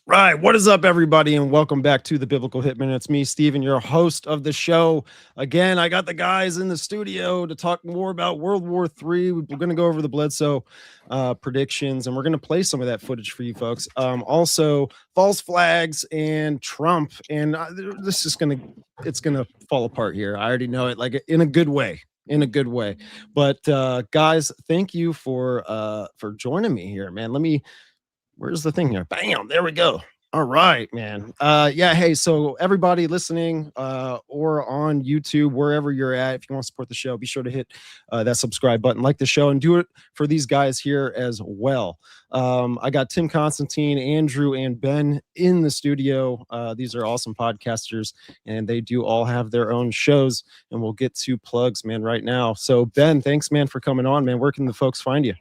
Right. What is up, everybody? And welcome back to the Biblical Hitman. It's me, Steven, your host of the show. Again, I got the guys in the studio to talk more about World War III. We're going to go over the Bledsoe predictions, and we're going to play some of that footage for you folks. Also, false flags and Trump. And this is it's going to fall apart here. I already know it, like in a good way. In a good way. But guys, thank you for joining me here, man. Where's the thing here? Bam, there we go. All right, man. Yeah, hey, so everybody listening or on YouTube, wherever you're at, if you want to support the show, be sure to hit that subscribe button, like the show, and do it for these guys here as well. I got Tim, Constantine, Andrew, and Ben in the studio. These are awesome podcasters, and they do all have their own shows, and we'll get to plugs, man, right now. So, Ben, thanks, man, for coming on, man. Where can the folks find you?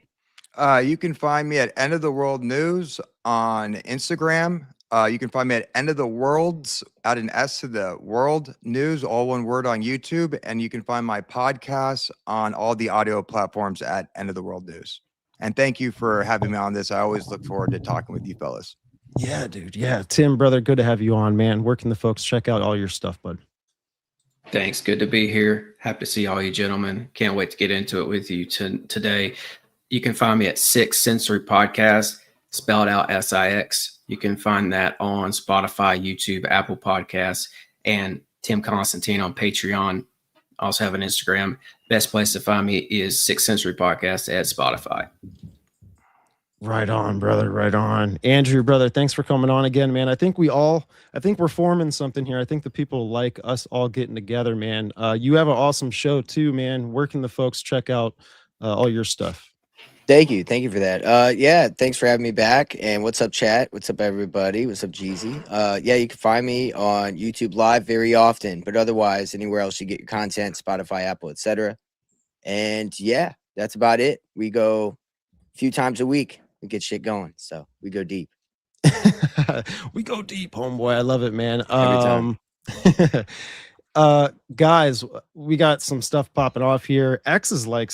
You can find me at End of the World News on Instagram. You can find me at End of the Worlds, add an S to the World News, all one word, on YouTube. And you can find my podcast on all the audio platforms at End of the World News. And thank you for having me on this. I always look forward to talking with you fellas. Yeah, dude. Yeah. Tim, brother, good to have you on, man. Where can the folks check out all your stuff, bud? Thanks. Good to be here. Happy to see all you gentlemen. Can't wait to get into it with you today. You can find me at Six Sensory Podcast, spelled out SIX. You can find that on Spotify, YouTube, Apple Podcasts, and Tim Constantine on Patreon. Also have an Instagram. Best place to find me is Six Sensory Podcast at Spotify. Right on, brother. Right on. Andrew, brother, thanks for coming on again, man. I think we're forming something here. I think the people like us all getting together, man. You have an awesome show too, man. Where can the folks check out all your stuff? Thank you for that. Yeah, thanks for having me back. And what's up, chat? What's up, everybody? What's up, Jeezy? Yeah, you can find me on YouTube Live very often, but otherwise anywhere else you get your content, Spotify, Apple, etc. And yeah, that's about it. We go a few times a week. We get shit going, so we go deep. We go deep, homeboy. I love it, man. Every time. Guys, we got some stuff popping off here. X is like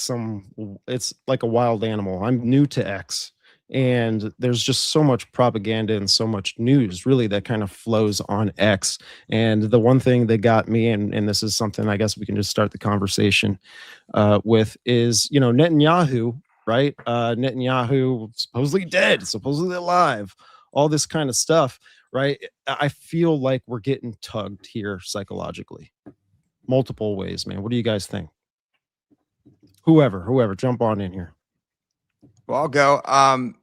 it's like a wild animal. I'm new to X, and there's just so much propaganda and so much news really that kind of flows on X. And the one thing that got me, and this is something I guess we can just start the conversation with, is, Netanyahu, right? Netanyahu supposedly dead, supposedly alive, all this kind of stuff. Right. I feel like we're getting tugged here psychologically. Multiple ways, man. What do you guys think? Whoever, jump on in here. Well, I'll go.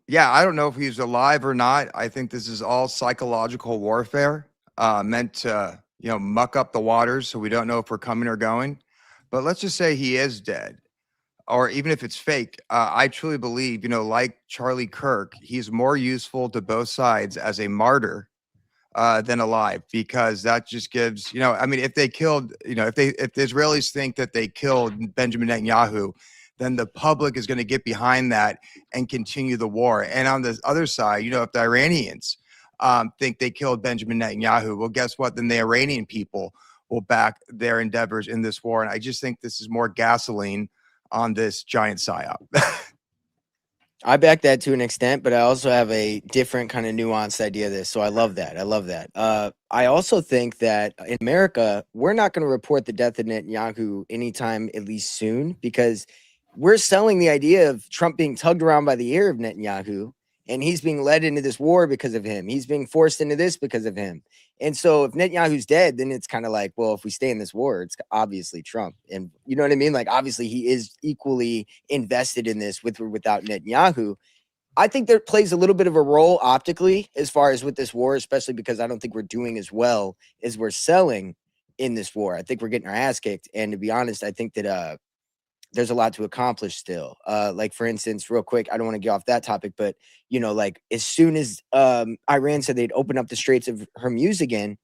Yeah, I don't know if he's alive or not. I think this is all psychological warfare meant to, muck up the waters so we don't know if we're coming or going. But let's just say he is dead. Or even if it's fake, I truly believe, like Charlie Kirk, he's more useful to both sides as a martyr than alive, because that just gives, if they killed, if the Israelis think that they killed Benjamin Netanyahu, then the public is going to get behind that and continue the war. And on the other side, if the Iranians think they killed Benjamin Netanyahu, well, guess what? Then the Iranian people will back their endeavors in this war. And I just think this is more gasoline on this giant psyop. I back that to an extent, but I also have a different kind of nuanced idea of this. So I love that. I also think that in America, we're not going to report the death of Netanyahu anytime, at least soon, because we're selling the idea of Trump being tugged around by the ear of Netanyahu, and he's being led into this war because of him. He's being forced into this because of him. And so if Netanyahu's dead, then it's kind of like, well, if we stay in this war, it's obviously Trump. And you know what I mean? Like, obviously he is equally invested in this with or without Netanyahu. I think there plays a little bit of a role optically as far as with this war, especially because I don't think we're doing as well as we're selling in this war. I think we're getting our ass kicked. And to be honest, I think that there's a lot to accomplish still. Like, for instance, real quick, I don't want to get off that topic, but, like as soon as Iran said they'd open up the Straits of Hormuz again,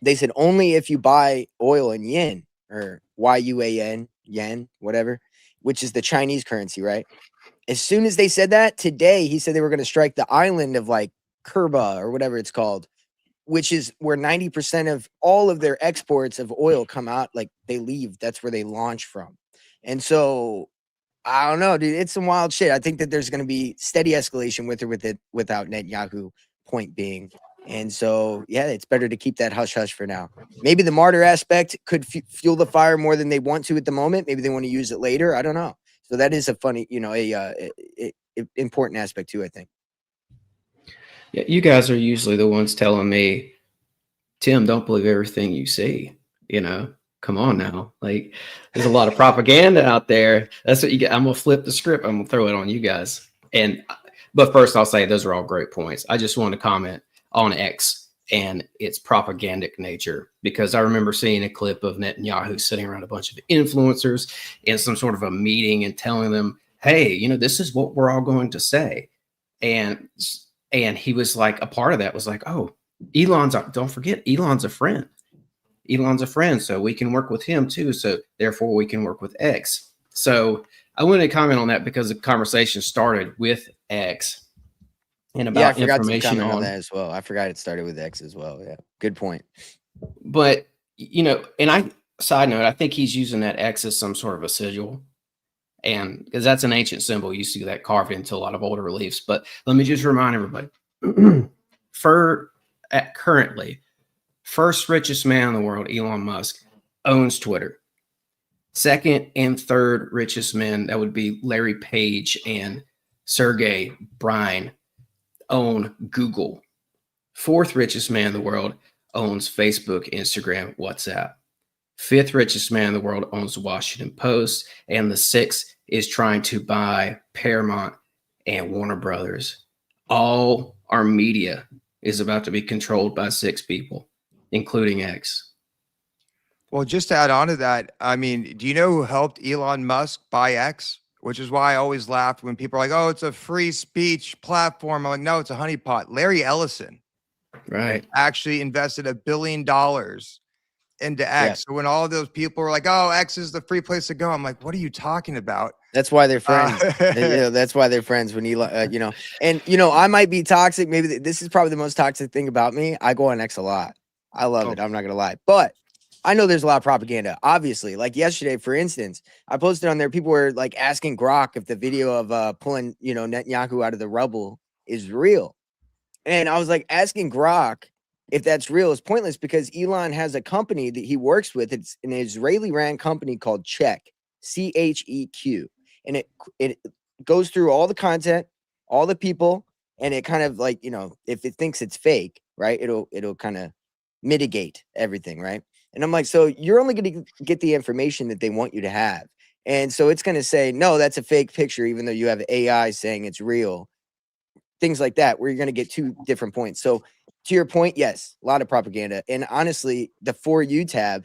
they said only if you buy oil in yen, or yuan, yen, whatever, which is the Chinese currency, right? As soon as they said that, today he said they were going to strike the island of like Kerba or whatever it's called, which is where 90% of all of their exports of oil come out. Like, they leave. That's where they launch from. And so I don't know, dude. It's some wild shit. I think that there's going to be steady escalation with or without Netanyahu point being. And so, yeah, it's better to keep that hush hush for now. Maybe the martyr aspect could fuel the fire more than they want to at the moment. Maybe they want to use it later. I don't know. So that is a funny, important aspect too, I think. Yeah, you guys are usually the ones telling me, Tim, don't believe everything you see. Come on now. Like, there's a lot of propaganda out there. That's what you get. I'm gonna flip the script. I'm gonna throw it on you guys. But first, I'll say those are all great points. I just want to comment on X and its propagandic nature, because I remember seeing a clip of Netanyahu sitting around a bunch of influencers in some sort of a meeting and telling them, hey, this is what we're all going to say. And he was like, a part of that was like, oh, don't forget, Elon's a friend. Elon's a friend, so we can work with him too. So therefore we can work with X. So I wanted to comment on that because the conversation started with X and about I forgot information to comment on that as well. I forgot it started with X as well. Yeah, good point. But side note, I think he's using that X as some sort of a sigil, and because that's an ancient symbol, you see that carved into a lot of older reliefs. But let me just remind everybody, currently, first richest man in the world, Elon Musk, owns Twitter. Second and third richest men, that would be Larry Page and Sergey Brin, own Google. Fourth richest man in the world owns Facebook, Instagram, WhatsApp. Fifth richest man in the world owns the Washington Post. And the sixth is trying to buy Paramount and Warner Brothers. All our media is about to be controlled by 6 people, including X. Well, just to add on to that, I mean, do you know who helped Elon Musk buy X? Which is why I always laughed when people are like, oh, it's a free speech platform. I'm like, no, it's a honeypot. Larry Ellison actually invested $1 billion into X. Yeah. So when all of those people were like, oh, X is the free place to go, I'm like, what are you talking about? That's why they're friends. That's why they're friends. When Elon, I might be toxic. Maybe this is probably the most toxic thing about me. I go on X a lot. I love it. I'm not going to lie. But I know there's a lot of propaganda, obviously. Like yesterday, for instance, I posted on there, people were like asking Grok if the video of pulling, Netanyahu out of the rubble is real. And I was like, asking Grok if that's real is pointless, because Elon has a company that he works with. It's an Israeli ran company called Check, CHEQ. And it goes through all the content, all the people, and it kind of like, if it thinks it's fake, right, it'll kind of mitigate everything, right? And I'm like, so you're only going to get the information that they want you to have. And so it's going to say, no, that's a fake picture, even though you have AI saying it's real. Things like that, where you're going to get 2 different points. So to your point, yes, a lot of propaganda. And honestly, the For You tab,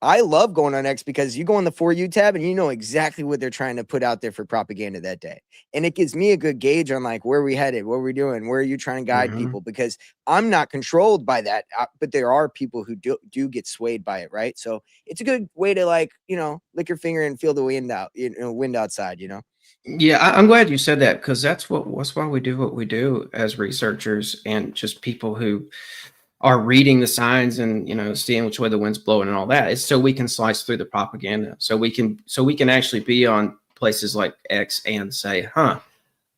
I love going on X because you go on the For You tab and you know exactly what they're trying to put out there for propaganda that day. And it gives me a good gauge on like, where are we headed? What are we doing? Where are you trying to guide people? Because I'm not controlled by that, but there are people who do get swayed by it, right? So it's a good way to like, lick your finger and feel the wind out, wind outside, Yeah, I'm glad you said that, because that's why we do what we do as researchers and just people who are reading the signs and seeing which way the wind's blowing and all that. It's so we can slice through the propaganda, so we can actually be on places like X and say,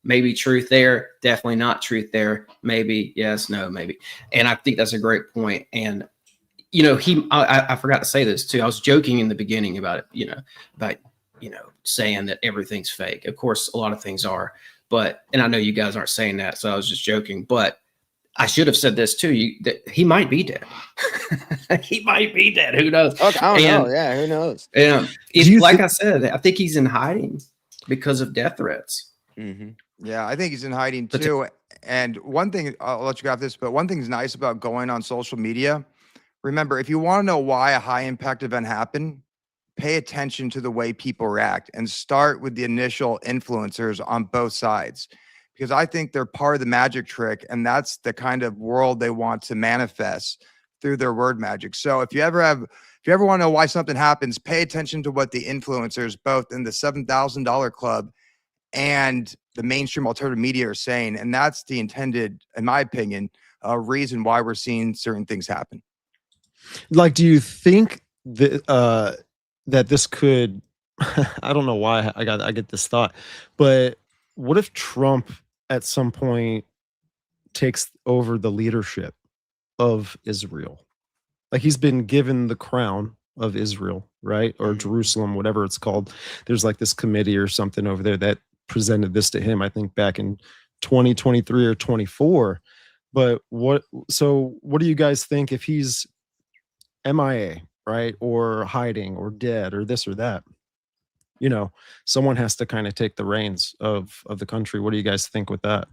maybe truth there, definitely not truth there, maybe yes, no, maybe. And I think that's a great point. And I forgot to say this too. I was joking in the beginning about it, about saying that everything's fake. Of course, a lot of things are, and I know you guys aren't saying that, so I was just joking. But I should have said this too. That he might be dead. He might be dead. Who knows? Okay, I don't know. Yeah, who knows? Yeah, I said, I think he's in hiding because of death threats. Mm-hmm. Yeah, I think he's in hiding too. And one thing, I'll let you go off this, but one thing's nice about going on social media. Remember, if you want to know why a high impact event happened, pay attention to the way people react and start with the initial influencers on both sides, because I think they're part of the magic trick, and that's the kind of world they want to manifest through their word magic. So if you ever want to know why something happens, pay attention to what the influencers, both in the $7,000 club and the mainstream alternative media, are saying. And that's the intended, in my opinion, reason why we're seeing certain things happen. Like, do you think that that this could, I don't know why I get this thought, but what if Trump at some point takes over the leadership of Israel. Like he's been given the crown of Israel, right? Or Jerusalem, whatever it's called. There's like this committee or something over there that presented this to him, I think back in 2023 or 24. But what do you guys think if he's MIA, right? Or hiding or dead or this or that? You know, someone has to kind of take the reins of the country. What do you guys think with that?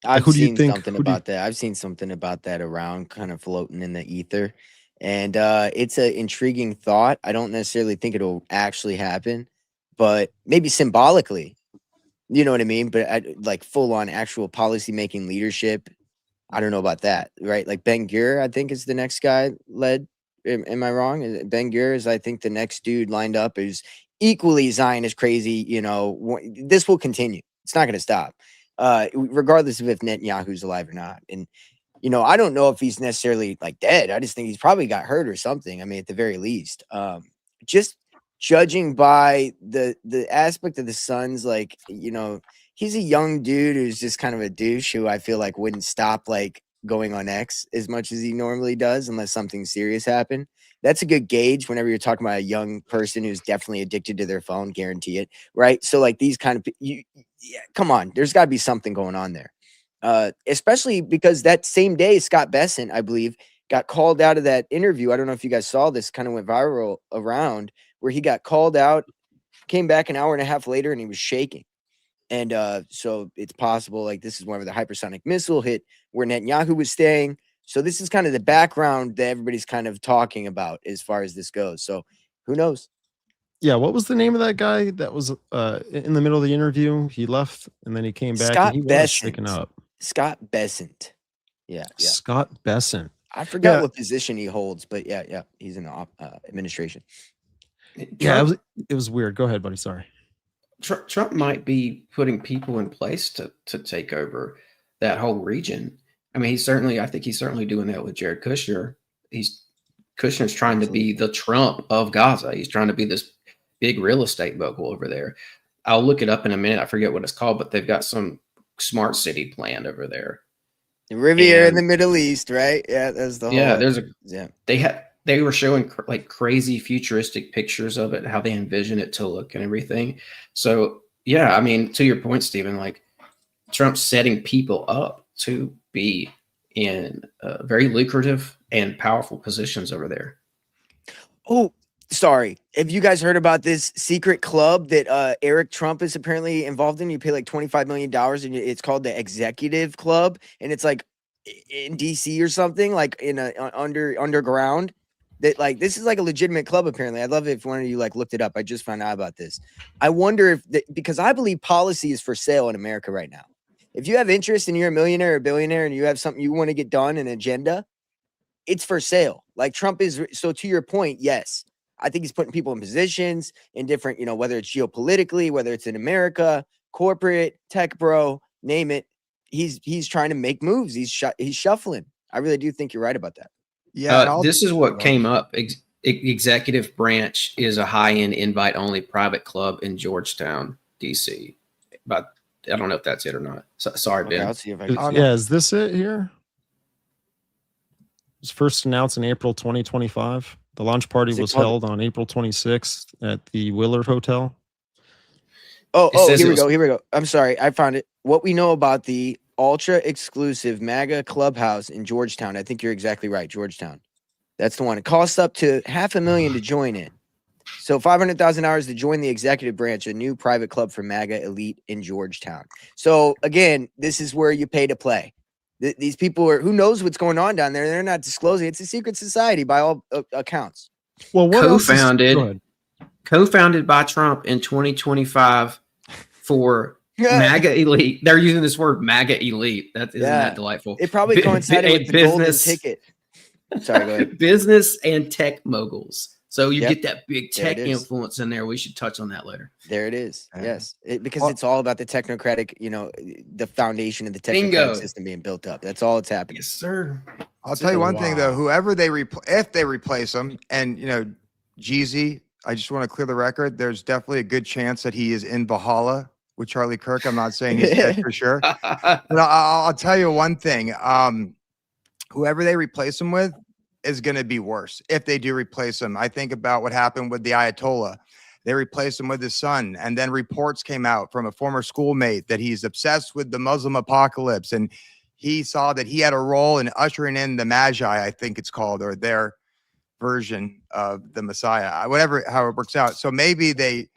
I've who do you seen think- something who do you- about that. I've seen something about that around, kind of floating in the ether, and it's an intriguing thought. I don't necessarily think it'll actually happen, but maybe symbolically, you know what I mean? But like full on actual policy making leadership, I don't know about that, right? Like Ben-Gvir, I think is the next guy led. Am I wrong? Ben-Gvir is, I think, the next dude lined up is equally Zionist crazy. You know, this will continue. It's not going to stop, regardless of if Netanyahu's alive or not. And, you know, I don't know if he's necessarily like dead. I just think he's probably got hurt or something. I mean, at the very least, just judging by the aspect of the son's, like, you know, he's a young dude who's just kind of a douche who I feel like wouldn't stop like going on X as much as he normally does unless something serious happened. That's a good gauge whenever you're talking about a young person who's definitely addicted to their phone, guarantee it, right? So like these kind of come on, there's got to be something going on there. Especially because that same day, Scott Bessent, I believe, got called out of that interview. I don't know if you guys saw this, kind of went viral around, where he got called out, came back an hour and a half later, and he was shaking. And so it's possible, like, this is whenever the hypersonic missile hit where Netanyahu was staying. So this is kind of the background that everybody's kind of talking about as far as this goes. So who knows? Yeah, what was the name of that guy that was in the middle of the interview? He left and then he came back Scott and he was shaken up. Scott Bessent. Yeah. Scott Bessent. I forgot what position he holds, but yeah, he's in the administration. Yeah, it was weird. Go ahead, buddy. Sorry. Trump might be putting people in place to take over that whole region. I mean, I think he's certainly doing that with Jared Kushner. Kushner's trying to be the Trump of Gaza. He's trying to be this big real estate mogul over there. I'll look it up in a minute. I forget what it's called, but they've got some smart city planned over there. The Riviera in the Middle East, right? Yeah, that's the whole. They were showing like crazy futuristic pictures of it, how they envision it to look and everything. So yeah, I mean, to your point, Stephen, like Trump's setting people up to be in very lucrative and powerful positions over there. Oh, sorry. Have you guys heard about this secret club that Eric Trump is apparently involved in? You pay like $25 million and it's called the Executive Club. And it's like in DC or something, like in a underground. That, like, this is like a legitimate club, apparently. I'd love it if one of you like looked it up. I just found out about this. I wonder because I believe policy is for sale in America right now. If you have interest and you're a millionaire or billionaire and you have something you want to get done, an agenda, it's for sale. Like Trump is. So to your point, yes, I think he's putting people in positions in different, you know, whether it's geopolitically, whether it's in America, corporate, tech bro, name it. He's trying to make moves. He's shuffling. I really do think you're right about that. Yeah, this is what came up. Executive Branch is a high-end invite-only private club in Georgetown, DC. But I don't know if that's it or not. Sorry, Ben. I'll see if I can. Yeah, is this it here? It was first announced in April 2025. The launch party was held on April 26th at the Willard Hotel. Oh, here we go. I'm sorry. I found it. What we know about the ultra exclusive MAGA clubhouse in Georgetown. I think you're exactly right. Georgetown. That's the one. It costs up to $500,000 to join it. So $500,000 to join the executive branch, a new private club for MAGA elite in Georgetown. So again, this is where you pay to play. These people are, who knows what's going on down there. They're not disclosing. It's a secret society by all accounts. Well, what co-founded by Trump in 2025 for MAGA elite. They're using this word MAGA elite. Isn't that delightful? It probably coincided with the golden ticket. Sorry, go ahead. Business and tech moguls. So you Yep. get that big tech influence in there. We should touch on that later. There it is. Yes. Because it's all about the technocratic, you know, the foundation of the technocratic system being built up. That's all it's happening. Yes, sir. I'll tell you one thing though, whoever if they replace him, and you know, Jeezy, I just want to clear the record. There's definitely a good chance that he is in Valhalla with Charlie Kirk. I'm not saying he's dead for sure, but I'll tell you one thing. Whoever they replace him with is going to be worse if they do replace him. I think about what happened with the Ayatollah. They replaced him with his son, and then reports came out from a former schoolmate that he's obsessed with the Muslim apocalypse, and he saw that he had a role in ushering in the Magi, I think it's called, or their version of the Messiah, whatever, how it works out. So maybe they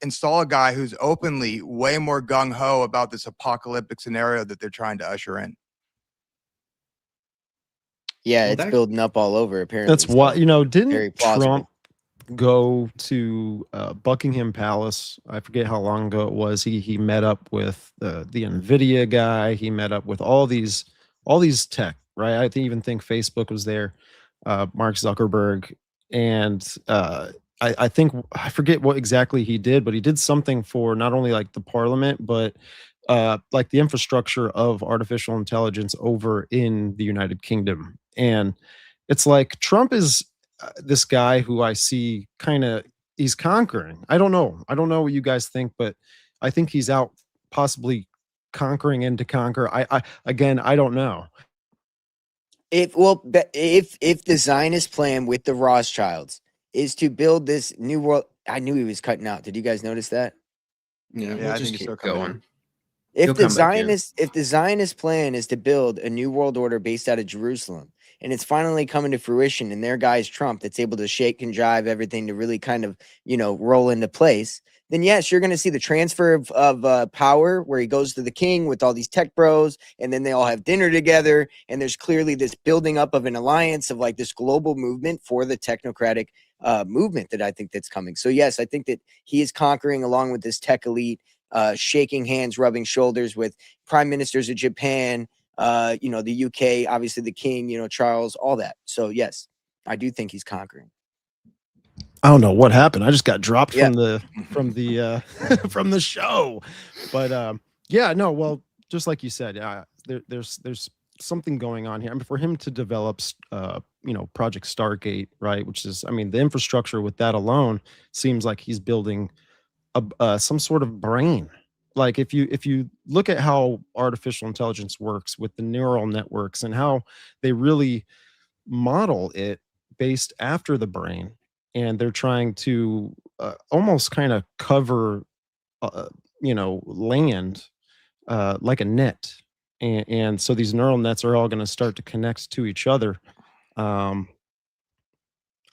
install a guy who's openly way more gung-ho about this apocalyptic scenario that they're trying to usher in. Yeah, Well, it's that- building up all over. Apparently, That's why, very didn't plausible. Trump go to Buckingham Palace? I forget how long ago it was. He met up with the Nvidia guy. He met up with all these tech, right? I even think Facebook was there, Mark Zuckerberg, and I think, I forget what exactly he did, but he did something for not only like the parliament, but like the infrastructure of artificial intelligence over in the United Kingdom. And it's like Trump is this guy who I see he's conquering. I don't know what you guys think, but I think he's out possibly conquering and to conquer. I again, I don't know. If the Zionist plan with the Rothschilds is to build this new world, I knew he was cutting out. Did you guys notice that? Yeah, Yeah, we'll I just think he's keep still coming going. in. He'll come back in. If the Zionist plan is to build a new world order based out of Jerusalem, and it's finally coming to fruition, and their guy's Trump that's able to shake and jive everything to really kind of, roll into place, then yes, you're going to see the transfer of power where he goes to the king with all these tech bros, and then they all have dinner together, and there's clearly this building up of an alliance of like this global movement for the technocratic movement that I think that's coming. So yes, I think that he is conquering along with this tech elite, shaking hands, rubbing shoulders with prime ministers of Japan, the UK, obviously the king, Charles, all that. So yes, I do think he's conquering. I don't know what happened. I just got dropped Yeah. from the from the show. But yeah, no, well, just like you said, there's something going on here. I mean, for him to develop Project Stargate, right, which is, I mean, the infrastructure with that alone seems like he's building some sort of brain. Like if you look at how artificial intelligence works with the neural networks and how they really model it based after the brain, and they're trying to almost kind of cover land like a net, and so these neural nets are all going to start to connect to each other. I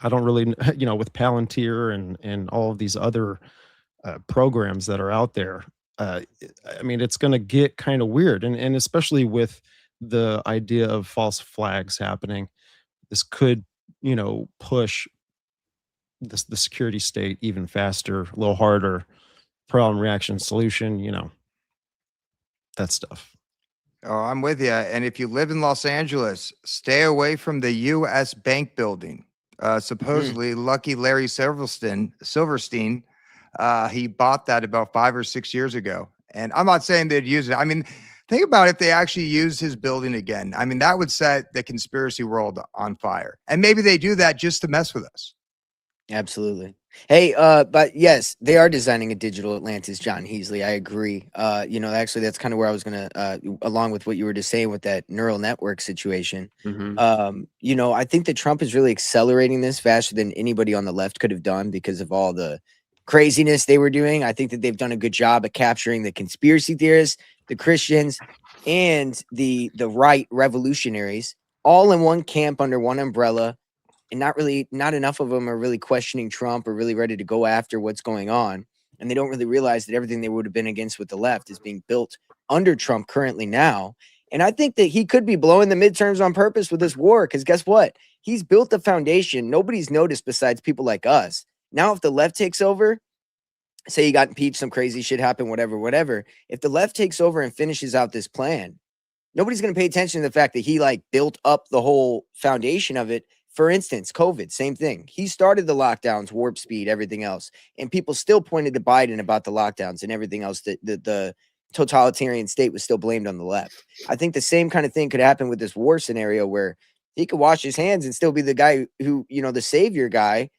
don't really with Palantir and all of these other programs that are out there. I mean, it's going to get kind of weird, and especially with the idea of false flags happening, this could push the security state even faster, a little harder. Problem, reaction, solution, that stuff. Oh, I'm with you. And if you live in Los Angeles, stay away from the U.S. Bank building. Supposedly, Lucky Larry Silverstein, he bought that about 5 or 6 years ago. And I'm not saying they'd use it. I mean, think about if they actually used his building again. I mean, that would set the conspiracy world on fire. And maybe they do that just to mess with us. Absolutely. Hey, but yes, they are designing a digital Atlantis, John Heasley. I agree. Actually, that's kind of where I was going to, along with what you were just saying with that neural network situation. Mhm. I think that Trump is really accelerating this faster than anybody on the left could have done because of all the craziness they were doing. I think that they've done a good job at capturing the conspiracy theorists, the Christians, and the right revolutionaries all in one camp under one umbrella. And not enough of them are really questioning Trump or really ready to go after what's going on. And they don't really realize that everything they would have been against with the left is being built under Trump currently now. And I think that he could be blowing the midterms on purpose with this war, because guess what? He's built the foundation nobody's noticed besides people like us. Now, if the left takes over, say he got impeached, some crazy shit happened, whatever. If the left takes over and finishes out this plan, nobody's going to pay attention to the fact that he built up the whole foundation of it. For instance, COVID, same thing. He started the lockdowns, warp speed, everything else. And people still pointed to Biden about the lockdowns and everything else, that the totalitarian state was still blamed on the left. I think the same kind of thing could happen with this war scenario where he could wash his hands and still be the guy who, the savior guy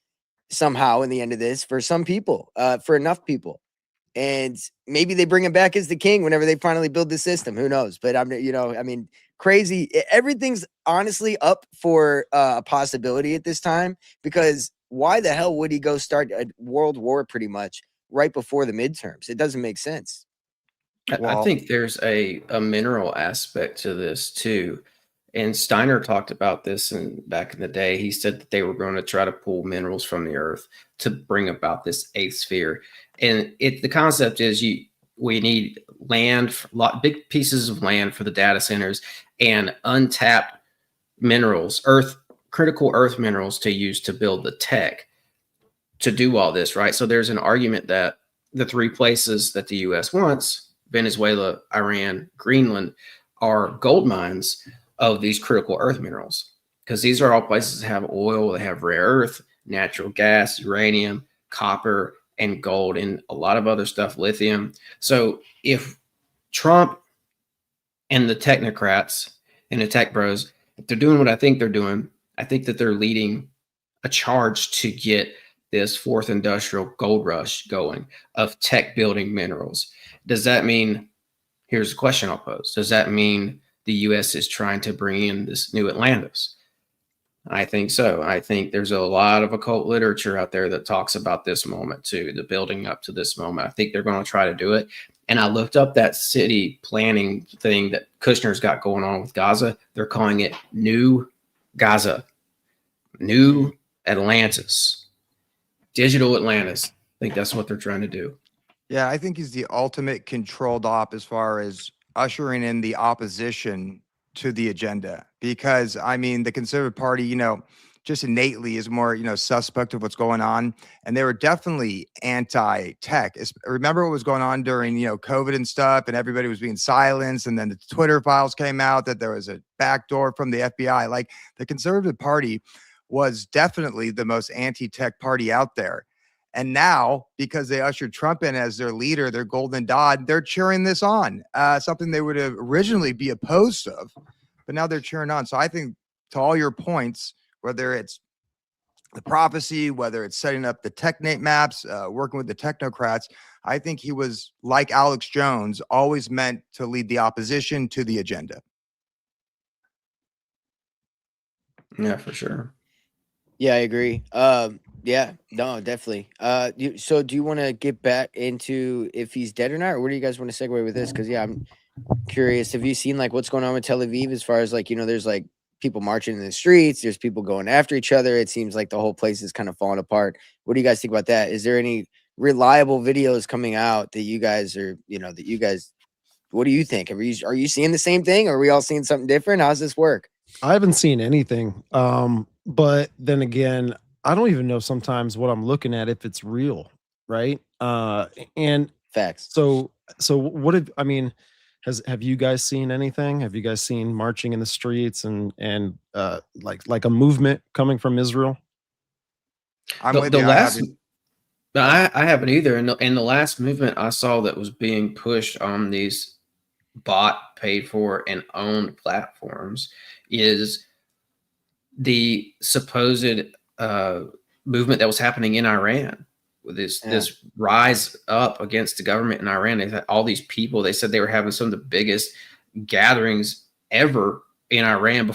somehow in the end of this for some people, for enough people. and maybe they bring him back as the king whenever they finally build the system. Who knows? But crazy. Everything's honestly up for a possibility at this time, because why the hell would he go start a world war pretty much right before the midterms? It doesn't make sense. I think there's a mineral aspect to this too. And Steiner talked about this back in the day. He said that they were going to try to pull minerals from the earth to bring about this eighth sphere. And the concept is we need land, big pieces of land for the data centers, and untapped minerals, critical earth minerals to use to build the tech to do all this, right? So there's an argument that the three places that the U.S. wants, Venezuela, Iran, Greenland, are gold mines of these critical earth minerals, because these are all places that have oil, they have rare earth, natural gas, uranium, copper, and gold, and a lot of other stuff, lithium. So if Trump and the technocrats and the tech bros, if they're doing what I think they're doing, I think that they're leading a charge to get this fourth industrial gold rush going of tech building minerals. Does that mean, here's a question I'll pose, does that mean the U.S. is trying to bring in this new Atlantis? I think so. I think there's a lot of occult literature out there that talks about this moment too, the building up to this moment. I think they're going to try to do it. And I looked up that city planning thing that Kushner's got going on with Gaza. They're calling it New Gaza, New Atlantis, Digital Atlantis. I think that's what they're trying to do. Yeah, I think he's the ultimate controlled op as far as ushering in the opposition to the agenda, because I mean, the Conservative Party, just innately is more, suspect of what's going on. And they were definitely anti-tech. Remember what was going on during, COVID and stuff, and everybody was being silenced. And then the Twitter files came out that there was a backdoor from the FBI. Like, the Conservative Party was definitely the most anti-tech party out there. And now, because they ushered Trump in as their leader, their golden dot, they're cheering this on, something they would have originally be opposed of, but now they're cheering on. So I think, to all your points, whether it's the prophecy, whether it's setting up the technate maps, working with the technocrats, I think he was, like Alex Jones, always meant to lead the opposition to the agenda. Yeah, for sure. Yeah, I agree. Yeah, no, definitely. So do you want to get back into if he's dead or not, or where do you guys want to segue with this? Because I'm curious. Have you seen like what's going on with Tel Aviv as far as like, there's like people marching in the streets, there's people going after each other. It seems like the whole place is kind of falling apart. What do you guys think about that? Is there any reliable videos coming out that you guys are, what do you think? Are you seeing the same thing? Or are we all seeing something different? How's this work? I haven't seen anything. But then again, I don't even know sometimes what I'm looking at, if it's real, right? And facts. So what have you guys seen anything? Have you guys seen marching in the streets and like a movement coming from Israel? I haven't either. And the last movement I saw that was being pushed on these bought, paid for, and owned platforms is the supposed movement that was happening in Iran, with this rise up against the government in Iran. They had all these people. They said they were having some of the biggest gatherings ever in Iran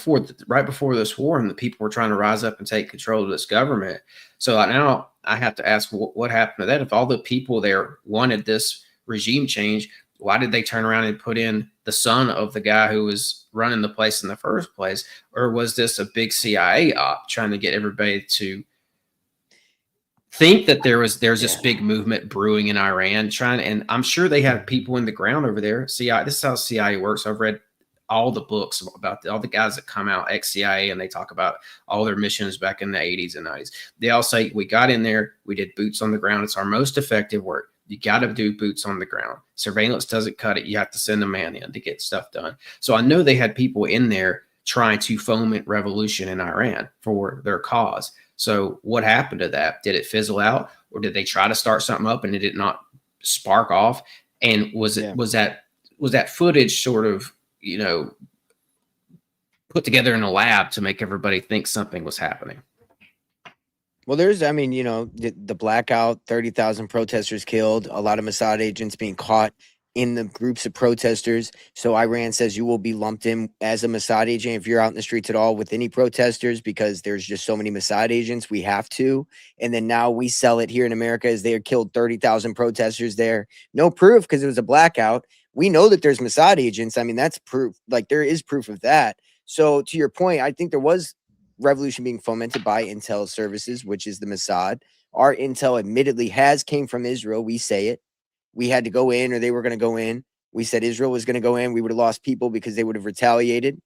right before this war, and the people were trying to rise up and take control of this government. So now I have to ask, what happened to that? If all the people there wanted this regime change, why did they turn around and put in the son of the guy who was running the place in the first place? Or was this a big CIA op trying to get everybody to think that there's this big movement brewing in Iran, and I'm sure they have people in the ground over there. CIA, this is how CIA works. I've read all the books about all the guys that come out ex-CIA, and they talk about all their missions back in the 80s and 90s. They all say, we got in there, we did boots on the ground. It's our most effective work. You got to do boots on the ground. Surveillance doesn't cut it. You have to send a man in to get stuff done. So I know they had people in there trying to foment revolution in Iran for their cause. So what happened to that? Did it fizzle out, or did they try to start something up and it did not spark off? And was that footage sort of, put together in a lab to make everybody think something was happening? Well, there's, I mean, the blackout, 30,000 protesters killed, a lot of Mossad agents being caught in the groups of protesters. So Iran says you will be lumped in as a Mossad agent if you're out in the streets at all with any protesters, because there's just so many Mossad agents. We have to. And then now we sell it here in America as they killed 30,000 protesters there. No proof because it was a blackout. We know that there's Mossad agents. I mean, that's proof. Like, there is proof of that. So to your point, I think there was revolution being fomented by intel services, which is the Mossad. Our intel admittedly came from Israel. We say it. We had to go in, or they were going to go in. We said Israel was going to go in. We would have lost people because they would have retaliated,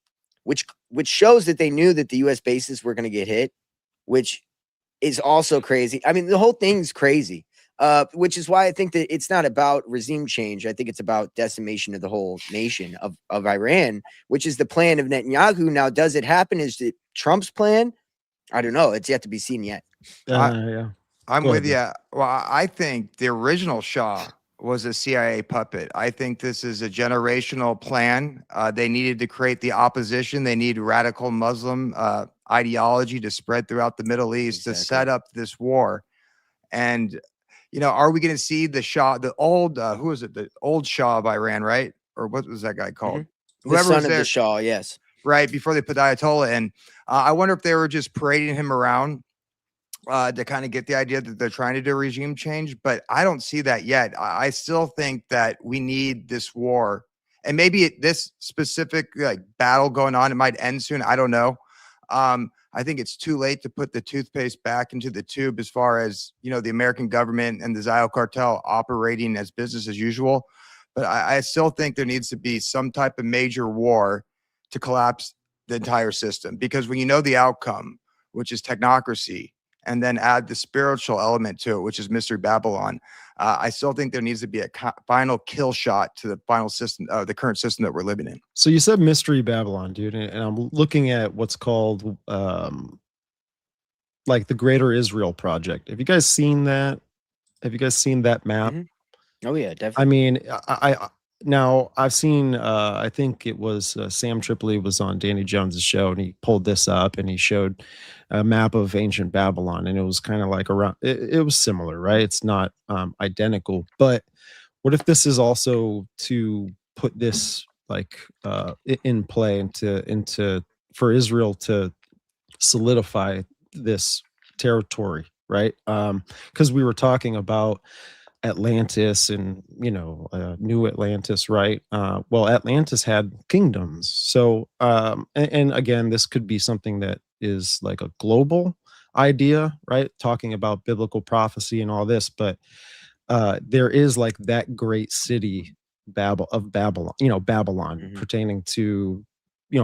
which shows that they knew that the U.S. bases were going to get hit, which is also crazy. I mean, the whole thing's crazy, which is why I think that it's not about regime change. I think it's about decimation of the whole nation of Iran, which is the plan of Netanyahu. Now, does it happen? Is it Trump's plan? I don't know. It's yet to be seen yet. Yeah. I'm Go with ahead, you. Well, I think the original Shah was a CIA puppet. I think this is a generational plan. They needed to create the opposition. They need radical Muslim ideology to spread throughout the Middle East to set up this war. And, are we going to see the Shah, the old, who is it? The old Shah of Iran, right? Or what was that guy called? Mm-hmm. The son of the Shah, yes. Right, before they put the Ayatollah in. I wonder if they were just parading him around to kind of get the idea that they're trying to do a regime change, but I don't see that yet. I still think that we need this war, and maybe this specific battle going on, it might end soon. I don't know. I think it's too late to put the toothpaste back into the tube as far as, the American government and the Zio cartel operating as business as usual. But I still think there needs to be some type of major war to collapse the entire system, because when you know the outcome, which is technocracy, and then add the spiritual element to it, which is Mystery Babylon, I still think there needs to be a final kill shot to the final system, the current system that we're living in. So you said Mystery Babylon, dude, and I'm looking at what's called like the Greater Israel Project. Have you guys seen that? Have you guys seen that map? Mm-hmm. Oh yeah, definitely. I mean, now I've seen, I think it was Sam Tripoli was on Danny Jones's show, and he pulled this up and he showed a map of ancient Babylon, and it was kind of like around, it was similar, right? It's not identical, but what if this is also to put this like in play into for Israel to solidify this territory, right? Because we were talking about Atlantis and New Atlantis, right? Well, Atlantis had kingdoms, so and again, this could be something that is like a global idea, right? Talking about biblical prophecy and all this, but there is like that great city Babylon, Babylon, pertaining to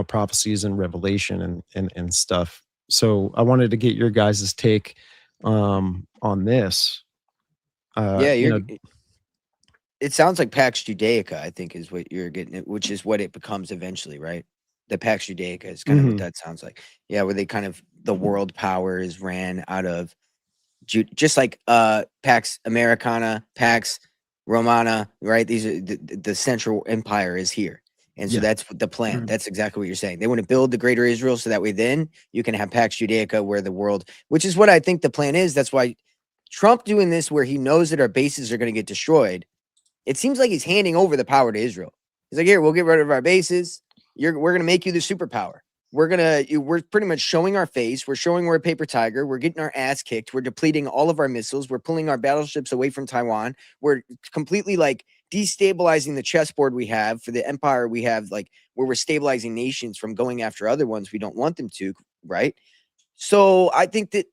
prophecies and revelation and stuff. So I wanted to get your guys' take on this. It sounds like Pax Judaica, I think, is what you're getting at, which is what it becomes eventually, right? The Pax Judaica is kind of what that sounds like. Yeah, where they kind of, the world power is ran out of just like Pax Americana, Pax Romana, right? These are the Central Empire is here. And so that's the plan. That's exactly what you're saying. They want to build the greater Israel so that way then you can have Pax Judaica, where the world, which is what I think the plan is. That's why Trump doing this, where he knows that our bases are going to get destroyed. It seems like he's handing over the power to Israel. He's like, here, we'll get rid of our bases. We're going to make you the superpower. We're pretty much showing our face. We're showing we're a paper tiger. We're getting our ass kicked. We're depleting all of our missiles. We're pulling our battleships away from Taiwan. We're completely like destabilizing the chessboard we have for the empire we have, like where we're stabilizing nations from going after other ones we don't want them to, right? So I think that,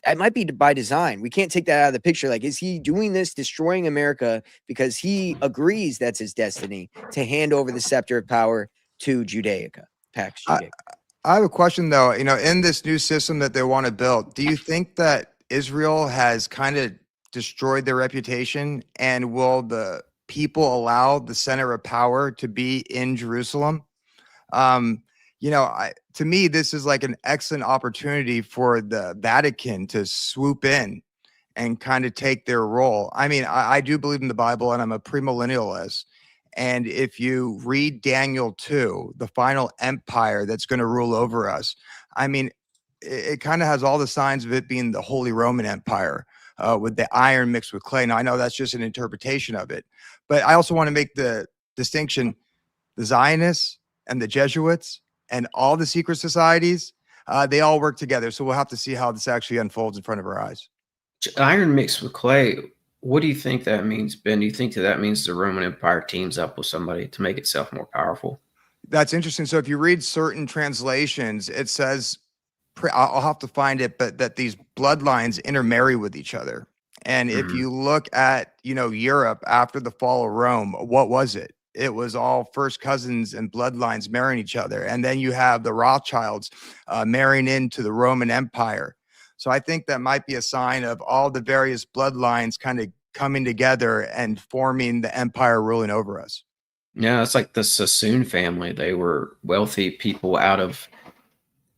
it might be by design. We can't take that out of the picture. Like, is he doing this, destroying America because he agrees that's his destiny to hand over the scepter of power to Judaica, Pax Judaica? I have a question though. In this new system that they want to build, do you think that Israel has kind of destroyed their reputation, and will the people allow the center of power to be in Jerusalem? To me, this is like an excellent opportunity for the Vatican to swoop in and kind of take their role. I mean, I do believe in the Bible, and I'm a premillennialist. And if you read Daniel 2, the final empire that's going to rule over us, I mean, it kind of has all the signs of it being the Holy Roman Empire with the iron mixed with clay. Now, I know that's just an interpretation of it, but I also want to make the distinction: the Zionists and the Jesuits and all the secret societies, they all work together. So we'll have to see how this actually unfolds in front of our eyes. Iron mixed with clay. What do you think that means, Ben? Do you think that means the Roman Empire teams up with somebody to make itself more powerful? That's interesting. So if you read certain translations, it says, I'll have to find it, but that these bloodlines intermarry with each other. And if you look at, Europe after the fall of Rome, what was it? It was all first cousins and bloodlines marrying each other. And then you have the Rothschilds marrying into the Roman Empire. So I think that might be a sign of all the various bloodlines kind of coming together and forming the empire ruling over us. Yeah, it's like the Sassoon family. They were wealthy people out of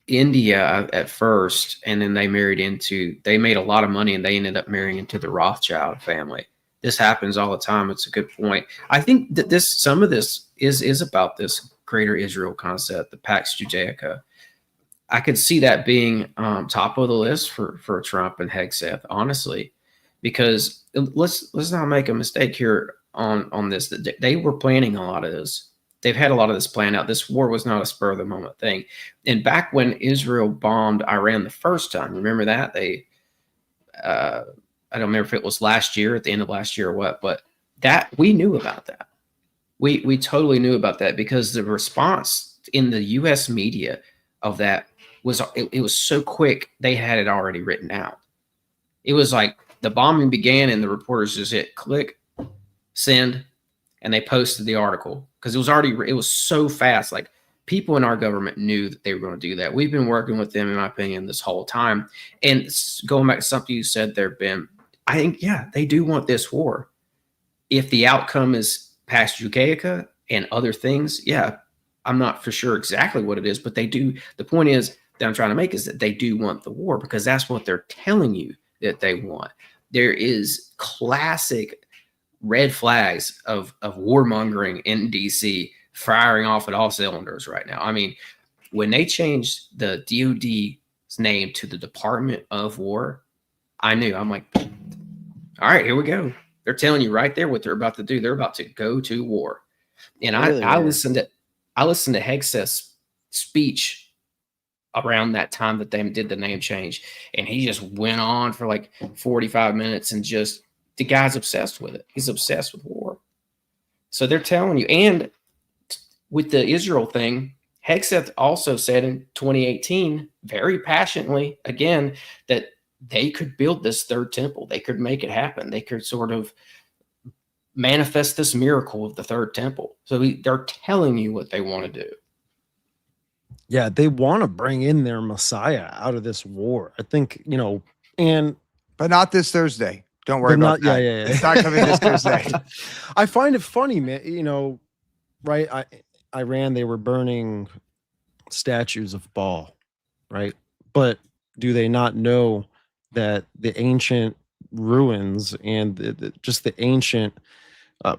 India at first, and then they made a lot of money, and they ended up marrying into the Rothschild family. This happens all the time. It's a good point. I think that some of this is about this greater Israel concept, the Pax Judaica. I could see that being top of the list for Trump and Hegseth, honestly, because let's not make a mistake here on this. They were planning a lot of this. They've had a lot of this planned out. This war was not a spur of the moment thing. And back when Israel bombed Iran the first time, remember that? I don't remember if it was last year, at the end of last year or what, but that we knew about that. We totally knew about that because the response in the U.S. media of that was it was so quick. They had it already written out. It was like the bombing began and the reporters just hit click, send, and they posted the article because it was so fast. Like people in our government knew that they were going to do that. We've been working with them, in my opinion, this whole time. And going back to something you said there, Ben, I think, yeah, they do want this war. If the outcome is Pax Judaica and other things, yeah, I'm not for sure exactly what it is, but they do. The point is that I'm trying to make is that they do want the war because that's what they're telling you that they want. There is classic red flags of warmongering in DC firing off at all cylinders right now. I mean, when they changed the DOD's name to the Department of War, I knew. I'm like, all right, here we go. They're telling you right there what they're about to do. They're about to go to war. And I listened to Hegseth's speech around that time that they did the name change, and he just went on for like 45 minutes and just the guy's obsessed with it. He's obsessed with war. So they're telling you. And with the Israel thing, Hegseth also said in 2018, very passionately, again, that they could build this third temple. They could make it happen. They could sort of manifest this miracle of the third temple. So they're telling you what they want to do. Yeah, they want to bring in their Messiah out of this war. I think, but not this Thursday. Don't worry about that. Yeah. It's not coming this Thursday. I find it funny, man. Right? Iran, they were burning statues of Baal, right? But do they not know that the ancient ruins and just the ancient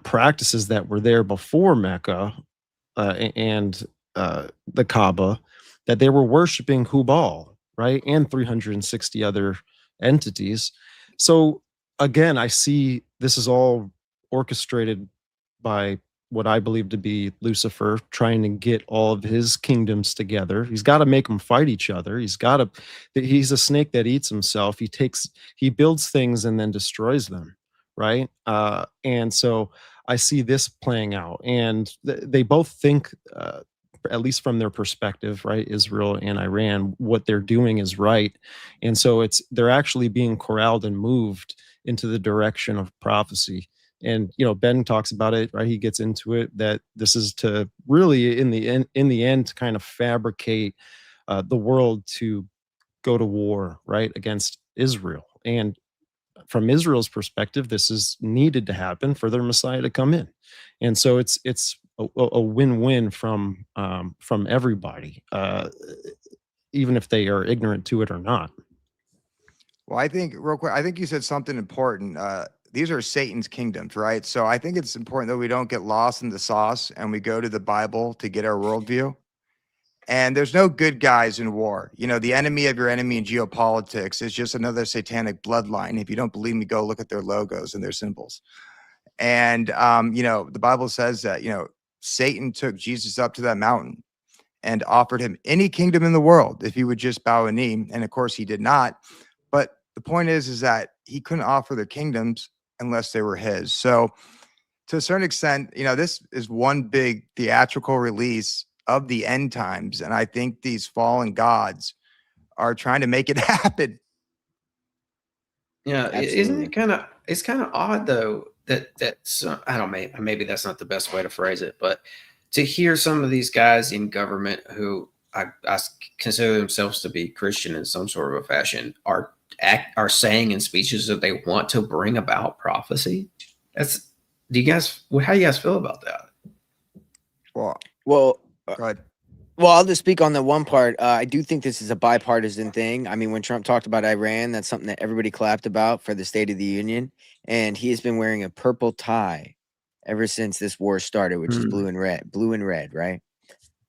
practices that were there before Mecca and the Kaaba, that they were worshiping Hubal, right? And 360 other entities. So again, I see this is all orchestrated by what I believe to be Lucifer trying to get all of his kingdoms together. He's got to make them fight each other. He's a snake that eats himself. He builds things and then destroys them. Right. And so I see this playing out, and they both think, at least from their perspective, right, Israel and Iran, what they're doing is right. And so they're actually being corralled and moved into the direction of prophecy. And, Ben talks about it, right? He gets into it, that this is to really, in the end, to kind of fabricate the world to go to war, right, against Israel. And from Israel's perspective, this is needed to happen for their Messiah to come in. And so it's a win-win from everybody, even if they are ignorant to it or not. Well, I think real quick, I think you said something important. These are Satan's kingdoms, right? So I think it's important that we don't get lost in the sauce and we go to the Bible to get our worldview. And there's no good guys in war. You know, the enemy of your enemy in geopolitics is just another satanic bloodline. If you don't believe me, go look at their logos and their symbols. And, you know, the Bible says that, you know, Satan took Jesus up to that mountain and offered him any kingdom in the world if he would just bow a knee. And of course, he did not. But the point is that he couldn't offer the kingdoms unless they were his. So to a certain extent, you know, this is one big theatrical release of the end times. And I think these fallen gods are trying to make it happen. Yeah, isn't Absolutely. it it's kind of odd though that's I don't maybe that's not the best way to phrase it, but to hear some of these guys in government who I consider themselves to be Christian in some sort of a fashion are saying in speeches that they want to bring about prophecy. That's how do you guys feel about that? Well, Well, go ahead. Well, I'll just speak on the one part. I do think this is a bipartisan thing. I mean, when Trump talked about Iran, that's something that everybody clapped about for the State of the Union. And he has been wearing a purple tie ever since this war started, which is blue and red, right?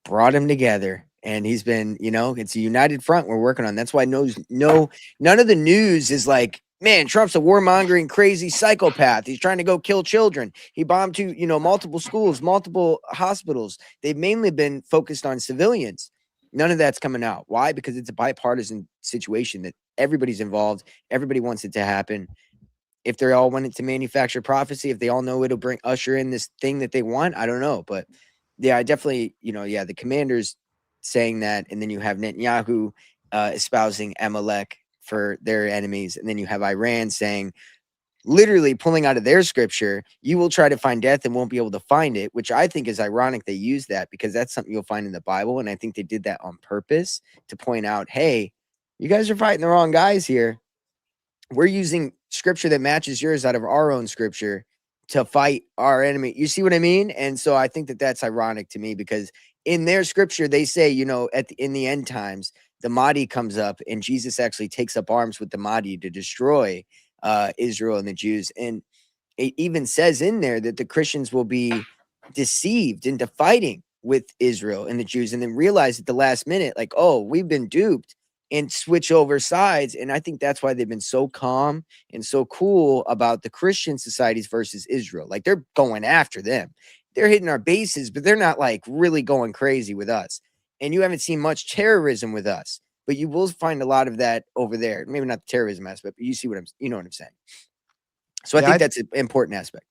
Brought him together. And he's been, you know, it's a united front we're working on. That's why none of the news is like, man, Trump's a warmongering, crazy psychopath. He's trying to go kill children. He bombed multiple schools, multiple hospitals. They've mainly been focused on civilians. None of that's coming out. Why? Because it's a bipartisan situation that everybody's involved. Everybody wants it to happen. If they all want it to manufacture prophecy, if they all know it'll usher in this thing that they want, I don't know. But yeah, I definitely, the commanders saying that. And then you have Netanyahu espousing Amalek for their enemies. And then you have Iran saying, literally pulling out of their scripture, you will try to find death and won't be able to find it, which I think is ironic they use that because that's something you'll find in the Bible. And I think they did that on purpose to point out, hey, you guys are fighting the wrong guys here. We're using scripture that matches yours out of our own scripture to fight our enemy. You see what I mean? And so I think that that's ironic to me because in their scripture, they say, in the end times, the Mahdi comes up and Jesus actually takes up arms with the Mahdi to destroy Israel and the Jews. And it even says in there that the Christians will be deceived into fighting with Israel and the Jews and then realize at the last minute, like, oh, we've been duped and switch over sides. And I think that's why they've been so calm and so cool about the Christian societies versus Israel. Like they're going after them. They're hitting our bases, but they're not like really going crazy with us. And you haven't seen much terrorism with us, but you will find a lot of that over there. Maybe not the terrorism aspect, but you see what I'm saying. So I think that's an important aspect.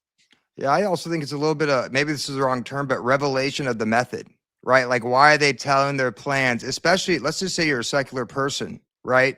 Yeah, I also think it's a little bit of, maybe this is the wrong term, but revelation of the method, right? Like, why are they telling their plans? Especially, let's just say you're a secular person, right?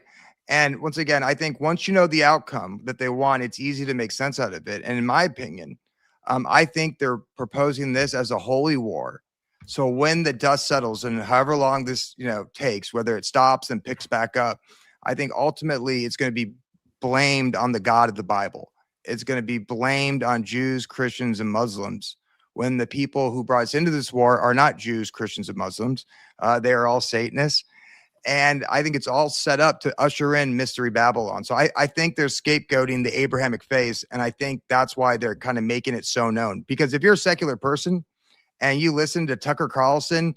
And once again, I think once you know the outcome that they want, it's easy to make sense out of it. And in my opinion, I think they're proposing this as a holy war. So when the dust settles and however long this, takes, whether it stops and picks back up, I think ultimately it's going to be blamed on the God of the Bible. It's going to be blamed on Jews, Christians, and Muslims when the people who brought us into this war are not Jews, Christians, and Muslims. They are all Satanists. And I think it's all set up to usher in Mystery Babylon. So I think they're scapegoating the Abrahamic faith. And I think that's why they're kind of making it so known. Because if you're a secular person and you listen to Tucker Carlson,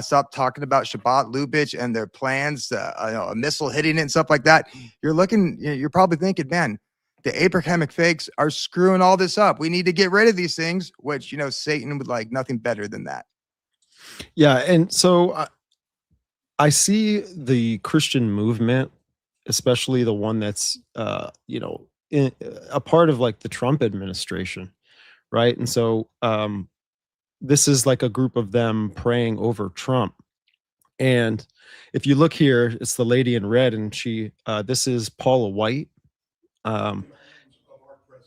stop talking about Shabbat Lubitsch and their plans, a missile hitting it and stuff like that, you're probably thinking, man, the Abrahamic fakes are screwing all this up. We need to get rid of these things, which, Satan would like nothing better than that. Yeah. And so I see the Christian movement, especially the one that's, a part of like the Trump administration. Right. And so this is like a group of them praying over Trump. And if you look here, it's the lady in red and this is Paula White.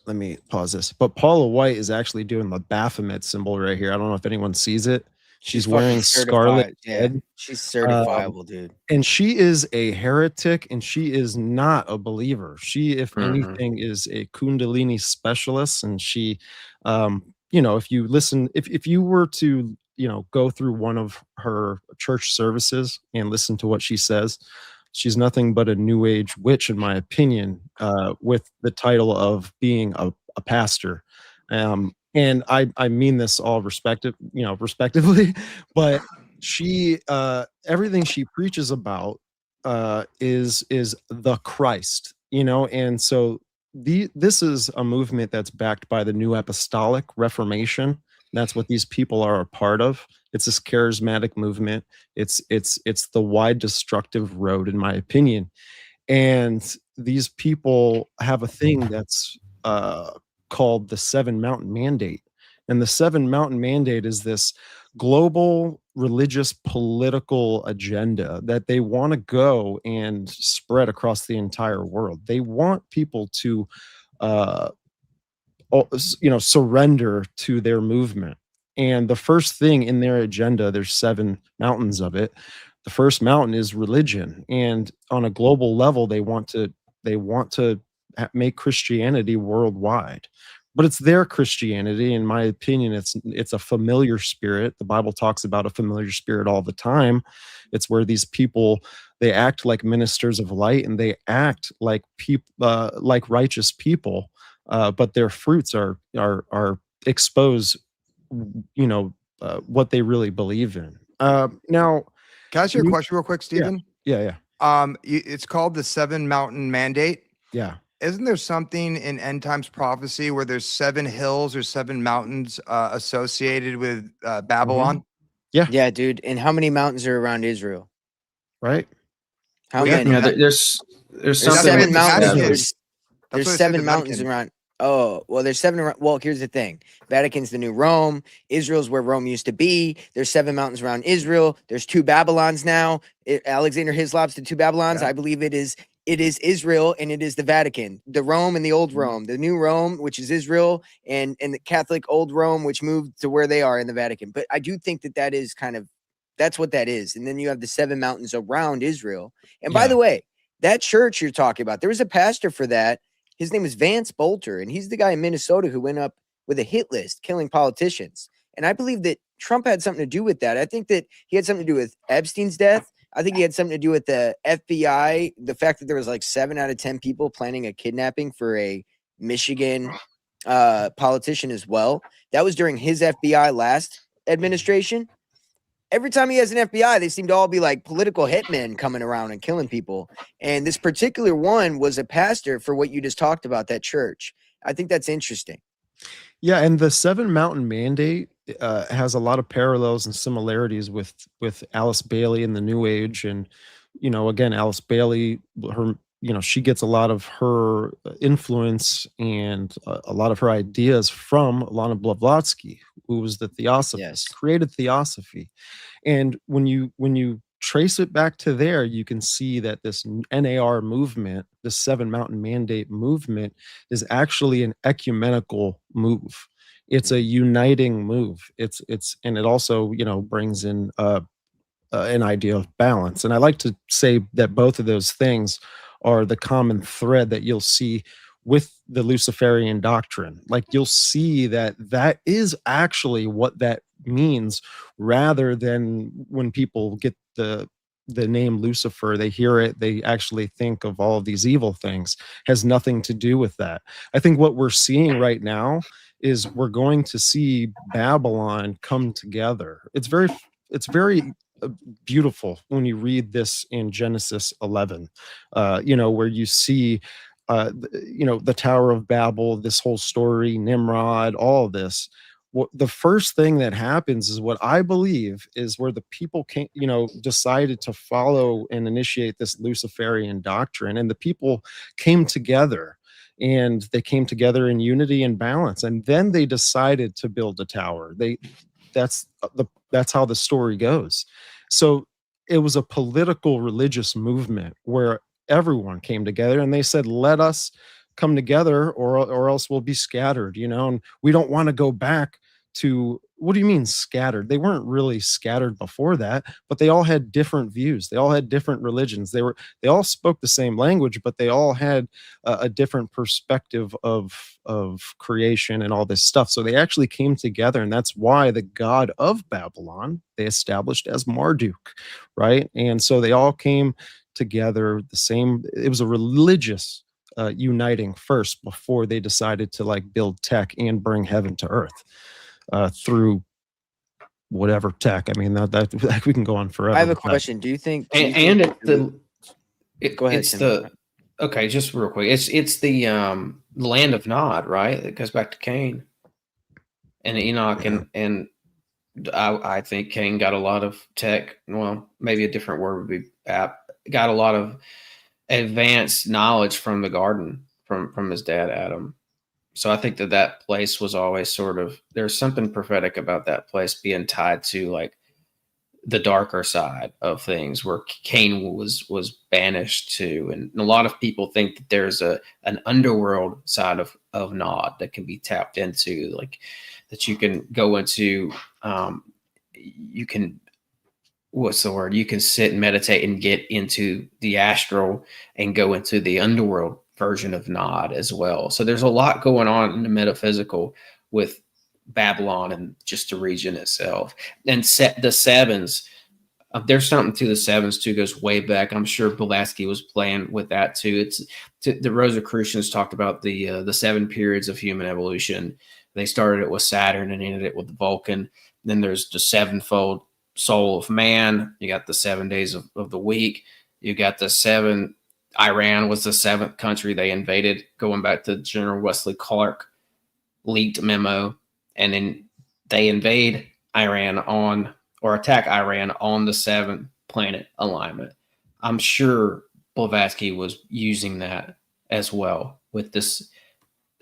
Let me pause this. But Paula White is actually doing the Baphomet symbol right here. I don't know if anyone sees it. She's wearing scarlet. Yeah, she's certifiable, dude. And she is a heretic and she is not a believer. She, if anything, is a Kundalini specialist. And she, if you listen, if you were to, go through one of her church services and listen to what she says, she's nothing but a new age witch, in my opinion, with the title of being a pastor. And I mean this all respectively, but she everything she preaches about is the Christ, and so this is a movement that's backed by the New Apostolic Reformation. That's what these people are a part of. It's this charismatic movement. It's the wide destructive road, in my opinion. And these people have a thing that's called the Seven Mountain Mandate. And the Seven Mountain Mandate is this global religious political agenda that they want to go and spread across the entire world. They want people to uh, surrender to their movement. And the first thing in their agenda, there's 7 mountains of it. The first mountain is religion, and on a global level, they want to make Christianity worldwide. But it's their Christianity, in my opinion. It's a familiar spirit. The Bible talks about a familiar spirit all the time. It's where these people, they act like ministers of light, and they act like people, like righteous people, but their fruits are expose, what they really believe in. Now, Can I ask you a question real quick, Stephen? yeah. It's called the Seven Mountain Mandate. Yeah. Isn't there something in end times prophecy where there's 7 hills or 7 mountains associated with Babylon? Yeah. Yeah, dude. And how many mountains are around Israel? Right. How Yeah, many? You know, there's There's something. what 7 the mountains. Vatican- There's what they say 7 the mountains Vatican- around. Oh, well, there's 7 around. Well, here's the thing. Vatican's the new Rome. Israel's where Rome used to be. There's 7 mountains around Israel. There's 2 Babylons now. Alexander Hislop's the 2 Babylons. Yeah. I believe it is Israel and it is the Vatican. The Rome and the old Rome. The new Rome, which is Israel, and the Catholic old Rome, which moved to where they are in the Vatican. But I do think that is kind of, that's what that is. And then you have the 7 mountains around Israel. And by Yeah. the way, that church you're talking about, there was a pastor for that. His name is Vance Bolter, and he's the guy in Minnesota who went up with a hit list killing politicians. And I believe that Trump had something to do with that. I think that he had something to do with Epstein's death. I think he had something to do with the FBI, the fact that there was like 7 out of 10 people planning a kidnapping for a Michigan politician as well. That was during his FBI last administration. Every time he has an FBI, they seem to all be like political hitmen coming around and killing people. And this particular one was a pastor for what you just talked about, that church. I think that's interesting. Yeah, and the 7 Mountain Mandate has a lot of parallels and similarities with Alice Bailey in the New Age, and again, Alice Bailey, her, she gets a lot of her influence and a lot of her ideas from Lana Blavatsky, who was the Theosophist, Yes. created Theosophy. And when you trace it back to there, you can see that this NAR movement, the 7 Mountain Mandate movement, is actually an ecumenical move. It's a uniting move. And it also, brings in an idea of balance. And I like to say that both of those things are the common thread that you'll see with the Luciferian doctrine. Like, you'll see that is actually what that means, rather than when people get the name Lucifer, they hear it, they actually think of all of these evil things. Has nothing to do with that. I think what we're seeing right now is we're going to see Babylon come together. It's very beautiful when you read this in Genesis 11, where you see the Tower of Babel, this whole story, Nimrod, all of this. The first thing that happens is what I believe is where the people decided to follow and initiate this Luciferian doctrine, and the people came together, and they came together in unity and balance, and then they decided to build a tower. That's how the story goes. So it was a political religious movement where everyone came together, and they said, let us come together or else we'll be scattered, and we don't want to go back to, what do you mean scattered? They weren't really scattered before that, but they all had different views. They all had different religions. They all spoke the same language, but they all had a different perspective of creation and all this stuff. So they actually came together, and that's why the god of Babylon they established as Marduk, right? And so they all came together the same. It was a religious uniting first before they decided to build tech and bring heaven to earth through whatever tech. I mean, that we can go on forever. I have a with that. question. Do you think? And Go ahead, it's Tim. the okay, just real quick. It's the land of Nod, right? It goes back to Cain and Enoch, and I think Cain got a lot of tech. Well, maybe a different word would be got a lot of advanced knowledge from the garden from his dad Adam. So I think that place was always sort of, there's something prophetic about that place being tied to like the darker side of things, where Cain was banished to, and a lot of people think that there's an underworld side of Nod that can be tapped into, like that you can go into. You can, what's the word? You can sit and meditate and get into the astral and go into the underworld version of Nod as well. So there's a lot going on in the metaphysical with Babylon and just the region itself. And the sevens, there's something to the sevens too, goes way back. I'm sure Blavatsky was playing with that too. The Rosicrucians talked about the 7 periods of human evolution. They started it with Saturn and ended it with Vulcan. Then there's the sevenfold soul of man. You got the 7 days of the week. You got the 7. Iran was the 7th country they invaded, going back to General Wesley Clark leaked memo. And then they invade Iran or attack Iran on the 7th planet alignment. I'm sure Blavatsky was using that as well with this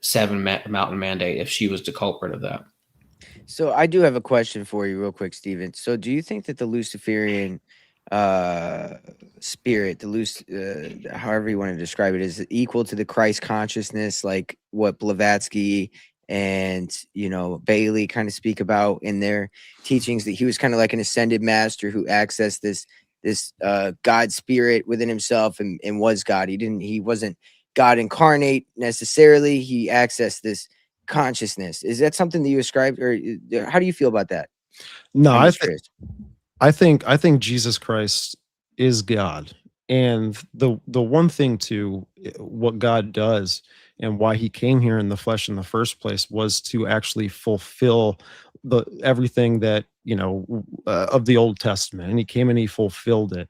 7 mountain mandate, if she was the culprit of that. So I do have a question for you real quick, Steven. So do you think that the Luciferian spirit, however you want to describe it, is equal to the Christ consciousness, like what Blavatsky and Bailey kind of speak about in their teachings, that he was kind of like an ascended master who accessed this God spirit within himself and was God. He wasn't God incarnate necessarily. He accessed this consciousness. Is that something that you ascribe, or how do you feel about that? No, I think Jesus Christ is God. And the one thing to what God does and why he came here in the flesh in the first place was to actually fulfill everything that, of the Old Testament. And he came and he fulfilled it.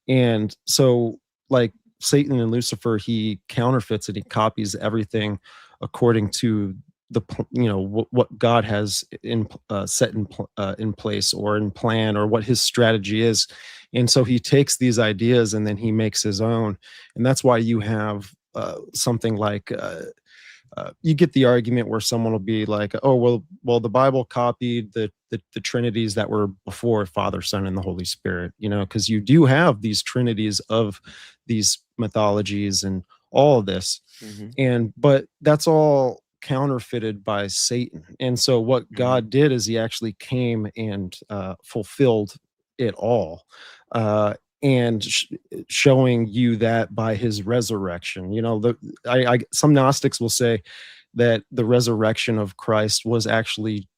And so, like Satan and Lucifer, he counterfeits it. He copies everything according to what God has set in place or in plan, or what his strategy is. And so he takes these ideas and then he makes his own. And that's why you have something like you get the argument where someone will be like, oh, well, the Bible copied the trinities that were before Father, Son, and the Holy Spirit, because you do have these trinities of these mythologies and all of this. But that's all counterfeited by Satan. And so what God did is he actually came and fulfilled it all, and showing you that by his resurrection. Some Gnostics will say that the resurrection of Christ was actually,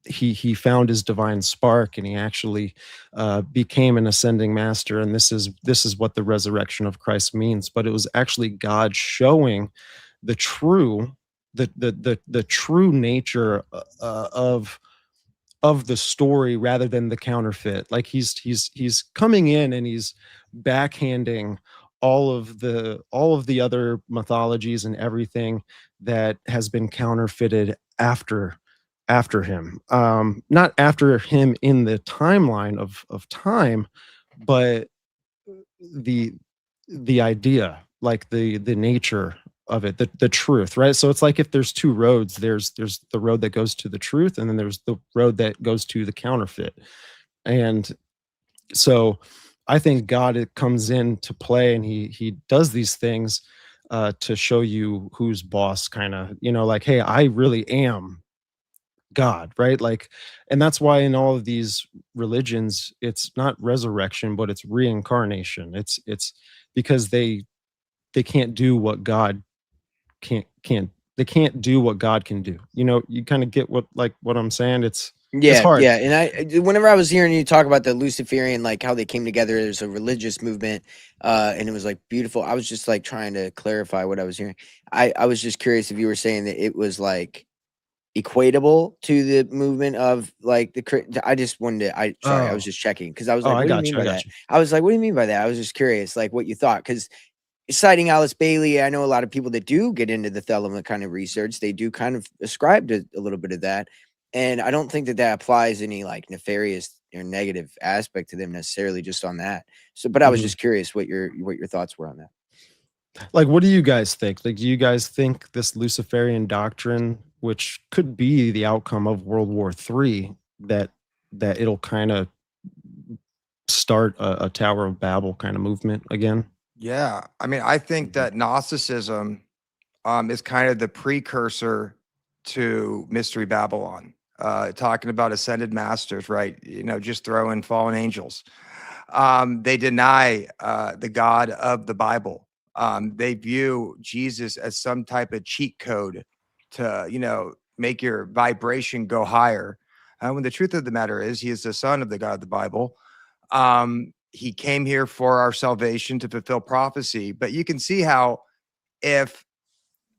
he found his divine spark and he actually became an ascending master. And this is what the resurrection of Christ means. But it was actually God showing the true nature of the story rather than the counterfeit. Like he's coming in and he's backhanding all of the other mythologies and everything that has been counterfeited after him. Not after him in the timeline of time, but the idea, like the nature of it, the truth, right? So it's like if there's 2 roads, there's the road that goes to the truth, and then there's the road that goes to the counterfeit. And so I think God, it comes into play, and he does these things to show you who's boss, kind of, like, hey, I really am God, right? Like, and that's why in all of these religions, it's not resurrection, but it's reincarnation. It's because they can't do what God they can't do what God can do. You kind of get what I'm saying. It's hard. Yeah. And whenever I was hearing you talk about the Luciferian, like how they came together as a religious movement, and it was like beautiful, I was just like trying to clarify what I was hearing. I was just curious if you were saying that it was like equatable to the movement of like I just wanted to, I was Oh, just checking because I was oh, like, I what do you got mean you. I by got that? you. I was like, what do you mean by that? I was just curious, like what you thought, because citing Alice Bailey, I know a lot of people that do get into the Thelema kind of research, they do kind of ascribe to a little bit of that. And I don't think that that applies any like nefarious or negative aspect to them necessarily just on that. So, but I was Mhm. just curious what your thoughts were on that. Like, what do you guys think? Like, do you guys think this Luciferian doctrine, which could be the outcome of World War III, that it'll kind of start a Tower of Babel kind of movement again? Yeah, I mean, I think that Gnosticism is kind of the precursor to Mystery Babylon, talking about ascended masters, right? You know, just throw in fallen angels. They deny the God of the Bible. They view Jesus as some type of cheat code to, you know, make your vibration go higher. When the truth of the matter is, he is the son of the God of the Bible. He came here for our salvation to fulfill prophecy. But you can see how if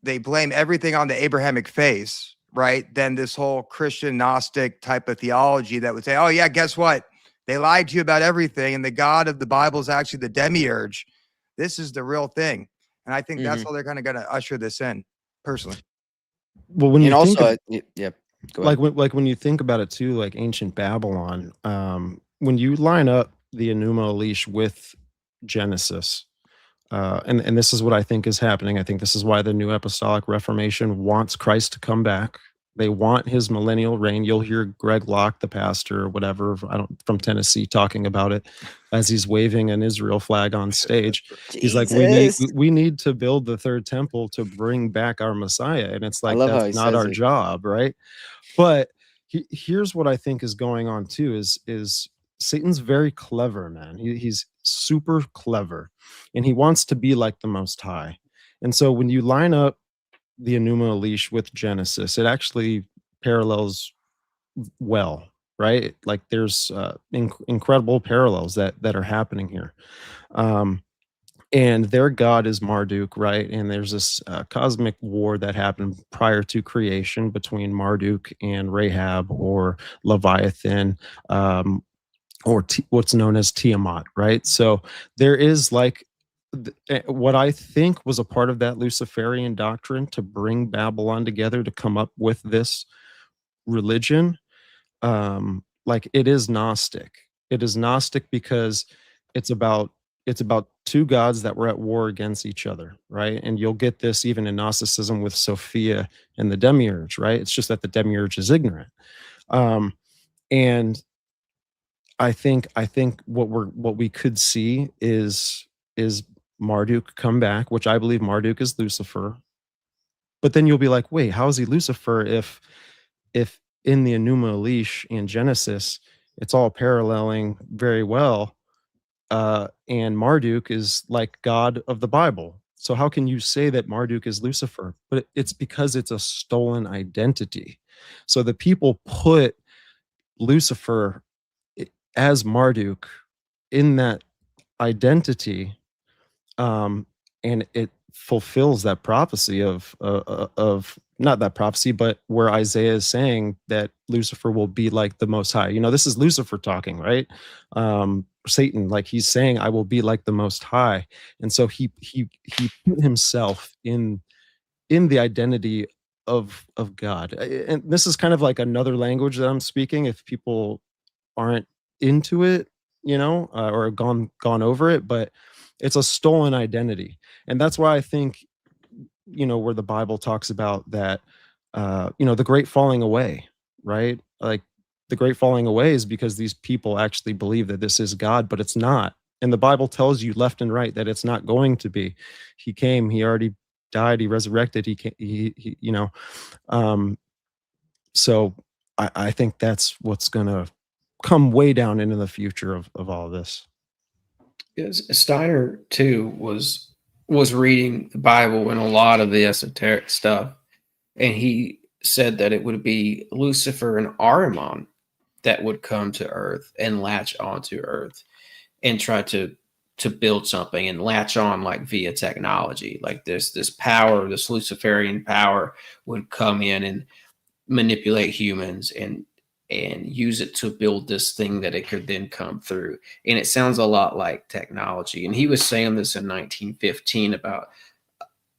they blame everything on the Abrahamic faith, right? Then this whole Christian Gnostic type of theology that would say, oh, yeah, guess what? They lied to you about everything. And the God of the Bible is actually the demiurge. This is the real thing. And I think that's how they're kind of going to usher this in, personally. Well, when And you think of also, yep, go ahead. like when you think about it too, like ancient Babylon, when you line up the Enuma Elish with Genesis, and this is what I think is happening. I think this is why the New Apostolic Reformation wants Christ to come back. They want his millennial reign. You'll hear Greg Locke, the pastor, or whatever, from Tennessee, talking about it as he's waving an Israel flag on stage. He's like, Jesus. we need to build the third temple to bring back our Messiah, and it's I like love how that's he not says our it. job, right? But here's what I think is going on too: is Satan's very clever, man. He's super clever, and he wants to be like the Most High. And so when you line up the Enuma Elish with Genesis, it actually parallels well, right? Like there's incredible parallels that are happening here. Um, and their god is Marduk, right? And there's this cosmic war that happened prior to creation between Marduk and Rahab, or Leviathan, or what's known as Tiamat, right? So there is like what I think was a part of that Luciferian doctrine to bring Babylon together to come up with this religion. Like it is Gnostic. It is Gnostic because it's about it's about two gods that were at war against each other, right? And you'll get this even in Gnosticism with Sophia and the demiurge, right? It's just that the demiurge is ignorant. And I think what we could see is Marduk come back, which I believe Marduk is Lucifer. But then you'll be like, wait, how is he Lucifer if in the Enuma Elish and Genesis it's all paralleling very well, and Marduk is like God of the Bible. So how can you say that Marduk is Lucifer? But it's because it's a stolen identity. So the people put Lucifer as Marduk in that identity, and it fulfills that prophecy of not that prophecy, but where Isaiah is saying that Lucifer will be like the Most High. You know, this is Lucifer talking, right? Satan, like he's saying, "I will be like the Most High," and so he put himself in the identity of God. And this is kind of like another language that I'm speaking. If people aren't into it, or gone over it, but it's a stolen identity. And that's why I think, where the Bible talks about that, the great falling away, right? Like the great falling away is because these people actually believe that this is God, but it's not. And the Bible tells you left and right that it's not going to be. He came, he already died, he resurrected, he came, um, so I think that's what's gonna come way down into the future of all this. Because Steiner too was reading the Bible and a lot of the esoteric stuff, and he said that it would be Lucifer and Ahriman that would come to Earth and latch onto Earth and try to build something and latch on like via technology. Like this power, this Luciferian power would come in and manipulate humans and use it to build this thing that it could then come through. And it sounds a lot like technology. And he was saying this in 1915 about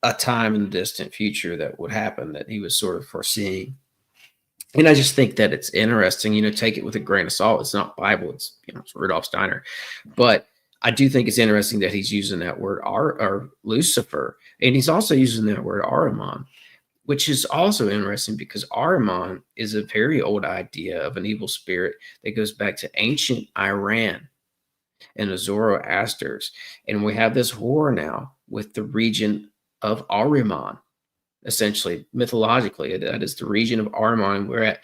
a time in the distant future that would happen that he was sort of foreseeing. And I just think that it's interesting, take it with a grain of salt. It's not Bible, it's Rudolf Steiner. But I do think it's interesting that he's using that word or Lucifer, and he's also using that word Ahriman, which is also interesting because Ahriman is a very old idea of an evil spirit that goes back to ancient Iran and the Zoroasters. And we have this war now with the region of Ahriman, essentially, mythologically. That is the region of Ahriman. We're at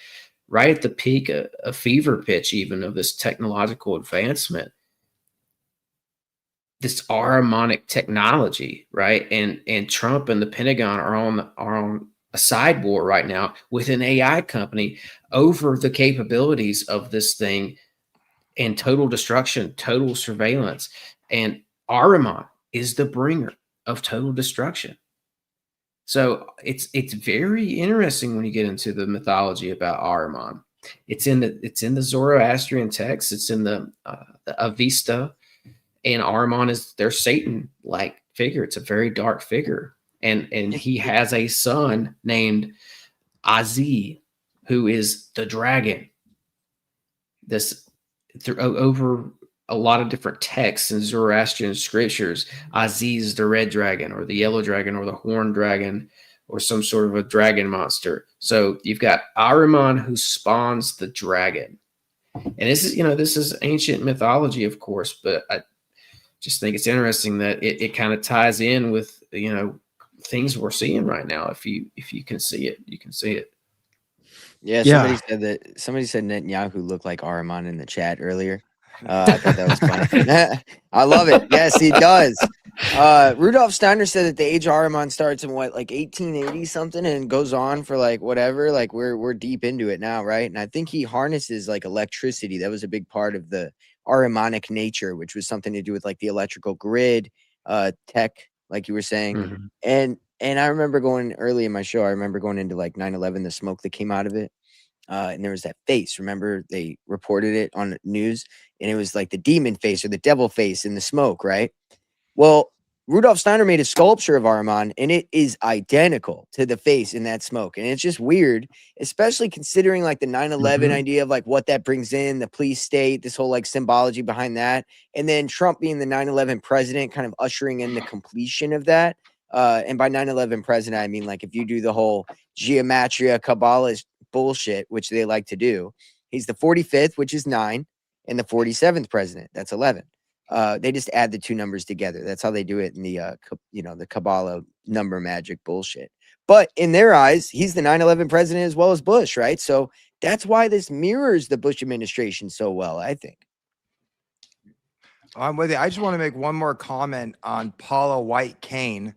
right at the peak, a fever pitch even of this technological advancement, this Ahrimanic technology, right? And Trump and the Pentagon are on a side war right now with an AI company over the capabilities of this thing and total destruction, total surveillance. And Ahriman is the bringer of total destruction. So it's very interesting when you get into the mythology about Ahriman. It's in the Zoroastrian text. It's in the Avesta, and Ahriman is their Satan-like figure. It's a very dark figure, and he has a son named Azi, who is the dragon. This over a lot of different texts in Zoroastrian scriptures, Aziz is the red dragon or the yellow dragon or the horned dragon or some sort of a dragon monster. So you've got Ahriman who spawns the dragon. And this is ancient mythology, of course, but I just think it's interesting that it kind of ties in with, things we're seeing right now. If you can see it, you can see it. Yeah, somebody said Netanyahu looked like Ahriman in the chat earlier. I thought that was funny. I love it. Yes, he does. Rudolf Steiner said that the age of Ahriman starts in 1880 something and goes on for whatever. We're deep into it now, right? And I think he harnesses electricity. That was a big part of the Ahrimanic nature, which was something to do with the electrical grid, tech, like you were saying. Mm-hmm. And I remember going early in my show. I remember going into 9/11, the smoke that came out of it. And there was that face. Remember, they reported it on news, and it was the demon face or the devil face in the smoke, right? Well, Rudolf Steiner made a sculpture of Ahriman, and it is identical to the face in that smoke. And it's just weird, especially considering the 9/11 idea of what that brings in, the police state, this whole symbology behind that. And then Trump being the 9/11 president, kind of ushering in the completion of that. And by 9/11 president, I mean, if you do the whole gematria Kabbalah bullshit, which they like to do, he's the 45th, which is 9, and the 47th president, that's 11. They just add the two numbers together. That's how they do it in the Kabbalah number magic bullshit. But in their eyes, he's the 9/11 president as well as Bush, right? So that's why this mirrors the Bush administration so well, I think. I'm with you. I just want to make one more comment on Paula White Kane.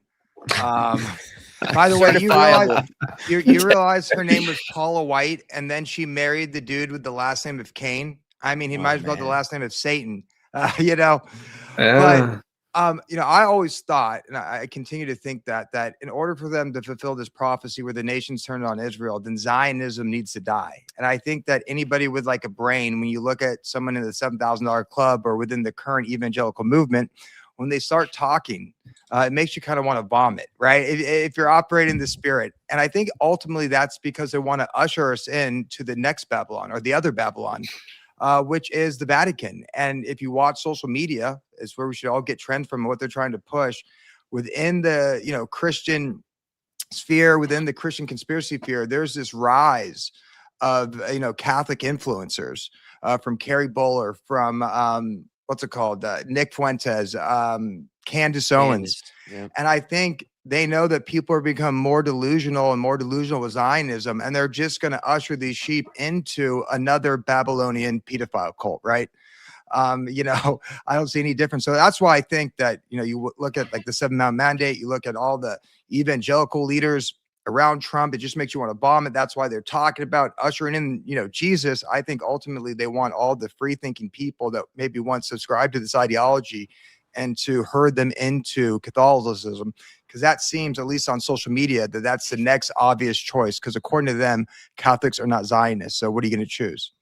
By the way, you realize her name was Paula White, and then she married the dude with the last name of Cain. I mean, he might as well have the last name of Satan. But I always thought, and I continue to think that in order for them to fulfill this prophecy where the nations turned on Israel, then Zionism needs to die. And I think that anybody with a brain, when you look at someone in the $7,000 club or within the current evangelical movement, when they start talking, it makes you kind of want to vomit, right? If you're operating the spirit. And I think ultimately that's because they want to usher us into the next Babylon or the other Babylon, which is the Vatican. And if you watch social media, it's where we should all get trends from what they're trying to push within the, Christian sphere, within the Christian conspiracy sphere. There's this rise of, Catholic influencers from Carrie Bowler, from, what's it called? Nick Fuentes, Candace Owens. Yeah. And I think they know that people are becoming more delusional with Zionism, and they're just going to usher these sheep into another Babylonian pedophile cult, right? I don't see any difference. So that's why I think that, you look at the 7 Mount Mandate, you look at all the evangelical leaders around Trump, it just makes you want to vomit. That's why they're talking about ushering in, Jesus. I think ultimately they want all the free thinking people that maybe once subscribed to this ideology and to herd them into Catholicism, because that seems, at least on social media, that that's the next obvious choice, because according to them, Catholics are not Zionists. So what are you going to choose?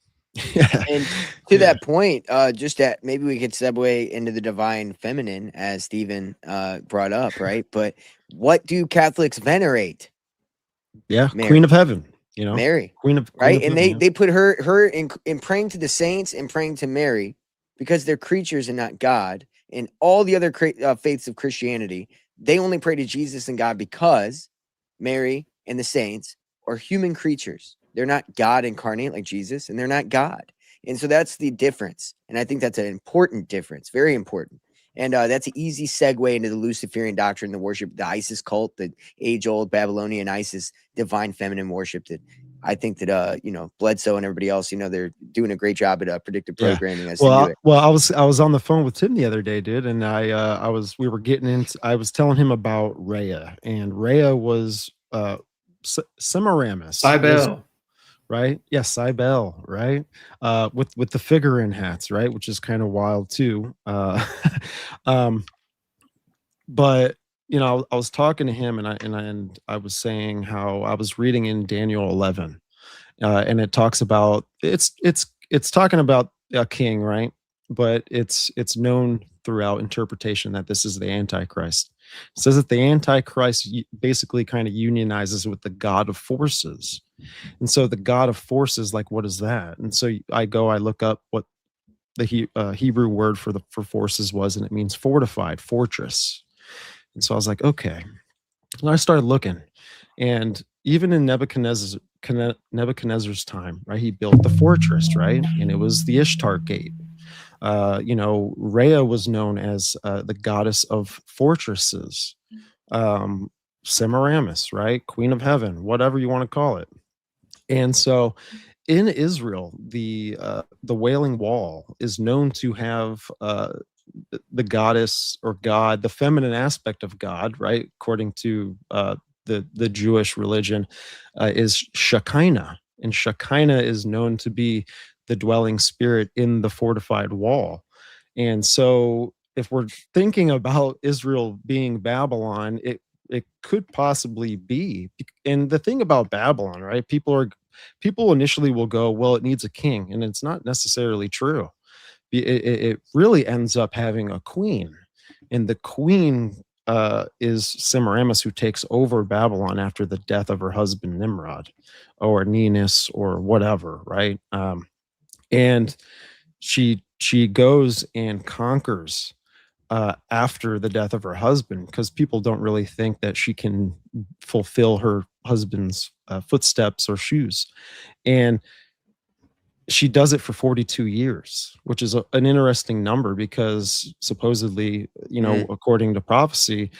Yeah. And to that point, just that maybe we could segue into the divine feminine, as Stephen brought up, right? But what do Catholics venerate? Yeah, Mary. Queen of Heaven, you know, Mary, Queen of right? And Heaven, yeah. they put her in praying to the saints and praying to Mary, because they're creatures and not God. And all the other faiths of Christianity, they only pray to Jesus and God because Mary and the saints are human creatures. They're not God incarnate like Jesus, and they're not God. And so that's the difference. And I think that's an important difference, very important. And that's an easy segue into the Luciferian doctrine, the worship, the Isis cult, the age-old Babylonian Isis divine feminine worship that I think that Bledsoe and everybody else, they're doing a great job at predictive programming as they do it. Well, I was on the phone with Tim the other day, dude, and I was telling him about Rhea, and Rhea was Semiramis. Cybele. Right? Yes, Cybele, right? With the figurine hats, right? Which is kind of wild too. But I was talking to him, and I was saying how I was reading in Daniel 11, and it talks about it's talking about a king, right? But it's known throughout interpretation that this is the Antichrist. It says that the Antichrist basically kind of unionizes with the God of forces. And so the God of forces, like, what is that? And so I look up what the Hebrew word for forces was, and it means fortified, fortress. And so I was like, okay. And I started looking, and even in Nebuchadnezzar's time, right? He built the fortress, right? And it was the Ishtar Gate. Rhea was known as the goddess of fortresses. Semiramis, right? Queen of Heaven, whatever you want to call it. And so in Israel, the Wailing Wall is known to have the goddess or God, the feminine aspect of God, right? According to the Jewish religion, is Shekinah. And Shekinah is known to be the dwelling spirit in the fortified wall. And so if we're thinking about Israel being Babylon, it could possibly be. And the thing about Babylon, right? People initially will go, well, it needs a king, and it's not necessarily true. It really ends up having a queen, and the queen is Semiramis, who takes over Babylon after the death of her husband Nimrod, or Ninus, or whatever, right? And she goes and conquers after the death of her husband, because people don't really think that she can fulfill her husband's footsteps or shoes. And she does it for 42 years, which is an interesting number, because supposedly, according to prophecy,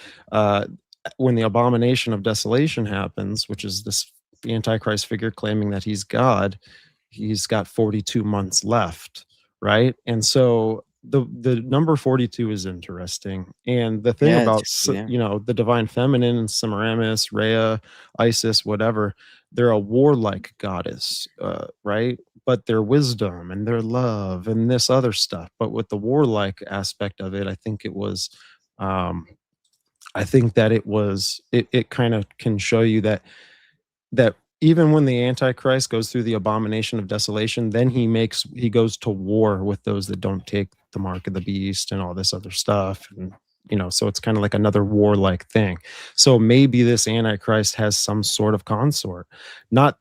when the abomination of desolation happens, which is the Antichrist figure claiming that he's God, he's got 42 months left, right? And so the number 42 is interesting. And the thing about the divine feminine and Semiramis, Rhea, Isis, whatever, they're a warlike goddess, right? But their wisdom and their love and this other stuff. But with the warlike aspect of it, I think it was it kind of can show you that even when the Antichrist goes through the abomination of desolation, then he goes to war with those that don't take the mark of the beast and all this other stuff. And, so it's kind of like another warlike thing. So maybe this Antichrist has some sort of consort, not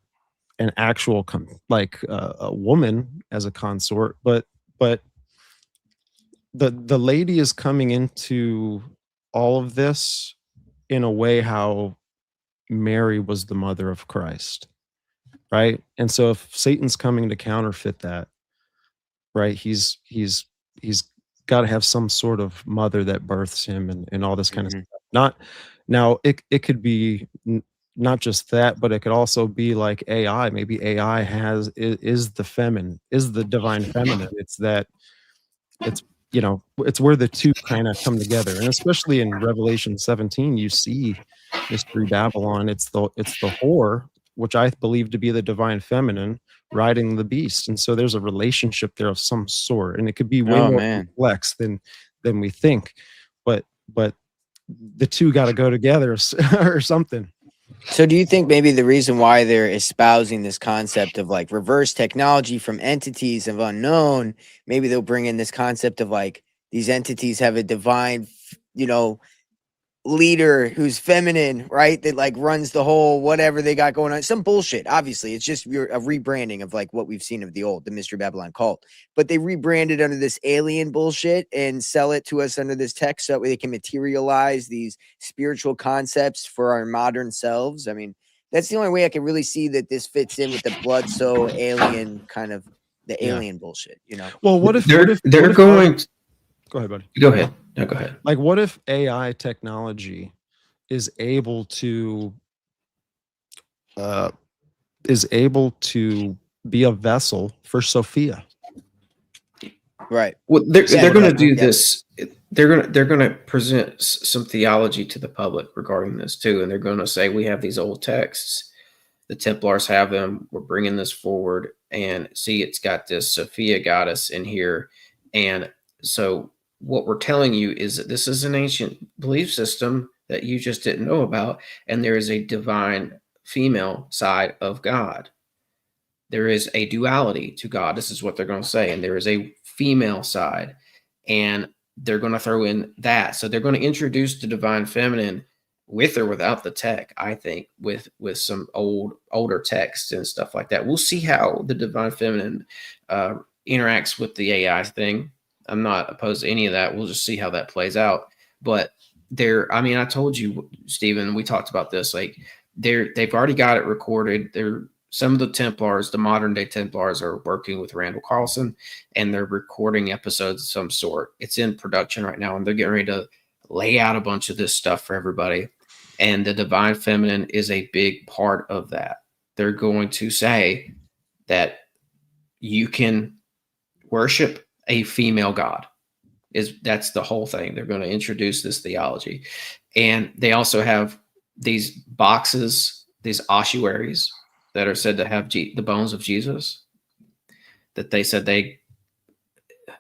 an actual a woman as a consort, but the lady is coming into all of this in a way how Mary was the mother of Christ, right? And so if Satan's coming to counterfeit that, right, he's got to have some sort of mother that births him and all this kind of stuff. It could be not just that, but it could also be like AI. Maybe AI is the divine feminine. It's where the two kind of come together. And especially in Revelation 17, you see Mystery Babylon. It's the whore, which I believe to be the divine feminine, riding the beast. And so there's a relationship there of some sort, and it could be way more complex than than we think. But the two got to go together or something. So do you think maybe the reason why they're espousing this concept of like reverse technology from entities of unknown, maybe they'll bring in this concept of like these entities have a divine, leader who's feminine, right? That like runs the whole whatever they got going on. Some bullshit. Obviously, it's just a rebranding of like what we've seen of the Mystery Babylon cult. But they rebranded under this alien bullshit and sell it to us under this text so that way they can materialize these spiritual concepts for our modern selves. I mean, that's the only way I can really see that this fits in with the Bledsoe alien kind of the alien bullshit, Well, what if they're going? Go ahead, buddy. Go ahead. No, go ahead. Like, what if AI technology is able to be a vessel for Sophia? Right. Well, they're going to do this. They're going to present some theology to the public regarding this too, and they're going to say we have these old texts. The Templars have them. We're bringing this forward, and see, it's got this Sophia goddess in here, and so what we're telling you is that this is an ancient belief system that you just didn't know about, and there is a divine female side of God. There is a duality to God. This is what they're going to say, and there is a female side, and they're going to throw in that. So they're going to introduce the divine feminine with or without the tech, I think, with some older texts and stuff like that. We'll see how the divine feminine interacts with the AI thing. I'm not opposed to any of that. We'll just see how that plays out. But I told you, Stephen, we talked about this. Like they've already got it recorded. Some of the Templars, the modern day Templars, are working with Randall Carlson, and they're recording episodes of some sort. It's in production right now, and they're getting ready to lay out a bunch of this stuff for everybody. And the divine feminine is a big part of that. They're going to say that you can worship a female god. That's the whole thing. They're going to introduce this theology. And they also have these boxes, these ossuaries that are said to have the bones of Jesus, that they said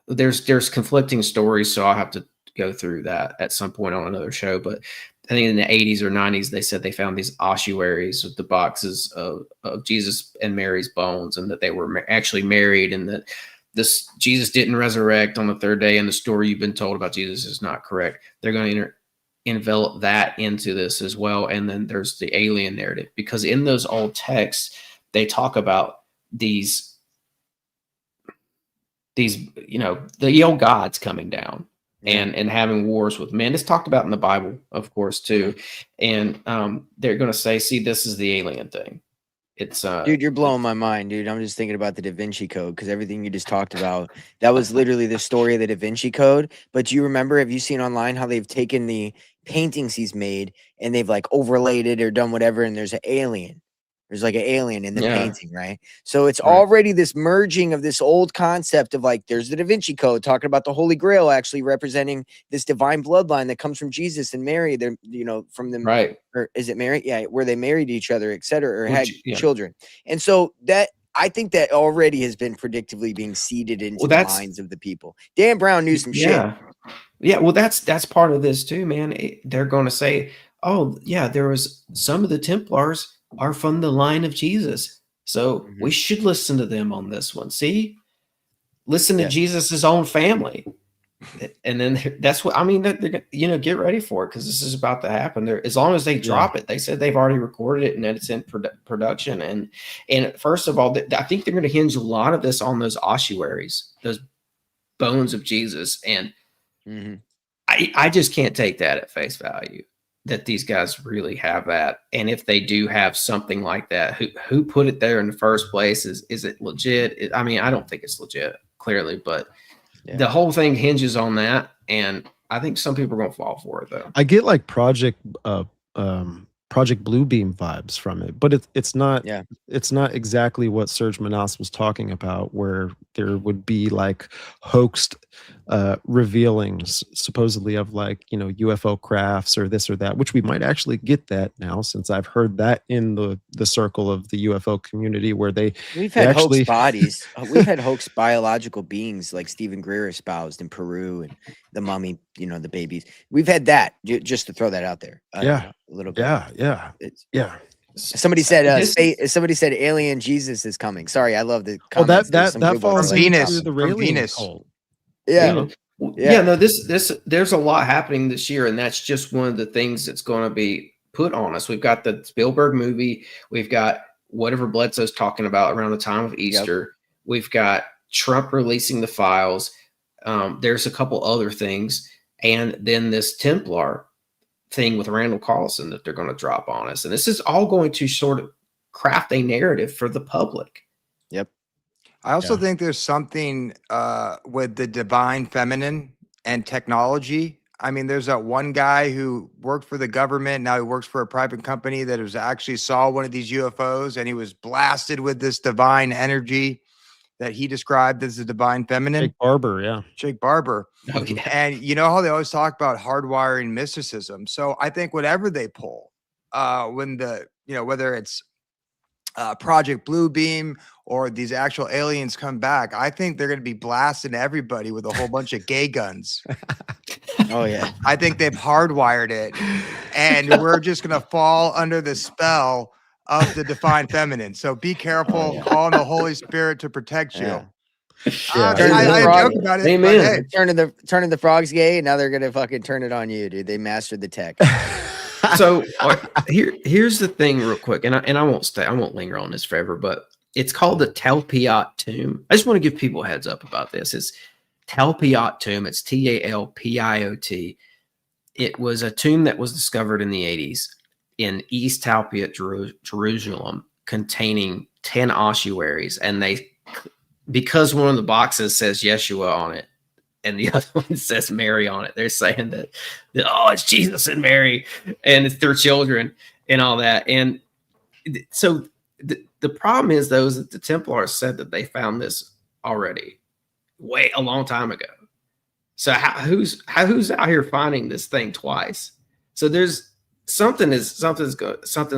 there's conflicting stories. So I'll have to go through that at some point on another show. But I think in the 80s or 90s, they said they found these ossuaries with the boxes of Jesus and Mary's bones, and that they were actually married, and that this Jesus didn't resurrect on the third day, and the story you've been told about Jesus is not correct. They're going to envelop that into this as well. And then there's the alien narrative, because in those old texts, they talk about these, the old gods coming down and having wars with men. It's talked about in the Bible, of course, too. And they're going to say, see, this is the alien thing. It's dude, you're blowing my mind, dude. I'm just thinking about the Da Vinci Code, because everything you just talked about, that was literally the story of the Da Vinci Code. But do you remember, have you seen online how they've taken the paintings he's made and they've like overlaid it or done whatever, and there's an alien. There's like an alien in the painting, right? So it's already this merging of this old concept of like, there's the Da Vinci Code talking about the Holy Grail actually representing this divine bloodline that comes from Jesus and Mary. They're, from them, right? Or is it Mary? Yeah, where they married each other, et cetera, or had children. And so that, I think that already has been predictively being seeded into the minds of the people. Dan Brown knew some shit. Yeah, well, that's part of this too, man. They're going to say, oh yeah, there was some of the Templars are from the line of Jesus, so we should listen to them on this one. See, listen to Jesus's own family, and then that's what I mean. Get ready for it, because this is about to happen. As long as they drop it, they said they've already recorded it and that it's in production. And first of all, I think they're going to hinge a lot of this on those ossuaries, those bones of Jesus, and I just can't take that at face value, that these guys really have that. And if they do have something like that, who put it there in the first place? Is it legit? I don't think it's legit, clearly, but the whole thing hinges on that. And I think some people are going to fall for it, though. I get like Project Bluebeam vibes from it, but it's not exactly what Serge Manas was talking about, where there would be like hoaxed revealings supposedly of like, you know, UFO crafts or this or that, which we might actually get that now, since I've heard that in the circle of the UFO community where We've they had hoax actually bodies. We've had hoax biological beings like Stephen Greer espoused in Peru, and the mummy, you know, the babies. We've had that, just to throw that out there. Yeah. A little bit. yeah It's, somebody said alien Jesus is coming. Sorry, I love the well, comments. that There's some good ones. falls From into Venus, the from Raelian Venus. cult. Yeah. Yeah, no, this there's a lot happening this year, and that's just one of the things that's going to be put on us. We've got the Spielberg movie, we've got whatever Bledsoe's talking about around the time of Easter, we've got Trump releasing the files. There's a couple other things, and then this Templar thing with Randall Carlson that they're going to drop on us, and this is all going to sort of craft a narrative for the public. Yep. I also think there's something with the divine feminine and technology. I mean, there's that one guy who worked for the government. Now he works for a private company that was actually saw one of these UFOs, and he was blasted with this divine energy that he described as the divine feminine. Jake Barber, yeah. Jake Barber. Oh, yeah. And you know how they always talk about hardwiring mysticism. So I think whatever they pull, when the, you know, whether it's Project Bluebeam or these actual aliens come back, I think they're going to be blasting everybody with a whole bunch of gay guns. Oh yeah. I think they've hardwired it, and we're just going to fall under the spell of the divine feminine. So be careful, call on the Holy Spirit to protect you. Yeah. I joke about it. Amen. But, hey, Turning the frogs gay, and now they're gonna fucking turn it on you, dude. They mastered the tech. So here's the thing real quick, and I won't linger on this forever, but it's called the Talpiot tomb. I just want to give people a heads up about this. It's Talpiot tomb. It's Talpiot. It was a tomb that was discovered in the 80s in East Talpiot, Jerusalem, containing 10 ossuaries, and because one of the boxes says Yeshua on it and the other one says Mary on it, they're saying that oh, it's Jesus and Mary and it's their children and all that. And so the problem is, though, is that the Templars said that they found this already a long time ago. So who's out here finding this thing twice? So there's something's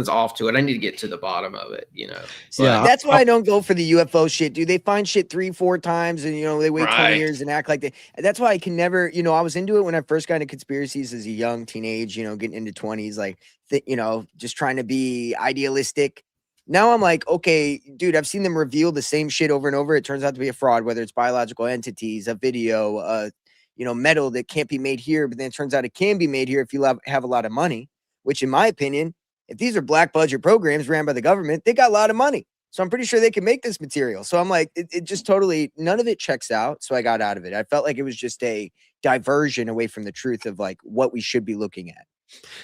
off to it. I need to get to the bottom of it, you know. But, Yeah. That's why I don't go for the UFO shit, dude. They find shit 3-4 times, and you know they wait 20 Right. years and act like they. That's why I can never, you know. I was into it when I first got into conspiracies as a young teenage, you know, getting into 20s, like you know, just trying to be idealistic. Now I'm like, okay, dude, I've seen them reveal the same shit over and over. It turns out to be a fraud, whether it's biological entities, a video, you know, metal that can't be made here, but then it turns out it can be made here if you have a lot of money. Which, in my opinion, if these are black budget programs ran by the government, they got a lot of money. So I'm pretty sure they can make this material. So I'm like, it just totally, none of it checks out. So I got out of it. I felt like it was just a diversion away from the truth of like what we should be looking at.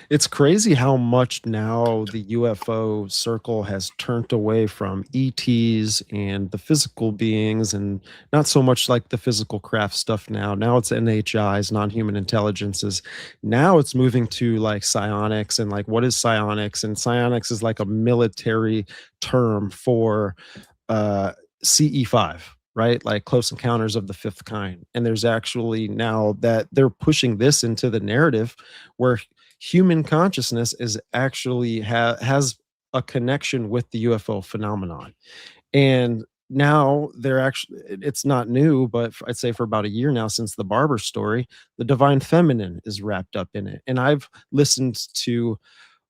It's crazy how much now the UFO circle has turned away from ETs and the physical beings, and not so much like the physical craft stuff now. Now it's NHIs, non-human intelligences. Now it's moving to like psionics, and like, what is psionics? And psionics is like a military term for CE5. Right? Like Close Encounters of the Fifth Kind. And there's actually now that they're pushing this into the narrative where human consciousness is actually has a connection with the UFO phenomenon. And now they're actually, it's not new, but I'd say for about a year now since the Barber story, the divine feminine is wrapped up in it. And I've listened to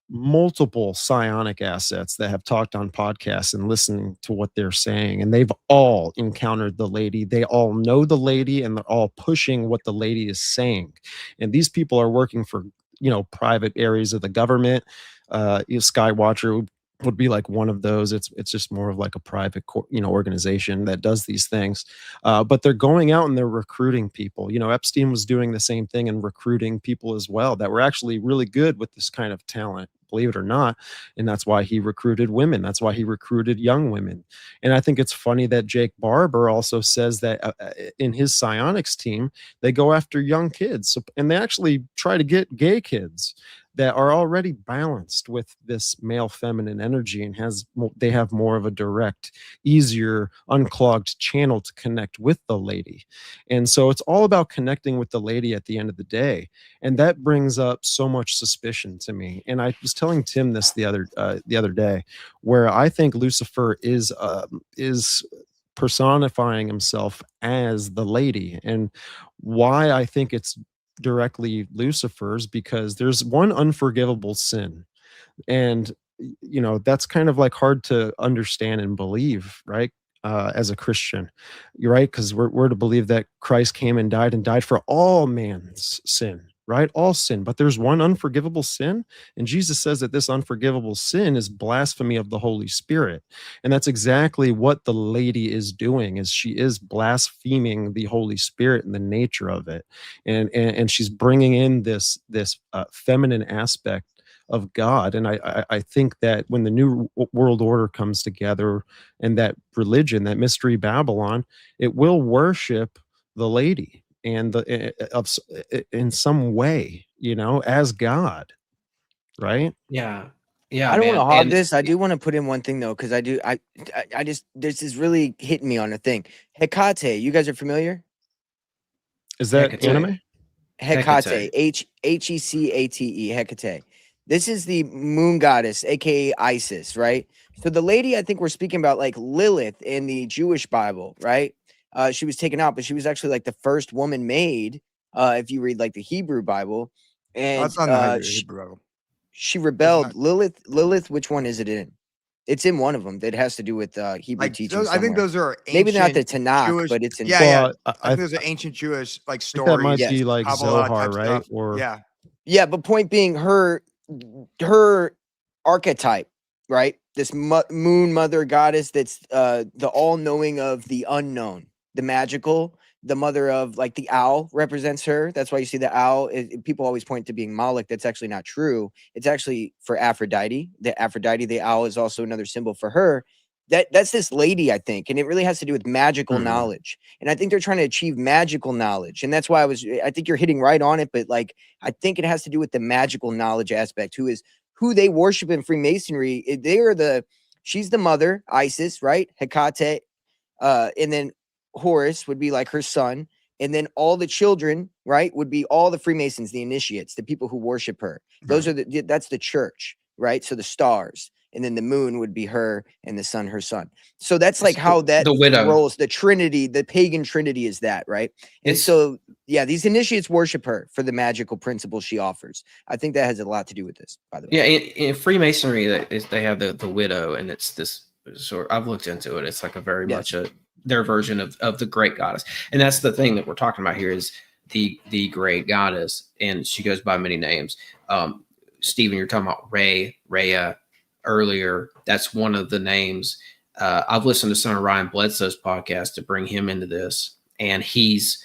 multiple psionic assets that have talked on podcasts and listening to what they're saying, and they've all encountered the lady. They all know the lady, and they're all pushing what the lady is saying. And these people are working for, you know, private areas of the government. Skywatcher would be like one of those. It's just more of like a private, you know, organization that does these things. But they're going out and they're recruiting people. You know, Epstein was doing the same thing and recruiting people as well that were actually really good with this kind of talent, believe it or not. And that's why he recruited women. That's why he recruited young women. And I think it's funny that Jake Barber also says that in his psionics team, they go after young kids. So, and they actually try to get gay kids. that are already balanced with this male feminine energy, and they have more of a direct, easier, unclogged channel to connect with the lady. And so it's all about connecting with the lady at the end of the day. And that brings up so much suspicion to me. And I was telling Tim this the other day, where I think Lucifer is personifying himself as the lady. And why I think it's directly Lucifer's, because there's one unforgivable sin. And that's kind of like hard to understand and believe, right? As a Christian, you're right, because we're to believe that Christ came and died for all man's sin, right? All sin. But there's one unforgivable sin, and Jesus says that this unforgivable sin is blasphemy of the Holy Spirit. And that's exactly what the lady is doing, is she is blaspheming the Holy Spirit and the nature of it. And she's bringing in this feminine aspect of God. And I think that when the new world order comes together, and that religion, that mystery Babylon, it will worship the lady and in some way, as God, right? Yeah. I don't want to Man. hog And this. I do want to put in one thing though, because I just, this is really hitting me on a thing. Hecate, you guys are familiar? Is that Hecate. anime? Hecate, Hecate, Hecate. This is the moon goddess, aka Isis, right? So the lady I think we're speaking about, like Lilith in the Jewish Bible, right? She was taken out, but she was actually like the first woman made, if you read like the Hebrew Bible. And That's on the Hebrew Bible. she rebelled. Lilith, which one is it in? It's in one of them that has to do with Hebrew teaching. I think those are maybe not the ancient Tanakh, Jewish, but it's in. Well, I think those are ancient Jewish like I think that might stories. be like Kabbalah Zohar, type right? stuff. Or Yeah, but point being, her archetype, right? This moon mother goddess that's the all-knowing of the unknown, the magical, the mother of, like, the owl represents her. That's why you see the owl. People always point to being Moloch. That's actually not true. It's actually for Aphrodite. The owl is also another symbol for her. That's this lady, I think, and it really has to do with magical knowledge. And I think they're trying to achieve magical knowledge, and that's why I think you're hitting right on it. But like, I think it has to do with the magical knowledge aspect. Who they worship in Freemasonry? She's the mother, Isis, right? Hecate, and then Horus would be like her son, and then all the children, right, would be all the Freemasons, the initiates, the people who worship her. Those are that's the church, right? So the stars. And then the moon would be her, and the sun, her son. So that's like how that the widow rolls. The Trinity, the pagan Trinity is that, right? And so, yeah, these initiates worship her for the magical principles she offers. I think that has a lot to do with this, by the way. Yeah, in Freemasonry, they have the widow, and it's this sort. I've looked into it. It's like a very much their version of the great goddess, and that's the thing that we're talking about here is the great goddess, and she goes by many names. Stephen, you're talking about Rhea earlier. That's one of the names. I've listened to some of Ryan Bledsoe's podcast to bring him into this, and he's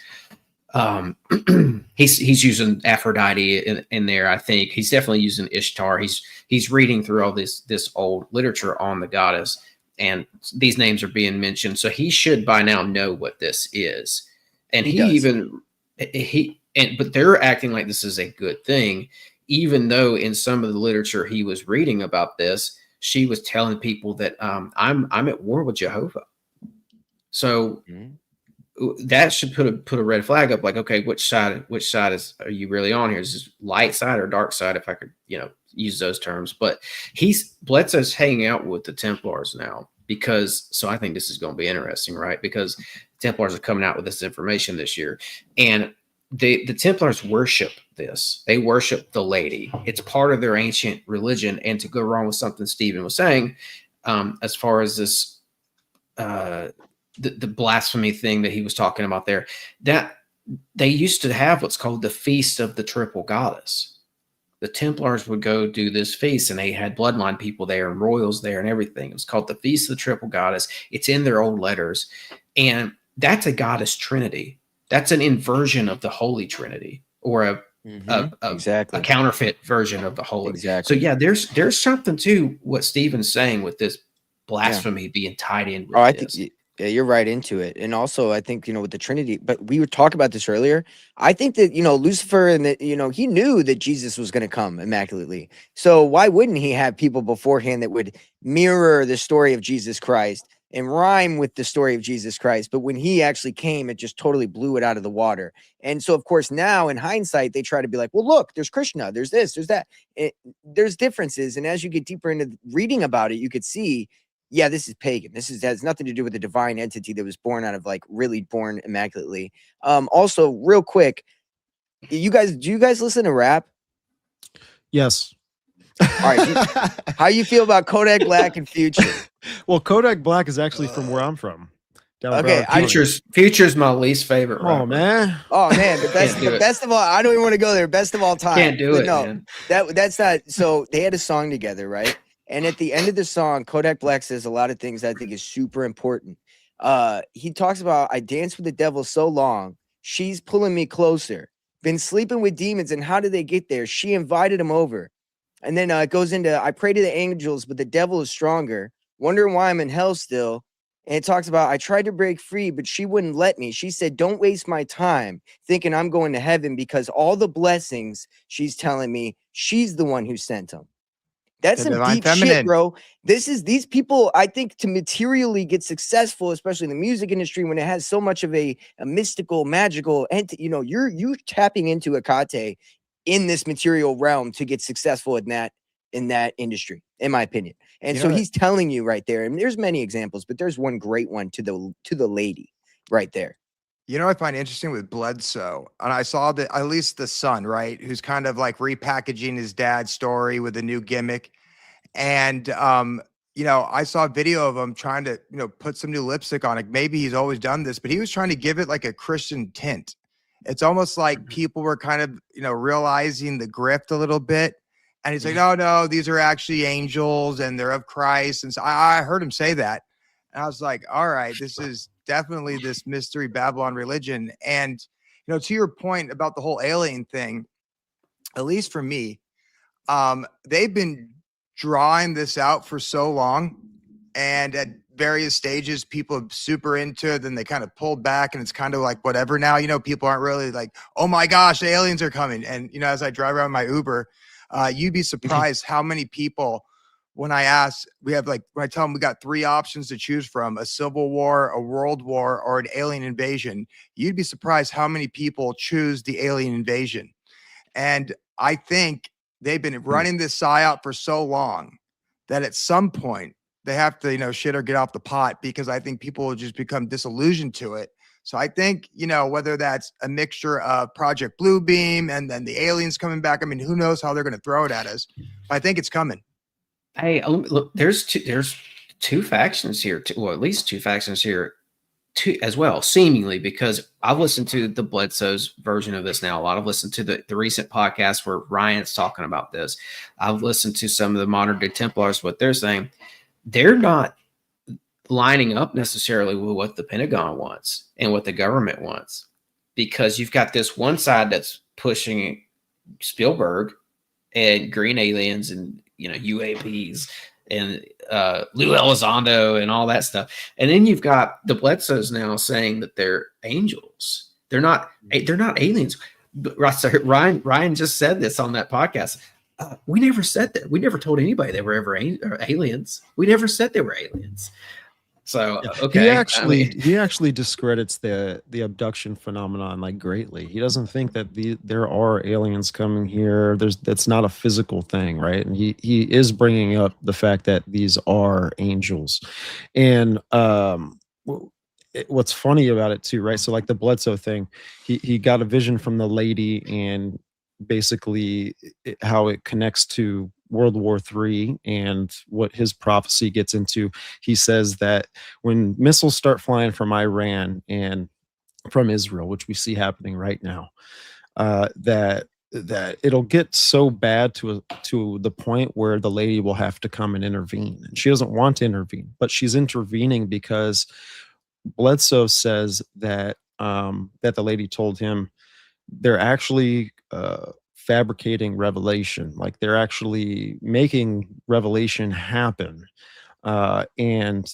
using Aphrodite in there. I think he's definitely using Ishtar. He's reading through all this old literature on the goddess, and these names are being mentioned. So he should by now know what this is. And but they're acting like this is a good thing, even though in some of the literature he was reading about this, she was telling people that I'm at war with Jehovah. So that should put a red flag up. Like, okay, which side are you really on here? Is this light side or dark side? If I could, use those terms. But Bledsoe's hanging out with the Templars now so I think this is going to be interesting, right? Because Templars are coming out with this information this year, and the Templars worship this. They worship the lady. It's part of their ancient religion. And to go wrong with something Stephen was saying, as far as this, the blasphemy thing that he was talking about there, that they used to have what's called the Feast of the Triple Goddess. The Templars would go do this feast, and they had bloodline people there and royals there and everything. It was called the Feast of the Triple Goddess. It's in their old letters. And that's a goddess trinity. That's an inversion of the Holy Trinity, or a counterfeit version of the Holy. Exactly. So yeah, there's something to what Stephen's saying with this blasphemy being tied in with I this. think Yeah, you're right into it. And also, I think, with the Trinity, but we would talk about this earlier. I think that, Lucifer and that, he knew that Jesus was going to come immaculately. So why wouldn't he have people beforehand that would mirror the story of Jesus Christ and rhyme with the story of Jesus Christ? But when he actually came, it just totally blew it out of the water. And so, of course, now in hindsight, they try to be like, well, look, there's Krishna, there's this, there's that. There's differences. And as you get deeper into reading about it, you could see, yeah, this is pagan. Has nothing to do with the divine entity that was born out of really born immaculately. Also, real quick, do you guys listen to rap? Yes. All right. How you feel about Kodak Black and Future? Well, Kodak Black is actually from where I'm from. Okay, Future's my least favorite. Oh man. Oh man, the best of all. I don't even want to go there. Best of all time. Can't do it. No, man. That's not. So they had a song together, right? And at the end of the song, Kodak Black says a lot of things I think is super important. He talks about, I danced with the devil so long, she's pulling me closer. Been sleeping with demons, and how did they get there? She invited him over. And then it goes into, I pray to the angels, but the devil is stronger. Wondering why I'm in hell still. And it talks about, I tried to break free, but she wouldn't let me. She said, don't waste my time thinking I'm going to heaven, because all the blessings, she's telling me, she's the one who sent them. That's some deep shit, bro. These people, I think, to materially get successful, especially in the music industry, when it has so much of a mystical, magical, and you're tapping into Akate in this material realm to get successful in that industry, in my opinion. And so he's telling you right there, and there's many examples, but there's one great one to the lady right there. You know what I find interesting with Bledsoe, and I saw that at least the son, right, who's kind of like repackaging his dad's story with a new gimmick. And, I saw a video of him trying to, put some new lipstick on it. Maybe he's always done this, but he was trying to give it like a Christian tint. It's almost like people were kind of, realizing the grift a little bit. And he's like, no, these are actually angels and they're of Christ. And so I heard him say that. And I was like, all right, this is definitely this mystery Babylon religion. And, to your point about the whole alien thing, at least for me, they've been drawing this out for so long. And at various stages, people are super into it. Then they kind of pulled back and it's kind of like whatever now, people aren't really like, oh my gosh, the aliens are coming. And, as I drive around my Uber, you'd be surprised how many people, when I tell them we got 3 options to choose from, a civil war, a world war, or an alien invasion, you'd be surprised how many people choose the alien invasion. And I think they've been running this psyop for so long that at some point they have to, shit or get off the pot, because I think people will just become disillusioned to it. So I think, whether that's a mixture of Project Bluebeam and then the aliens coming back, I mean, who knows how they're going to throw it at us. I think it's coming. Hey, look, there's two factions here, or at least two factions here, as well, seemingly, because I've listened to the Bledsoe's version of this now a lot. I've listened to the recent podcast where Ryan's talking about this. I've listened to some of the modern day Templars, what they're saying. They're not lining up necessarily with what the Pentagon wants and what the government wants, because you've got this one side that's pushing Spielberg and green aliens and UAPs and Lou Elizondo and all that stuff, and then you've got the Bledsoes now saying that they're angels. They're not aliens. Ryan just said this on that podcast. We never said that. We never told anybody they were ever aliens. We never said they were aliens. So okay, he actually discredits the abduction phenomenon greatly. He doesn't think that there are aliens coming here. That's not a physical thing, right? And he is bringing up the fact that these are angels. And what's funny about it too, right? So like the Bledsoe thing, he got a vision from the lady, and basically how it connects to World War III and what his prophecy gets into. He says that when missiles start flying from Iran and from Israel, which we see happening right now, that it'll get so bad to the point where the lady will have to come and intervene. And she doesn't want to intervene, but she's intervening because Bledsoe says that that the lady told him they're actually fabricating revelation, like they're actually making revelation happen. And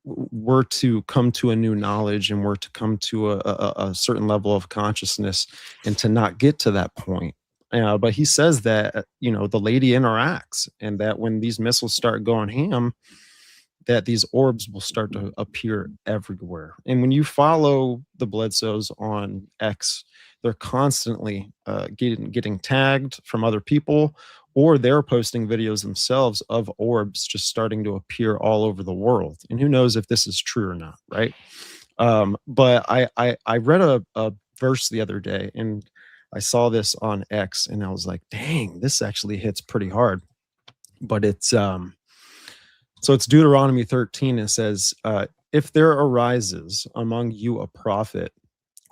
were to come to a new knowledge and were to come to a certain level of consciousness and to not get to that point. But he says that, the lady interacts, and that when these missiles start going ham, that these orbs will start to appear everywhere. And when you follow the Bledsoes on X, they're constantly getting tagged from other people, or they're posting videos themselves of orbs just starting to appear all over the world. And who knows if this is true or not, right? But I read a verse the other day, and I saw this on X, and I was like, dang, this actually hits pretty hard. But it's so it's Deuteronomy 13. It says, if there arises among you a prophet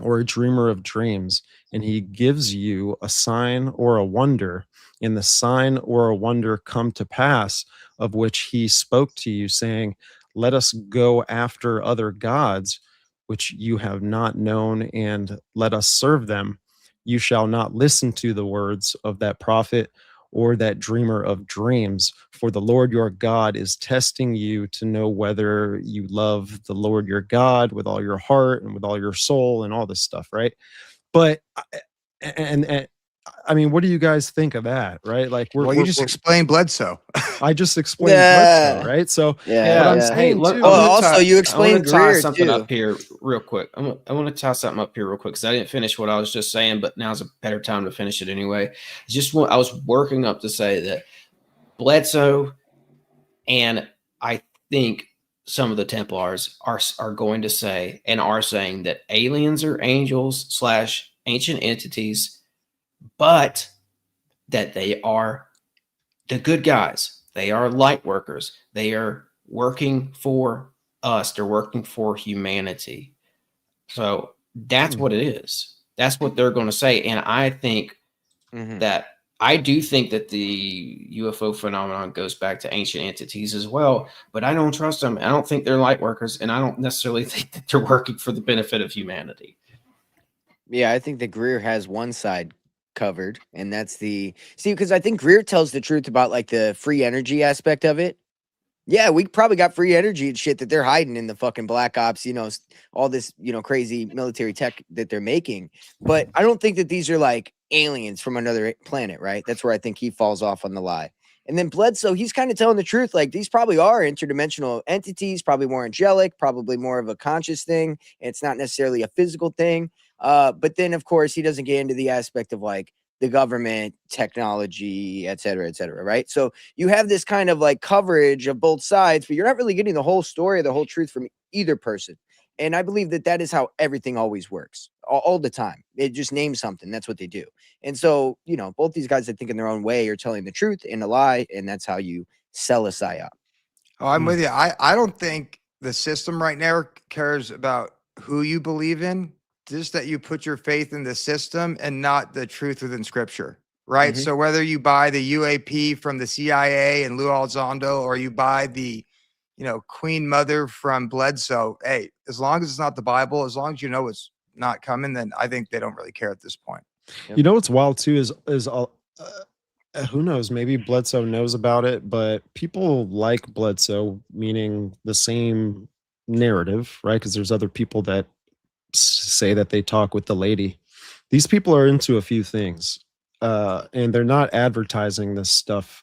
or a dreamer of dreams, and he gives you a sign or a wonder, and the sign or a wonder come to pass, of which he spoke to you, saying, let us go after other gods, which you have not known, and let us serve them. You shall not listen to the words of that prophet or that dreamer of dreams, for the Lord your God is testing you to know whether you love the Lord your God with all your heart and with all your soul and all this stuff, right? But and I mean, what do you guys think of that, right? Like, Well, you just explained Bledsoe. I just explained Yeah. Bledsoe, right? So Yeah, but I'm yeah. saying too, Oh, also you explained I want to tie Greer something too. up here real quick. I want to tie something up here real quick because I didn't finish what I was just saying, but now's a better time to finish it anyway. I was working up to say that Bledsoe and I think some of the Templars are going to say and are saying that aliens are angels / ancient entities, but that they are the good guys. They are light workers. They are working for us. They're working for humanity. So that's what it is. That's what they're going to say. And I think that I do think that the UFO phenomenon goes back to ancient entities as well, but I don't trust them. I don't think they're light workers, and I don't necessarily think that they're working for the benefit of humanity. Yeah, I think that Greer has one side covered, and that's because I think Greer tells the truth about like the free energy aspect of it. Yeah, we probably got free energy and shit that they're hiding in the fucking Black Ops, all this, crazy military tech that they're making. But I don't think that these are like aliens from another planet, right? That's where I think he falls off on the lie. And then Bledsoe, he's kind of telling the truth. Like, these probably are interdimensional entities, probably more angelic, probably more of a conscious thing. And it's not necessarily a physical thing. But then, of course, he doesn't get into the aspect of like the government, technology, et cetera, right? So you have this kind of like coverage of both sides, but you're not really getting the whole story or the whole truth from either person. And I believe that that is how everything always works, all the time. It just names something. That's what they do. And so, both these guys, I think in their own way, are telling the truth and a lie, and that's how you sell a psyop. Oh, I'm with you. I don't think the system right now cares about who you believe in, just that you put your faith in the system and not the truth within scripture, right? So whether you buy the UAP from the CIA and Lou Elizondo, or you buy the, Queen Mother from Bledsoe, hey, as long as it's not the Bible, as long as you know it's not coming, then I think they don't really care at this point. You know what's wild too is who knows, maybe Bledsoe knows about it, but people like Bledsoe, meaning the same narrative, right? Because there's other people that say that they talk with the lady. These people are into a few things, and they're not advertising this stuff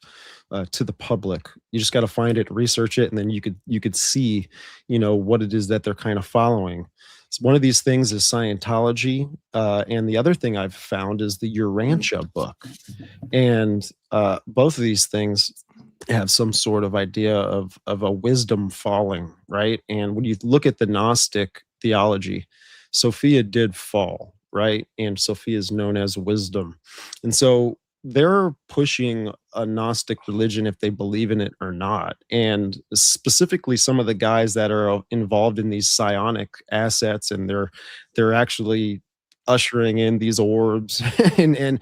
to the public. You just got to find it, research it, and then you could see, what it is that they're kind of following. So one of these things is Scientology, and the other thing I've found is the Urantia book, and both of these things have some sort of idea of a wisdom falling, right? And when you look at the Gnostic theology, Sophia did fall, right? And Sophia is known as wisdom. And so they're pushing a Gnostic religion if they believe in it or not. And specifically some of the guys that are involved in these psionic assets, and they're actually ushering in these orbs and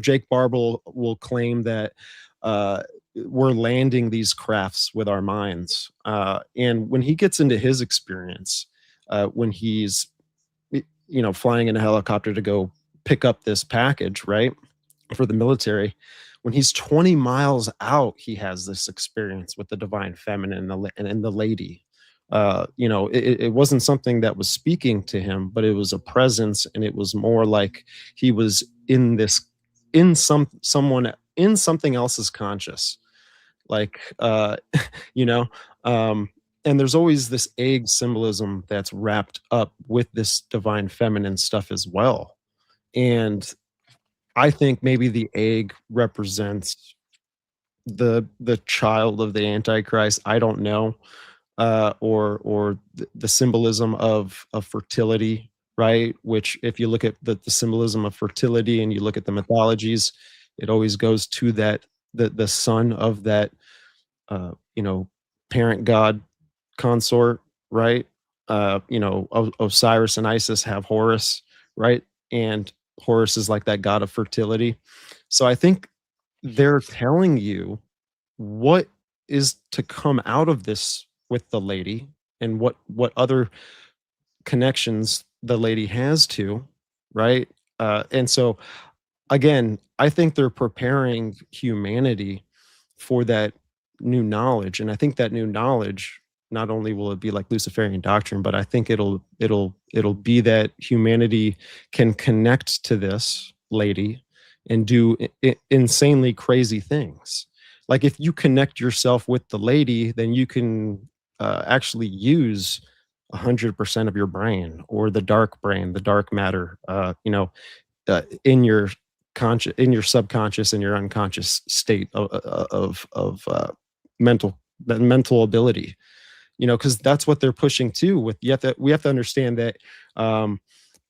Jake Barber will claim that we're landing these crafts with our minds. And when he gets into his experience, when he's flying in a helicopter to go pick up this package, right, for the military, when he's 20 miles out, he has this experience with the divine feminine and the lady, It wasn't something that was speaking to him, but it was a presence, and it was more like he was in something else's conscious, like you know and there's always this egg symbolism that's wrapped up with this divine feminine stuff as well. And I think maybe the egg represents the child of the Antichrist. I don't know. Or the symbolism of fertility, right? Which, if you look at the symbolism of fertility and you look at the mythologies, it always goes to that the son of that parent god consort, right? Osiris and Isis have Horus, right? And Horus is like that god of fertility. So I think they're telling you what is to come out of this with the lady, and what other connections the lady has to, right? And so again, I think they're preparing humanity for that new knowledge. And I think that new knowledge, not only will it be like Luciferian doctrine, but I think it'll be that humanity can connect to this lady and do insanely crazy things. Like, if you connect yourself with the lady, then you can actually use 100% of your brain, or the dark brain, the dark matter, in your subconscious and your unconscious state of mental ability, because that's what they're pushing too. We have to understand that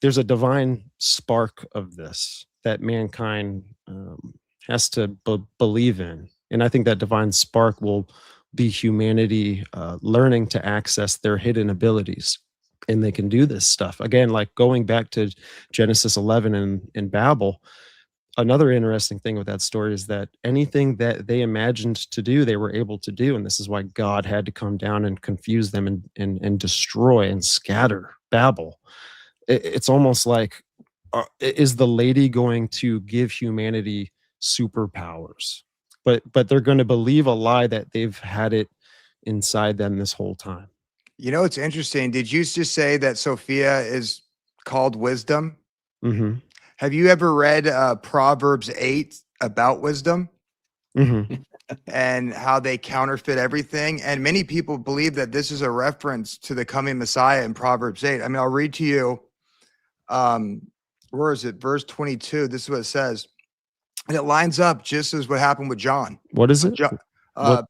there's a divine spark of this that mankind has to believe in, and I think that divine spark will be humanity learning to access their hidden abilities. And they can do this stuff again, like going back to Genesis 11 and Babel. Another interesting thing with that story is that anything that they imagined to do, they were able to do. And this is why God had to come down and confuse them and destroy and scatter Babel. It's almost like, is the lady going to give humanity superpowers? But they're going to believe a lie that they've had it inside them this whole time. It's interesting. Did you just say that Sophia is called wisdom? Mm-hmm. Have you ever read Proverbs 8 about wisdom? Mm-hmm. And how they counterfeit everything? And many people believe that this is a reference to the coming Messiah in Proverbs 8. I mean, I'll read to you. Where is it? Verse 22. This is what it says. And it lines up just as what happened with John. What is it?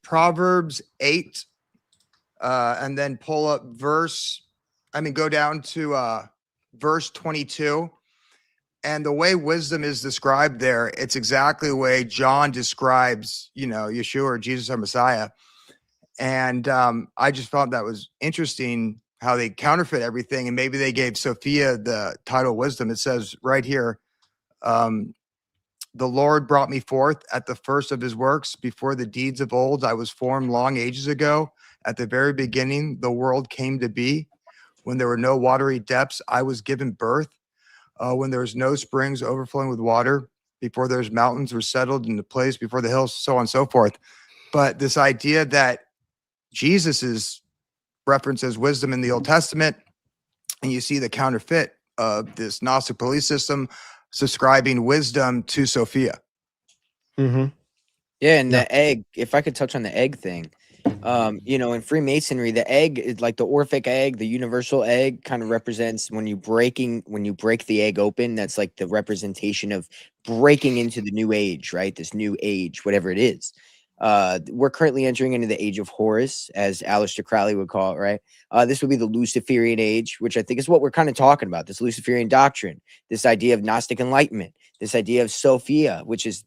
Proverbs 8. And then go down to verse 22. And the way wisdom is described there, it's exactly the way John describes, Yeshua or Jesus, our Messiah. And I just thought that was interesting how they counterfeit everything. And maybe they gave Sophia the title wisdom. It says right here, the Lord brought me forth at the first of his works. Before the deeds of old, I was formed long ages ago. At the very beginning, the world came to be. When there were no watery depths, I was given birth. When there was no springs overflowing with water, before there's mountains were settled into place, before the hills, so on and so forth. But this idea that Jesus is referenced as wisdom in the Old Testament, and you see the counterfeit of this Gnostic belief system subscribing wisdom to Sophia. Mm-hmm. Yeah, and the egg, if I could touch on the egg thing, in Freemasonry, the egg is like the Orphic egg, the universal egg, kind of represents when you break the egg open. That's like the representation of breaking into the new age, right? This new age, whatever it is. We're currently entering into the age of Horus, as Aleister Crowley would call it, right? This would be the Luciferian age, which I think is what we're kind of talking about, this Luciferian doctrine, this idea of Gnostic enlightenment, this idea of Sophia, which is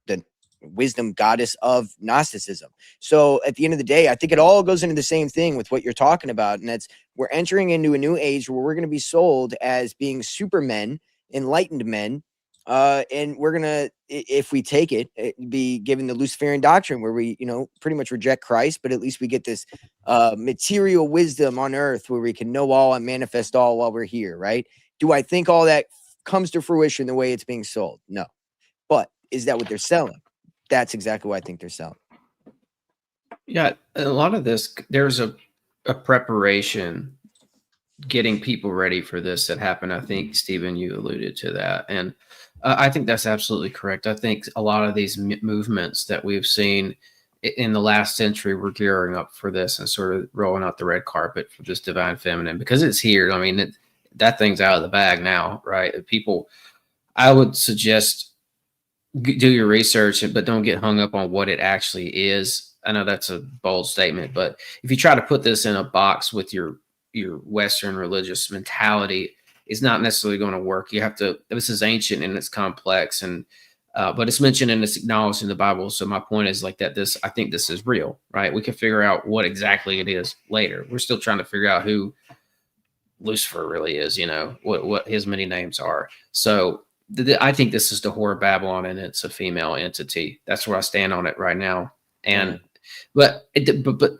the wisdom goddess of Gnosticism. So at the end of the day, I think it all goes into the same thing with what you're talking about. And that's, we're entering into a new age where we're going to be sold as being supermen, enlightened men. And we're going to, if we take it, be given the Luciferian doctrine where we, pretty much reject Christ, but at least we get this material wisdom on earth where we can know all and manifest all while we're here, right? Do I think all that comes to fruition the way it's being sold? No. But is that what they're selling? That's exactly what I think they're selling. Yeah, a lot of this, there's a a preparation, getting people ready for this that happened. I think, Stephen, you alluded to that. And I think that's absolutely correct. I think a lot of these movements that we've seen in the last century were gearing up for this and sort of rolling out the red carpet for this divine feminine, because it's here. I mean, that thing's out of the bag now, right? People, I would suggest do your research, but don't get hung up on what it actually is. I know that's a bold statement, but if you try to put this in a box with your Western religious mentality, it's not necessarily going to work. You have to, this is ancient and it's complex, and but it's mentioned and it's acknowledged in the Bible. So my point is like that, I think this is real, right? We can figure out what exactly it is later. We're still trying to figure out who Lucifer really is, what his many names are. So I think this is the Whore of Babylon, and it's a female entity. That's where I stand on it right now. And but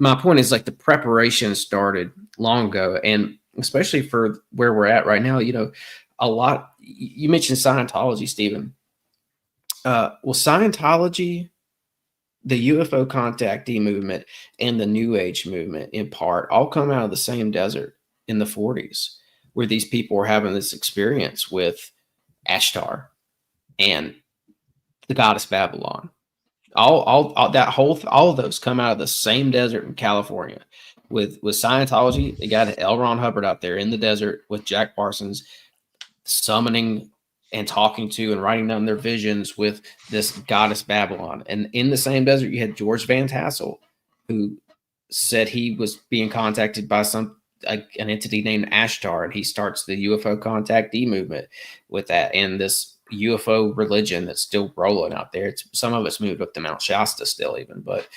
my point is, like, the preparation started long ago, and especially for where we're at right now. A lot. You mentioned Scientology, Stephen. Well, Scientology, the UFO contactee movement, and the New Age movement, in part, all come out of the same desert in the 40s, where these people were having this experience with Ashtar and the goddess Babylon. All of those come out of the same desert in California. With Scientology, they got L. Ron Hubbard out there in the desert with Jack Parsons, summoning and talking to and writing down their visions with this goddess Babylon. And in the same desert, you had George Van Tassel, who said he was being contacted by an entity named Ashtar, and he starts the UFO contactee movement with that, and this UFO religion that's still rolling out there. Some of it's moved up to Mount Shasta still, even, but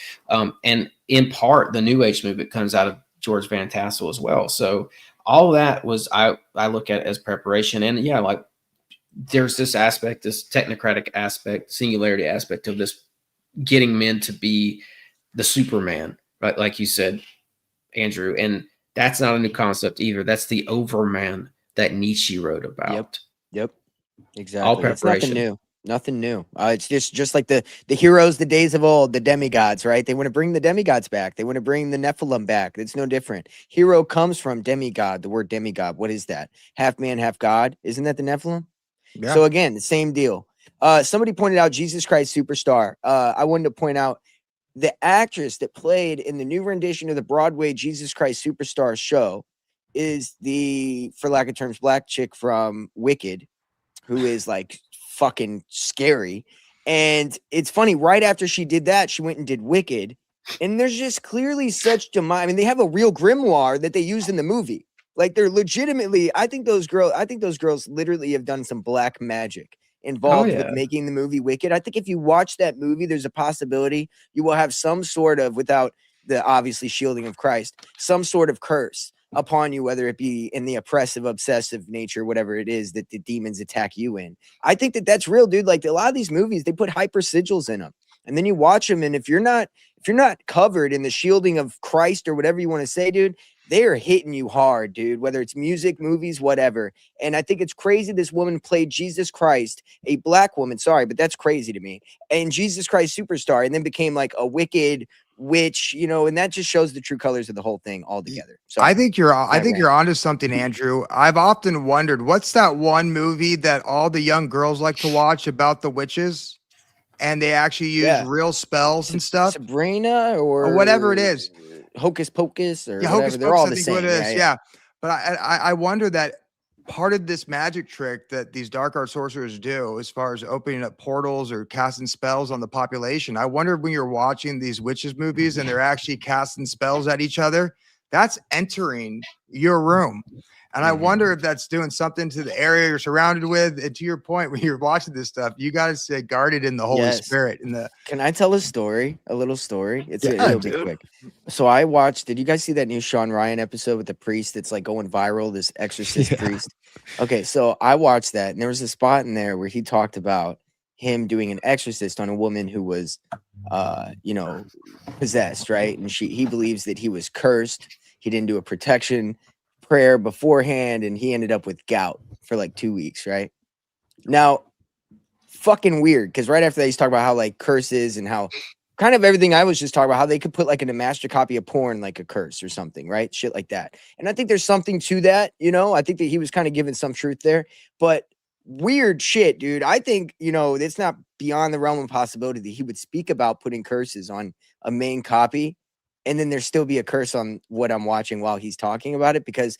and in part the New Age movement comes out of George Van Tassel as well. So all that was, I look at it as preparation. And yeah, like, there's this aspect, this technocratic aspect, singularity aspect of this, getting men to be the Superman, right? Like you said, Andrew, and that's not a new concept either. That's the Overman that Nietzsche wrote about. Yep. Exactly. All preparation. It's nothing new. It's just like the heroes, the days of old, the demigods, right? They want to bring the demigods back. They want to bring the Nephilim back. It's no different. Hero comes from demigod. The word demigod. What is that? Half man, half God. Isn't that the Nephilim? Yeah. So again, the same deal. Somebody pointed out Jesus Christ Superstar. I wanted to point out the actress that played in the new rendition of the Broadway Jesus Christ Superstar show is the, for lack of terms, black chick from Wicked, who is like fucking scary. And it's funny, right after she did that, she went and did Wicked. And there's just clearly such I mean, they have a real grimoire that they use in the movie. Like, they're legitimately, I think those girls literally have done some black magic involved with making the movie Wicked. I think if you watch that movie, there's a possibility you will have some sort of, without the obviously shielding of Christ, some sort of curse upon you, whether it be in the oppressive, obsessive nature, whatever it is that the demons attack you in. I think that that's real, dude. Like, a lot of these movies, they put hyper sigils in them, and then you watch them, and if you're not covered in the shielding of Christ or whatever you want to say, dude, they are hitting you hard, dude, whether it's music, movies, whatever. And I think it's crazy this woman played Jesus Christ, a black woman, sorry, but that's crazy to me, and Jesus Christ Superstar, and then became like a wicked witch, and that just shows the true colors of the whole thing altogether. So I think you're onto something, Andrew. I've often wondered, what's that one movie that all the young girls like to watch about the witches, and they actually use real spells and stuff? Sabrina or whatever it is. Hocus Pocus or Hocus whatever. They're all the same. Yeah. But I wonder that part of this magic trick that these dark art sorcerers do, as far as opening up portals or casting spells on the population, I wonder when you're watching these witches movies and they're actually casting spells at each other, that's entering your room. And I wonder if that's doing something to the area you're surrounded with. And to your point, when you're watching this stuff, you got to stay guarded in the Holy Spirit. Can I tell a story? A little story? It'll be quick. So I watched, did you guys see that new Sean Ryan episode with the priest that's like going viral, this exorcist priest? Okay, so I watched that, and there was a spot in there where he talked about him doing an exorcist on a woman who was, possessed, right? And he believes that he was cursed. He didn't do a protection prayer beforehand, and he ended up with gout for like 2 weeks, right? Now, fucking weird, because right after that he's talking about how like curses and how kind of everything I was just talking about, how they could put like in a master copy of porn, like a curse or something, right? Shit like that. And I think there's something to that, you know, I think that he was kind of giving some truth there, but weird shit, dude. I think, you know, it's not beyond the realm of possibility that he would speak about putting curses on a main copy and then there still be a curse on what I'm watching while he's talking about it, because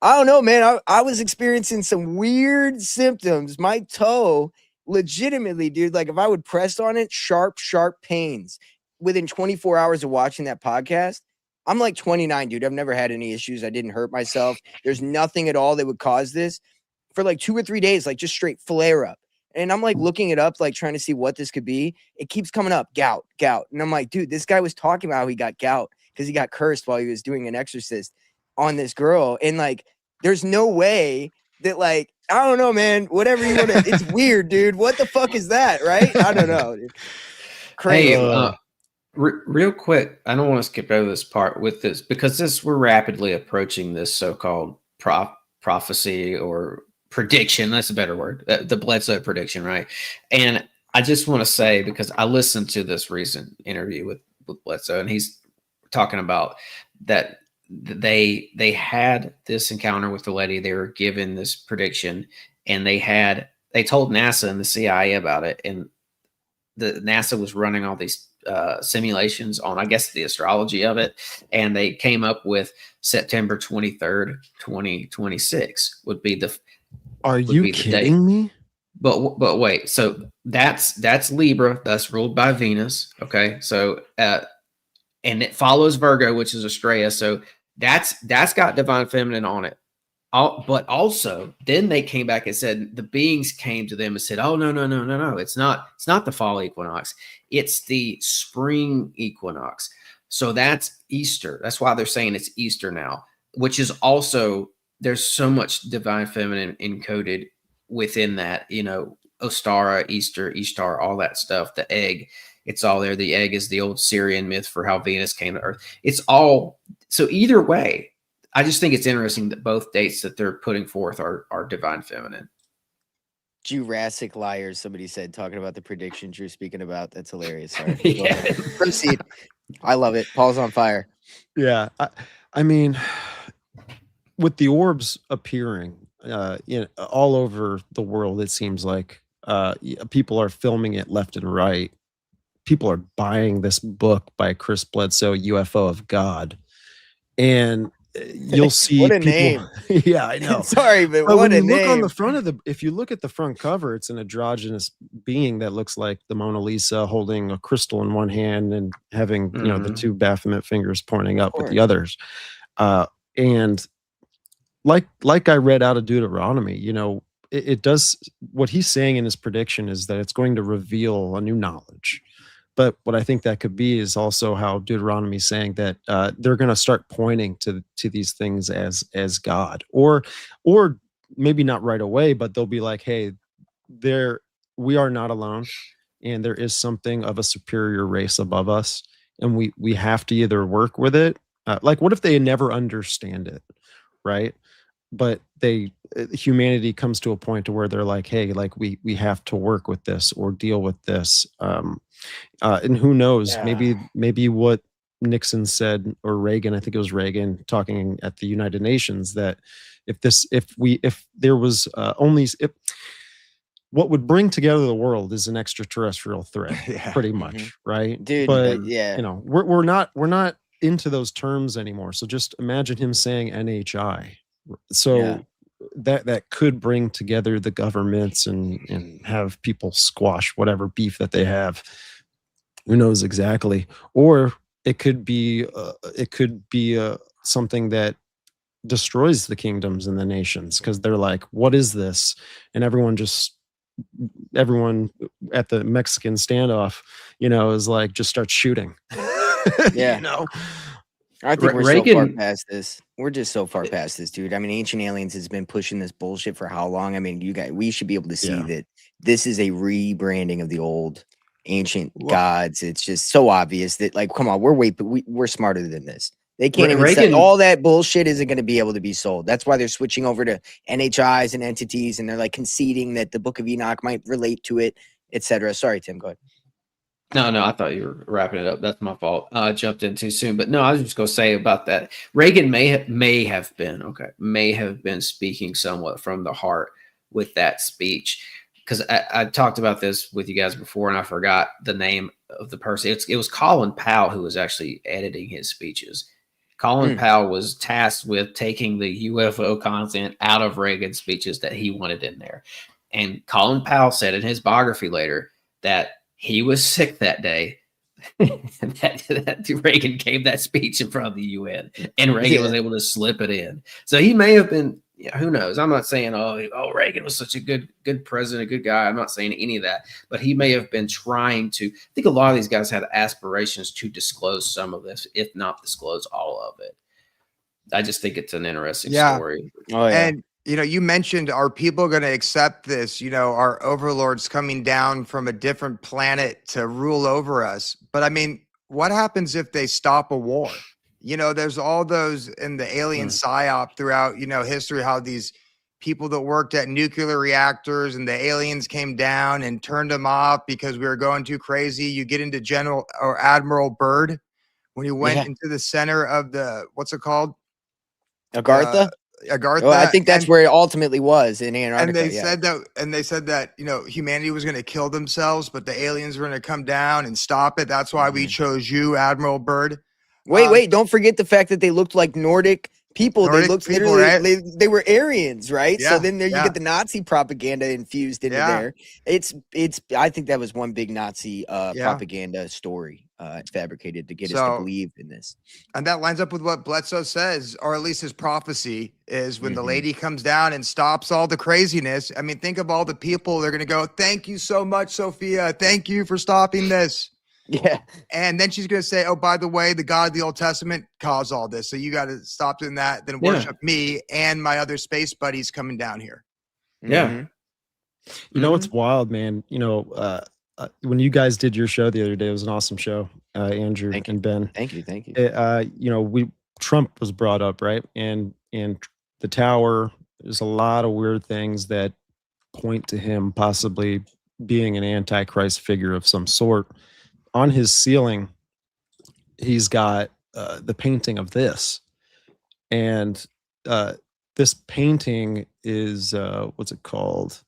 I don't know, man. I was experiencing some weird symptoms. My toe, legitimately, dude, like if I would press on it, sharp pains within 24 hours of watching that podcast. I'm like 29, dude. I've never had any issues. I didn't hurt myself. There's nothing at all that would cause this for like 2 or 3 days, like just straight flare up. And I'm like looking it up, like trying to see what this could be. It keeps coming up, gout. And I'm like, dude, this guy was talking about how he got gout because he got cursed while he was doing an exorcist on this girl. And like, there's no way that, like, I don't know, man, whatever you want to, it's weird, dude. What the fuck is that, right? I don't know. Dude. Crazy. Hey, real quick, I don't want to skip over this part with this because we're rapidly approaching this so-called prophecy or prediction. That's a better word. The Bledsoe prediction, right? And I just want to say, because I listened to this recent interview with Bledsoe, and he's talking about that they had this encounter with the lady. They were given this prediction, and they told NASA and the CIA about it, and the NASA was running all these simulations on, I guess, the astrology of it, and they came up with September 23rd, 2026 would be the. Are you kidding me? But wait, so that's Libra. That's ruled by Venus. Okay, so and it follows Virgo, which is Estrella. So that's got divine feminine on it. But also, then they came back and said the beings came to them and said, "Oh no! It's not the fall equinox. It's the spring equinox." So that's Easter. That's why they're saying it's Easter now, which is also, there's so much divine feminine encoded within that. You know, Ostara, Easter, Ishtar, all that stuff. The egg, it's all there. The egg is the old Syrian myth for how Venus came to Earth. It's all, so either way, I just think it's interesting that both dates that they're putting forth are divine feminine. Jurassic liars, somebody said, talking about the predictions you're speaking about. That's hilarious. Sorry. Yeah. Proceed. I love it. Paul's on fire. Yeah. I mean, with the orbs appearing all over the world, it seems like people are filming it left and right. People are buying this book by Chris Bledsoe, UFO of God. And you'll see what a people, name. Yeah, I know. Sorry, but when what a you name. look on the front of if you look at the front cover, it's an androgynous being that looks like the Mona Lisa holding a crystal in one hand and having the two Baphomet fingers pointing up with the others. And like I read out of Deuteronomy, it does, what he's saying in his prediction is that it's going to reveal a new knowledge. But what I think that could be is also how Deuteronomy is saying that they're going to start pointing to these things as God, or maybe not right away, but they'll be like, hey, we are not alone, and there is something of a superior race above us, and we have to either work with it. Like, what if they never understand it, right? But humanity comes to a point to where they're like, hey, like we have to work with this or deal with this. And who knows, maybe what Nixon said, or Reagan, I think it was Reagan talking at the United Nations, that if there was what would bring together the world is an extraterrestrial threat, pretty much, right? Dude, but we're not into those terms anymore. So just imagine him saying NHI. So that could bring together the governments and have people squash whatever beef that they have. Who knows exactly? Or it could be something that destroys the kingdoms and the nations, because they're like, what is this? And everyone at the Mexican standoff, is like, just start shooting. I think we're so far past this. We're just so far past this, dude. I mean, Ancient Aliens has been pushing this bullshit for how long? I mean, we should be able to see that this is a rebranding of the old ancient gods. It's just so obvious that, like, come on, we're smarter than this. They can't even say all that bullshit isn't going to be able to be sold. That's why they're switching over to NHIs and entities, and they're like conceding that the Book of Enoch might relate to it, etc. Sorry, Tim, go ahead. No, I thought you were wrapping it up. That's my fault. I jumped in too soon. But no, I was just going to say about that. Reagan may have been speaking somewhat from the heart with that speech, because I talked about this with you guys before, and I forgot the name of the person. It was Colin Powell who was actually editing his speeches. Colin Powell was tasked with taking the UFO content out of Reagan's speeches that he wanted in there. And Colin Powell said in his biography later that he was sick that day. that Reagan gave that speech in front of the UN, and Reagan was able to slip it in. So he may have been, who knows? I'm not saying, oh, Reagan was such a good president, a good guy. I'm not saying any of that, but he may have been trying to. I think a lot of these guys had aspirations to disclose some of this, if not disclose all of it. I just think it's an interesting story. Oh, yeah. And you mentioned, are people going to accept this? Our overlords coming down from a different planet to rule over us. But I mean, what happens if they stop a war? There's all those in the alien psyop throughout, history, how these people that worked at nuclear reactors and the aliens came down and turned them off because we were going too crazy. You get into General or Admiral Byrd when he went into the center of the, what's it called? Agartha? Agartha. Well, I think that's where it ultimately was in Antarctica. And they said that humanity was going to kill themselves, but the aliens were going to come down and stop it. That's why we chose you, Admiral Byrd. Wait! Don't forget the fact that they looked like Nordic people. They looked literally, they were Aryans, right? Yeah, so then there you get the Nazi propaganda infused into there. It's. I think that was one big Nazi propaganda story fabricated to get us to believe in this. And that lines up with what Bledsoe says, or at least his prophecy is, when the lady comes down and stops all the craziness. I mean, think of all the people. They're going to go, "Thank you so much, Sophia. Thank you for stopping this." Yeah. And then she's going to say, "Oh, by the way, the God of the Old Testament caused all this. So you got to stop doing that. Then worship me and my other space buddies coming down here." Yeah. It's wild, man. When you guys did your show the other day, it was an awesome show, Andrew and Ben. Thank you. Trump was brought up, right? And the tower, there's a lot of weird things that point to him possibly being an antichrist figure of some sort. On his ceiling, he's got the painting of this, and this painting is what's it called?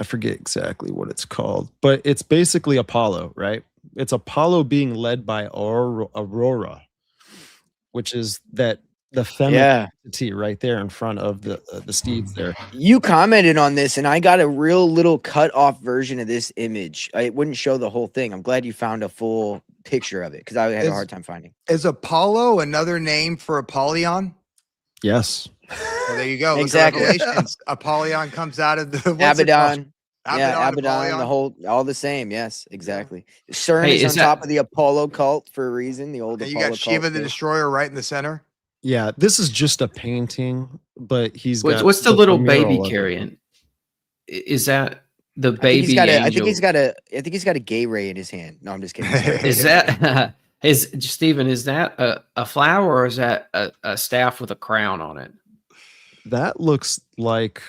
I forget exactly what it's called, but it's basically Apollo, right? It's Apollo being led by Aurora, which is the feminine entity right there in front of the steeds there. You commented on this, and I got a real little cut off version of this image. It wouldn't show the whole thing. I'm glad you found a full picture of it, because I had a hard time finding. Is Apollo another name for Apollyon? Yes. Well, there you go. Exactly. Apollyon comes out of the Abaddon. Abaddon, all the same. Yes, exactly. CERN is on top of the Apollo cult for a reason. The old and Apollo you got Shiva the Destroyer right in the center. Yeah, this is just a painting, but what's the little baby carrying? Is that the baby angel? I think he's got a gay ray in his hand. No, I'm just kidding. Is that Stephen? Is that a flower, or is that a staff with a crown on it? That looks like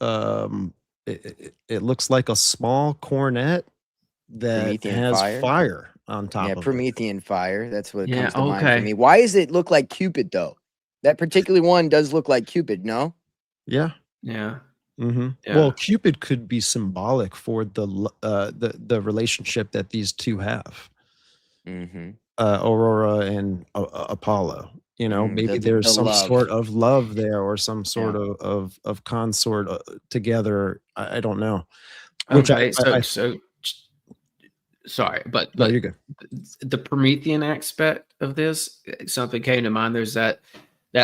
it looks like a small cornet that Promethean has fire on top of it. Promethean fire. That's what comes to mind for me. Why does it look like Cupid, though? That particular one does look like Cupid, no? Yeah. Yeah. Mm-hmm. Yeah. Well, Cupid could be symbolic for the relationship that these two have. Aurora and Apollo. Maybe there's some sort of love there, or some sort of consort together. I don't know. Sorry, but no, you're good. The Promethean aspect of this, something came to mind. There's that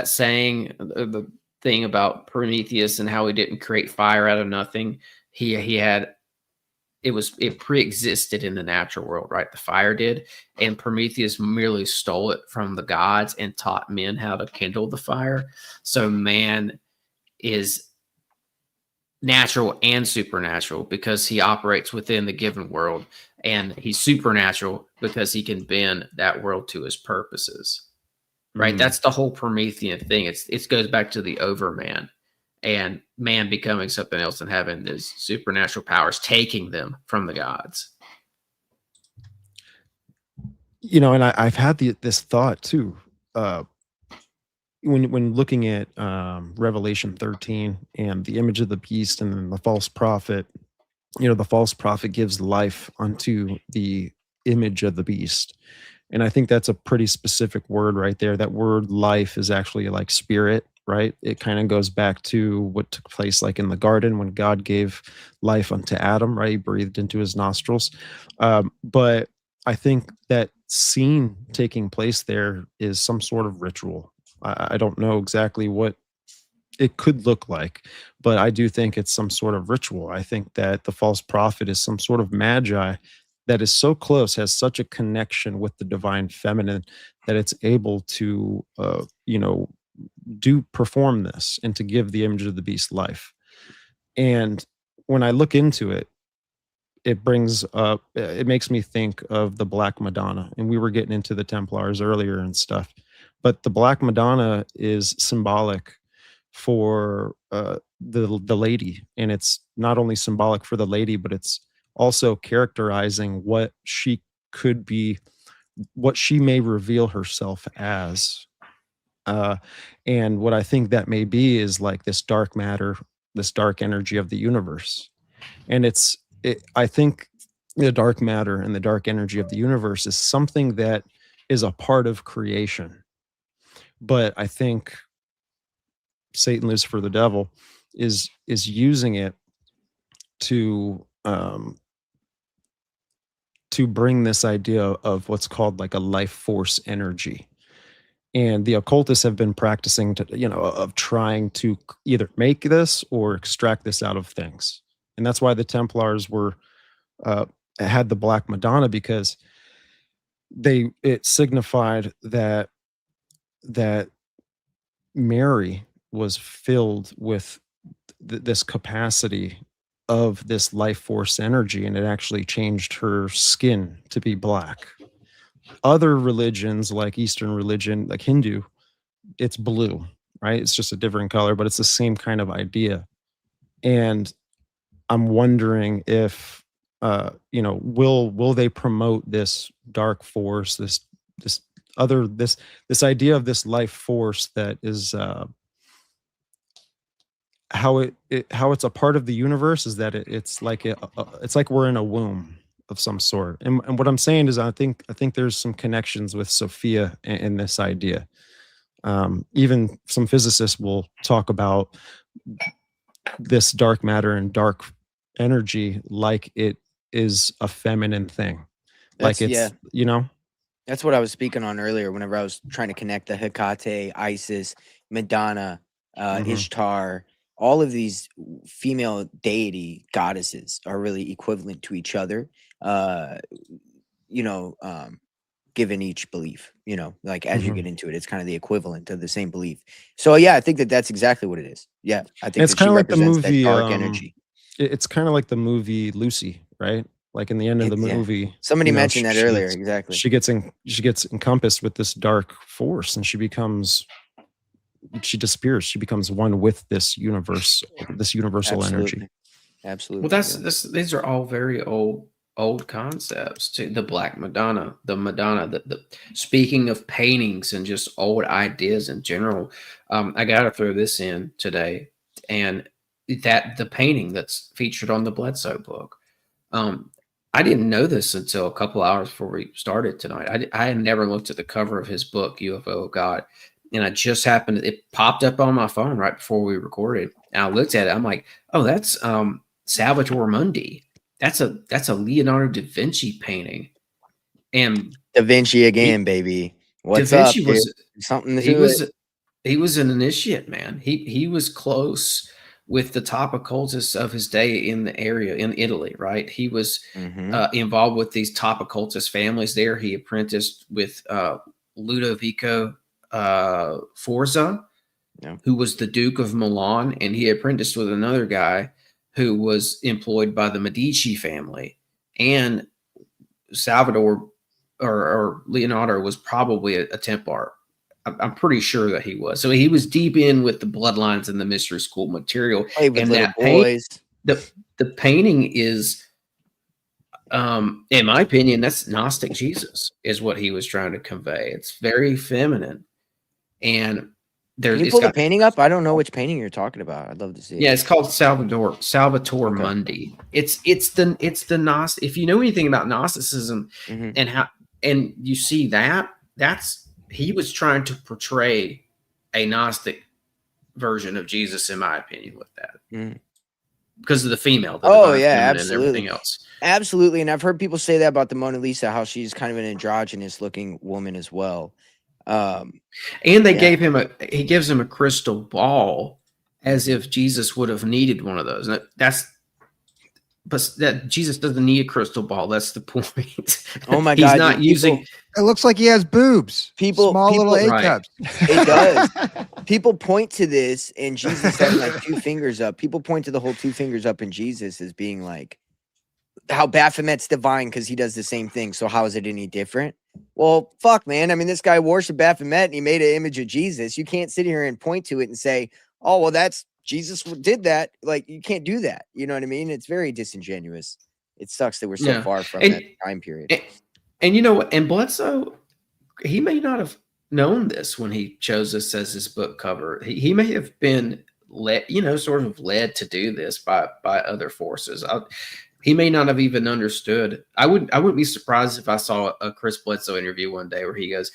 saying, the thing about Prometheus and how he didn't create fire out of nothing. It pre-existed in the natural world, right? The fire did, and Prometheus merely stole it from the gods and taught men how to kindle the fire. So man is natural and supernatural because he operates within the given world, and he's supernatural because he can bend that world to his purposes, right? That's the whole Promethean thing. It goes back to the overman, and man becoming something else and having these supernatural powers taking them from the gods. You know, and I've had this thought too. When looking at Revelation 13 and the image of the beast and then the false prophet, you know, the false prophet gives life unto the image of the beast. And I think that's a pretty specific word right there. That word life is actually like spirit, right? It kind of goes back to what took place like in the garden when God gave life unto Adam, right? He breathed into his nostrils. But I think that scene taking place there is some sort of ritual. I don't know exactly what it could look like, but I do think it's some sort of ritual. I think that the false prophet is some sort of magi that is so close, has such a connection with the divine feminine that it's able to, you know, perform this and to give the image of the beast life. And when I look into it, it makes me think of the Black Madonna. And we were getting into the Templars earlier and stuff, but the Black Madonna is symbolic for the lady, and it's not only symbolic for the lady, but it's also characterizing what she could be, what she may reveal herself as. And what I think that may be is like this dark matter, this dark energy of the universe. And I think the dark matter and the dark energy of the universe is something that is a part of creation. But I think Satan, Lucifer, the devil, is using it to bring this idea of what's called like a life force energy. And the occultists have been practicing of trying to either make this or extract this out of things. And that's why the Templars had the Black Madonna, because it signified that Mary was filled with this capacity of this life force energy, and it actually changed her skin to be black. Other religions, like Eastern religion, like Hindu, it's blue, right? It's just a different color, but it's the same kind of idea. And I'm wondering if will they promote this dark force, this idea of this life force that is how it's a part of the universe, is that it's like we're in a womb of some sort. And what I'm saying is I think there's some connections with Sophia in this idea. Even some physicists will talk about this dark matter and dark energy like it is a feminine thing. Like it's, That's what I was speaking on earlier whenever I was trying to connect the Hecate, Isis, Madonna, Ishtar. All of these female deity goddesses are really equivalent to each other, given each belief, like as you get into it, it's kind of the equivalent of the same belief. So yeah, I think that's exactly what it is. Yeah, I think it's kind of like the movie, that dark energy. It's kind of like the movie Lucy, right? Like in the end of the movie, somebody mentioned that earlier. Exactly. She gets encompassed with this dark force, and she disappears. She becomes one with this universe, this universal energy. Absolutely. Well, these are all very old concepts. The Black Madonna, the Madonna. The speaking of paintings and just old ideas in general, I got to throw this in today, and that the painting that's featured on the Bledsoe book. I didn't know this until a couple hours before we started tonight. I had never looked at the cover of his book, UFO God. And I just happened, it popped up on my phone right before we recorded. And I looked at it. I'm like, oh, that's Salvator Mundi. That's a Leonardo da Vinci painting. And Da Vinci again, baby. What's Da Vinci up? Was something to it. He was an initiate, man. He was close with the top occultists of his day in the area in Italy, right? He was involved with these top occultist families there. He apprenticed with Ludovico Forza, who was the Duke of Milan, and he apprenticed with another guy who was employed by the Medici family. And Salvador or Leonardo was probably a Templar. I'm pretty sure that he was. So he was deep in with the bloodlines and the mystery school material. Played with And little that boys. the painting is, in my opinion, that's Gnostic Jesus is what he was trying to convey. It's very feminine, and Can you pull the painting up? I don't know which painting you're talking about. I'd love to see it. Yeah, it's called Salvator Okay. Mundi. It's the Gnostic. If you know anything about Gnosticism and you see that's he was trying to portray a Gnostic version of Jesus, in my opinion, with that. Because of the female, the divine feminine, absolutely, and everything else. Absolutely. And I've heard people say that about the Mona Lisa, how she's kind of an androgynous looking woman as well. And they he gives him a crystal ball as if Jesus would have needed one of those. And that Jesus doesn't need a crystal ball. That's the point. Oh my God. He's not using. It looks like he has boobs. Small little A cups. It does. People point to this and Jesus having like 2 fingers up. People point to the whole 2 fingers up in Jesus as being like how Baphomet's divine because he does the same thing. So how is it any different? Well, fuck, man. I mean, this guy worshiped Baphomet and he made an image of Jesus. You can't sit here and point to it and say, oh, well, that's Jesus did that. Like, you can't do that. You know what I mean? It's very disingenuous. It sucks that we're so far from that time period. And you know what? And Bledsoe, he may not have known this when he chose this as his book cover. He may have been led to do this by other forces. He may not have even understood. I wouldn't be surprised if I saw a Chris Bledsoe interview one day where he goes,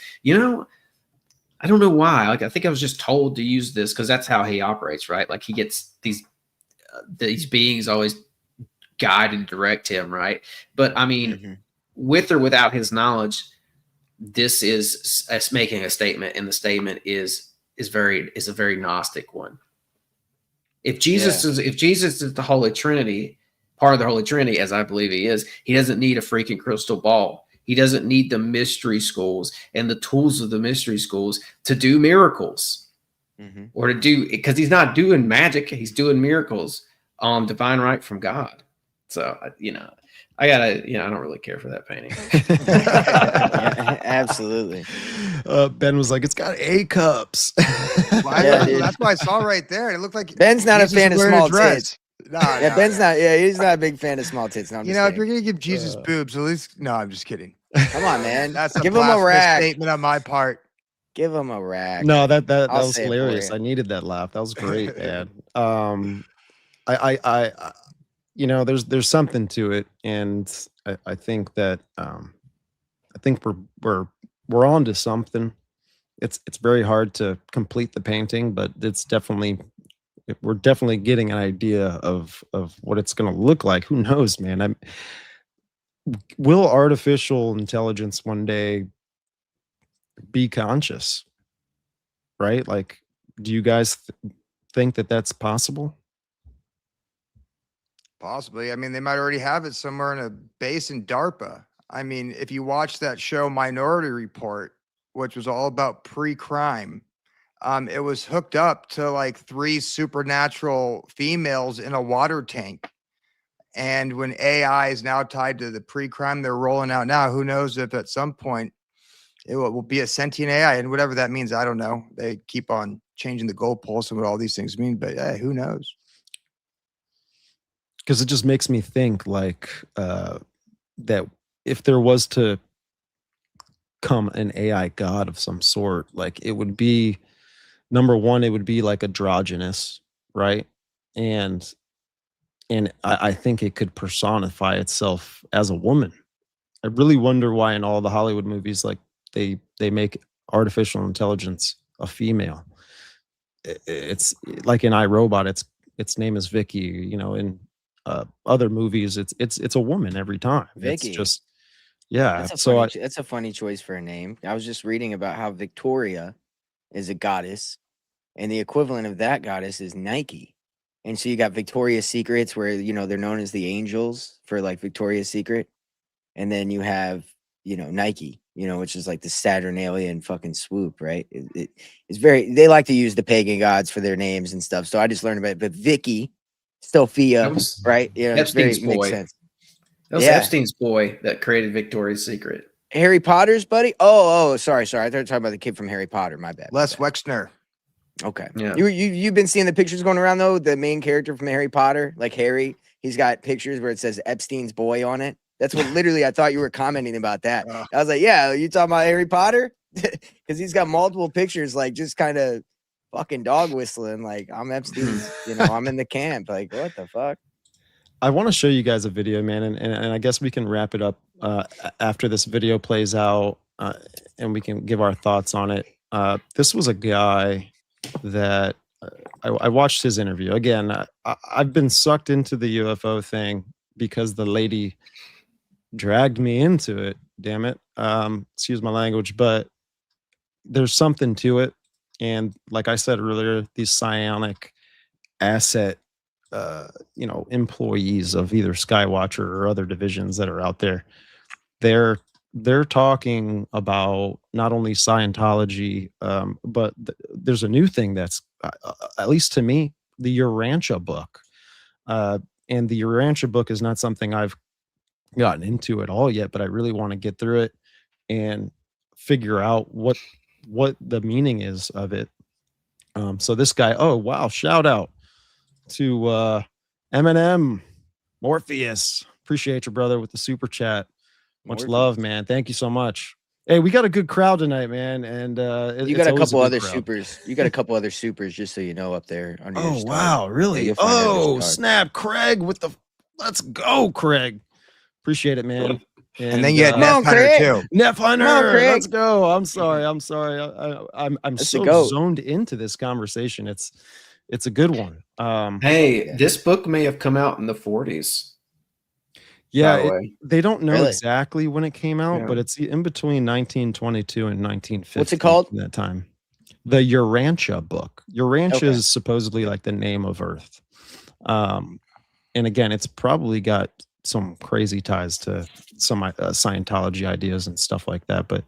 I don't know why. Like, I think I was just told to use this because that's how he operates, right? Like, he gets these beings always guide and direct him, right? But I mean, with or without his knowledge, this is making a statement, and the statement is a very Gnostic one. If Jesus is the Holy Trinity, part of the Holy Trinity, as I believe he is, he doesn't need a freaking crystal ball. He doesn't need the mystery schools and the tools of the mystery schools to do miracles or to do, because he's not doing magic. He's doing miracles on divine right from God. So, I don't really care for that painting. Absolutely. Ben was like, it's got A cups. That's what I saw right there. It looked like Ben's not a fan of small tits. Ben's not. Yeah, he's not a big fan of small tits. No, if you're gonna give Jesus boobs, at least I'm just kidding. Come on, man. That's give him a rack. Statement on my part. Give him a rack. No, that was hilarious. I needed that laugh. That was great, man. There's something to it, and I think that I think we're on to something. It's very hard to complete the painting, but we're definitely getting an idea of what it's going to look like. Who knows, man? Will artificial intelligence one day be conscious? Right? Like, do you guys think that that's possible? Possibly. I mean, they might already have it somewhere in a base in DARPA. I mean, if you watch that show Minority Report, which was all about pre-crime, it was hooked up to like 3 supernatural females in a water tank. And when AI is now tied to the pre-crime they're rolling out now, who knows if at some point it will be a sentient AI, and whatever that means, I don't know. They keep on changing the goalposts and what all these things mean, but hey, who knows? Because it just makes me think like that if there was to come an AI god of some sort, like it would be, number one, it would be like androgynous, right? And I think it could personify itself as a woman. I really wonder why in all the Hollywood movies, like they make artificial intelligence a female. It's like in iRobot, its name is Vicky. In other movies, it's a woman every time. Vicky. It's just That's a funny choice for a name. I was just reading about how Victoria is a goddess, and the equivalent of that goddess is Nike. And so you got Victoria's Secrets, where they're known as the angels for like Victoria's Secret, and then you have Nike, which is like the Saturnalian fucking swoop, right? It's they like to use the pagan gods for their names and stuff. So I just learned about it. But Vicky, Sophia, right? Epstein's boy. Makes sense. That was Epstein's boy that created Victoria's Secret. Harry Potter's buddy? Oh, sorry. I thought you were talking about the kid from Harry Potter. My bad. Les Wexner. Okay. Yeah. You've been seeing the pictures going around though. The main character from Harry Potter, like Harry, he's got pictures where it says Epstein's boy on it. That's what literally I thought you were commenting about that. I was like, yeah, you talking about Harry Potter? Because he's got multiple pictures, like just kind of fucking dog whistling. Like I'm Epstein's, I'm in the camp. Like what the fuck? I want to show you guys a video, man, and I guess we can wrap it up after this video plays out, and we can give our thoughts on it. This was a guy that I watched his interview. Again, I've been sucked into the UFO thing because the lady dragged me into it. Damn it. Excuse my language, but there's something to it. And like I said earlier, these psionic asset employees of either Skywatcher or other divisions that are out there, they're talking about not only Scientology, but there's a new thing that's at least to me, the Urantia book, and the Urantia book is not something I've gotten into at all yet, but I really want to get through it and figure out what the meaning is of it. So this guy, oh wow, shout out to Eminem Morpheus. Appreciate your brother with the super chat. Much love, man. Thank you so much. Hey, we got a good crowd tonight, man. And you got a couple other supers. You got a couple other supers, just so you know, up there. Under your wow, really? Yeah, oh, snap, Craig with the. Let's go, Craig. Appreciate it, man. And then you had Neff Hunter too. Neff Hunter, let's go. I'm sorry. I'm so zoned into this conversation. It's a good one. Hey, this book may have come out in the 40s. Yeah, they don't know exactly when it came out, but it's in between 1922 and 1950. What's it called? In that time, the Urantia book. Urantia is supposedly like the name of Earth. And again, it's probably got some crazy ties to some Scientology ideas and stuff like that. But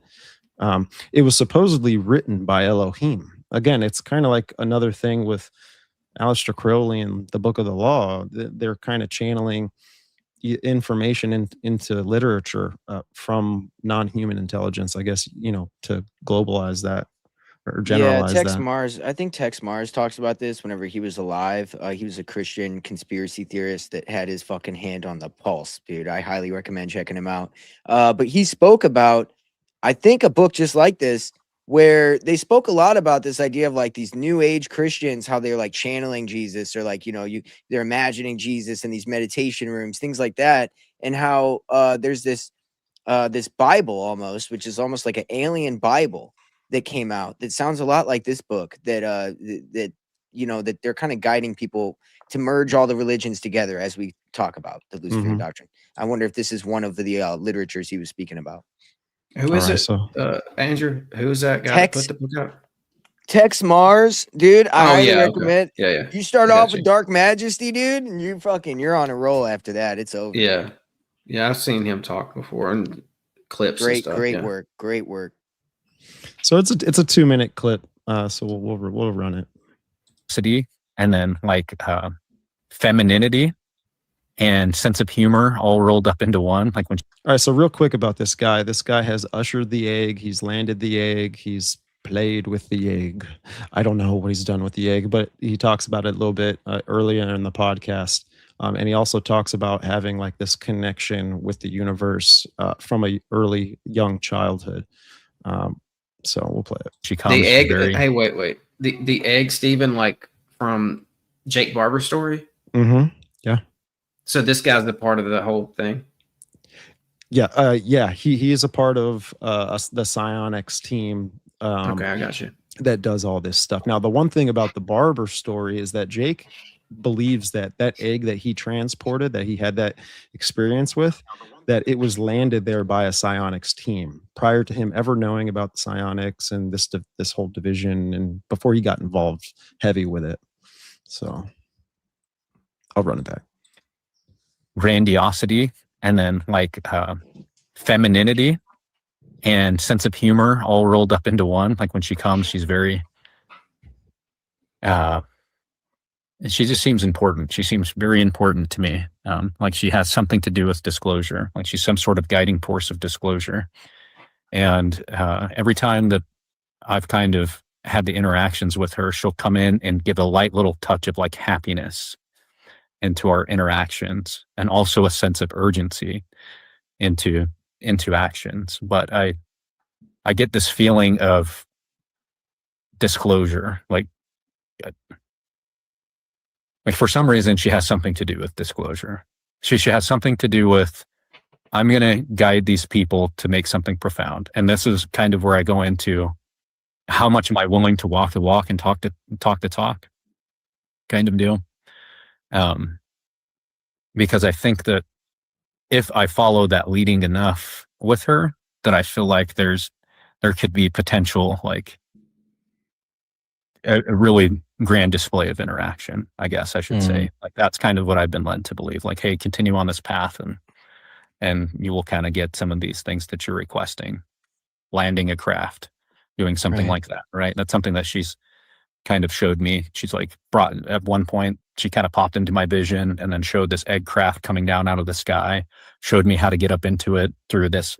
it was supposedly written by Elohim. Again, it's kind of like another thing with Aleister Crowley and the Book of the Law. They're kind of channeling information into literature from non-human intelligence, I guess, to globalize that or generalize Tex that. Mars, I think Tex Mars talks about this whenever he was alive. He was a Christian conspiracy theorist that had his fucking hand on the pulse, dude. I highly recommend checking him out. But he spoke about, I think, a book just like this, where they spoke a lot about this idea of like these new age Christians, how they're like channeling Jesus, or like, they're imagining Jesus in these meditation rooms, things like that. And how there's this Bible almost, which is almost like an alien Bible that came out that sounds a lot like this book, that that they're kind of guiding people to merge all the religions together, as we talk about the Luciferian doctrine. I wonder if this is one of the literatures he was speaking about. Who is it? Andrew, who is that guy that put the book out? Tex Mars, dude. I highly recommend. Okay. Yeah. You start off with Dark Majesty, dude, and you're on a roll after that. It's over. Yeah. Yeah, I've seen him talk before and clips. Great work. Great work. So it's a 2-minute clip. So we'll run it. And then like femininity and sense of humor all rolled up into one. Like when. All right. So real quick about this guy. This guy has ushered the egg. He's landed the egg. He's played with the egg. I don't know what he's done with the egg, but he talks about it a little bit earlier in the podcast. And he also talks about having like this connection with the universe from a early young childhood. So we'll play it. She comes the egg. Hey, wait. The egg, Stephen, like from Jake Barber's story. Mm-hmm. Yeah. So this guy's the part of the whole thing. Yeah. He is a part of the psionics team. Okay, I got you. That does all this stuff. Now, the one thing about the Barber story is that Jake believes that egg that he transported, that he had that experience with, that it was landed there by a psionics team prior to him ever knowing about the psionics and this whole division, and before he got involved heavy with it. So I'll run it back. Grandiosity, and then like femininity and sense of humor all rolled up into one. Like when she comes, she's very she just seems important. She seems very important to me. Like she has something to do with disclosure. Like she's some sort of guiding force of disclosure. And every time that I've kind of had the interactions with her, she'll come in and give a light little touch of like happiness into our interactions, and also a sense of urgency into actions. But I get this feeling of disclosure, like for some reason she has something to do with disclosure. She has something to do with, I'm going to guide these people to make something profound. And this is kind of where I go into, how much am I willing to walk the walk and talk the talk kind of deal. Because I think that if I follow that leading enough with her, that I feel like there could be potential, like a really grand display of interaction, I guess I should say. Like that's kind of what I've been led to believe. Like, hey, continue on this path and you will kind of get some of these things that you're requesting. Landing a craft, doing something like that, right? That's something that she's kind of showed me. She's like brought, at one point, she kind of popped into my vision and then showed this egg craft coming down out of the sky, showed me how to get up into it through this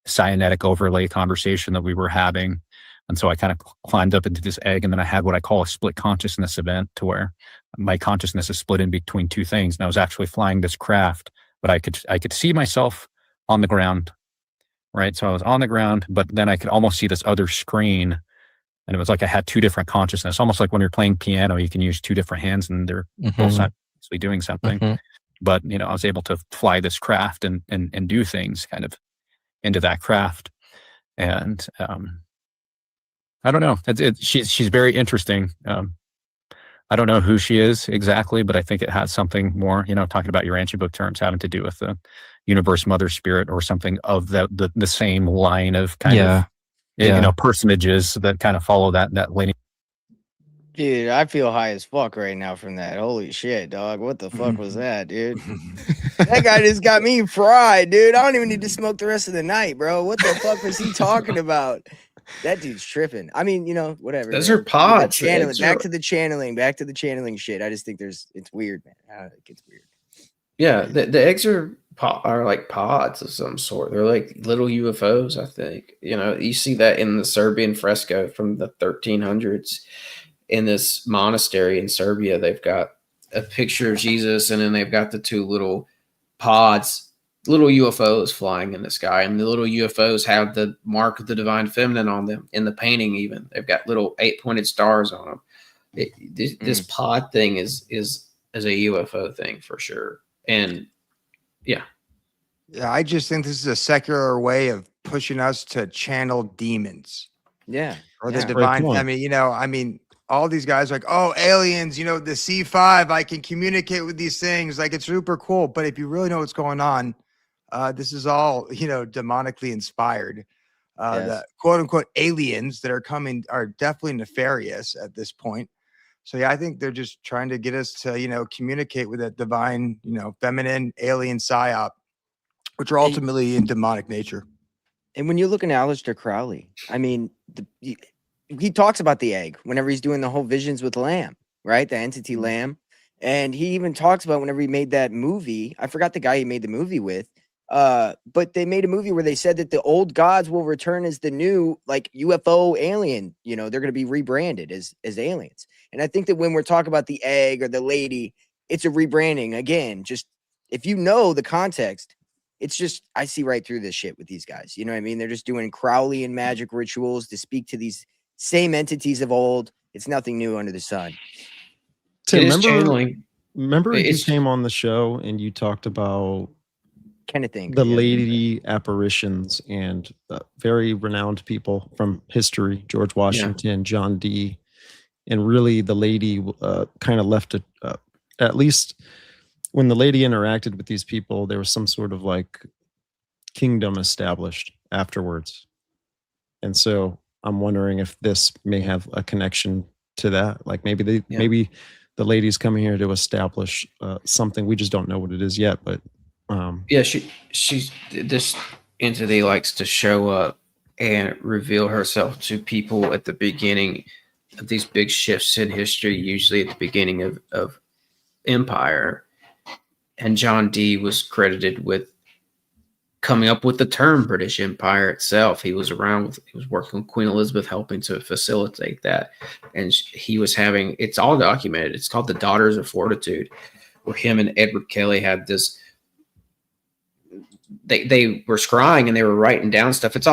cynetic overlay conversation that we were having. And so I kind of climbed up into this egg, and then I had what I call a split consciousness event, to where my consciousness is split in between two things. And I was actually flying this craft, but I could see myself on the ground, right? So I was on the ground, but then I could almost see this other screen. And it was like I had two different consciousness, almost like when you're playing piano, you can use two different hands and they're both simultaneously doing something. But, you know, I was able to fly this craft and do things kind of into that craft. And I don't know. She's very interesting. I don't know who she is exactly, but I think it has something more, you know, talking about your Urantia book terms, having to do with the universe, mother spirit, or something of the same line of kind of, you know, personages that kind of follow that lineage. Dude, I feel high as fuck right now from that. Holy shit, dog. What the fuck was that, dude? That guy just got me fried, dude. I don't even need to smoke the rest of the night, bro. What the fuck was he talking about? That dude's tripping. I mean, you know, whatever. Those man. are pods. Channeling, back to the channeling shit. I just think it's weird, man. It gets weird. Yeah, the eggs are like pods of some sort. They're like little UFOs, I think. You know, you see that in the Serbian fresco from the 1300s. In this monastery in Serbia, they've got a picture of Jesus, and then they've got the two little pods, little UFOs flying in the sky, and the little UFOs have the mark of the divine feminine on them. In the painting, even they've got little 8-pointed stars on them. This pod thing is a UFO thing for sure. And yeah, I just think this is a secular way of pushing us to channel demons. Yeah, or the divine. I mean, all these guys are like, oh, aliens, you know, the C5, I can communicate with these things. Like, it's super cool. But if you really know what's going on, this is all, you know, demonically inspired. The quote unquote aliens that are coming are definitely nefarious at this point. So, yeah, I think they're just trying to get us to, you know, communicate with that divine, you know, feminine alien psyop, which are ultimately in demonic nature. And when you're looking at Aleister Crowley, I mean, he talks about the egg whenever he's doing the whole visions with Lamb, right? The entity Lamb. And he even talks about whenever he made that movie, I forgot the guy he made the movie with, but they made a movie where they said that the old gods will return as the new, like, UFO alien. You know, they're going to be rebranded as aliens. And I think that when we're talking about the egg or the lady, it's a rebranding. Again, just if you know the context, it's just, I see right through this shit with these guys. You know what I mean? They're just doing Crowley and magic rituals to speak to these same entities of old. It's nothing new under the sun. Tim, remember you came on the show and you talked about the lady apparitions and very renowned people from history, George Washington, John Dee, and really the lady kind of left it, at least when the lady interacted with these people, there was some sort of like kingdom established afterwards. And so I'm wondering if this may have a connection to that. Like maybe maybe the lady's coming here to establish something. We just don't know what it is yet. But she's this entity likes to show up and reveal herself to people at the beginning of these big shifts in history, usually at the beginning of empire. And John Dee was credited with coming up with the term British Empire itself. He was working with Queen Elizabeth, helping to facilitate that. And he was having, it's all documented. It's called the Daughters of Fortitude, where him and Edward Kelly had this, they were scrying and they were writing down stuff. It's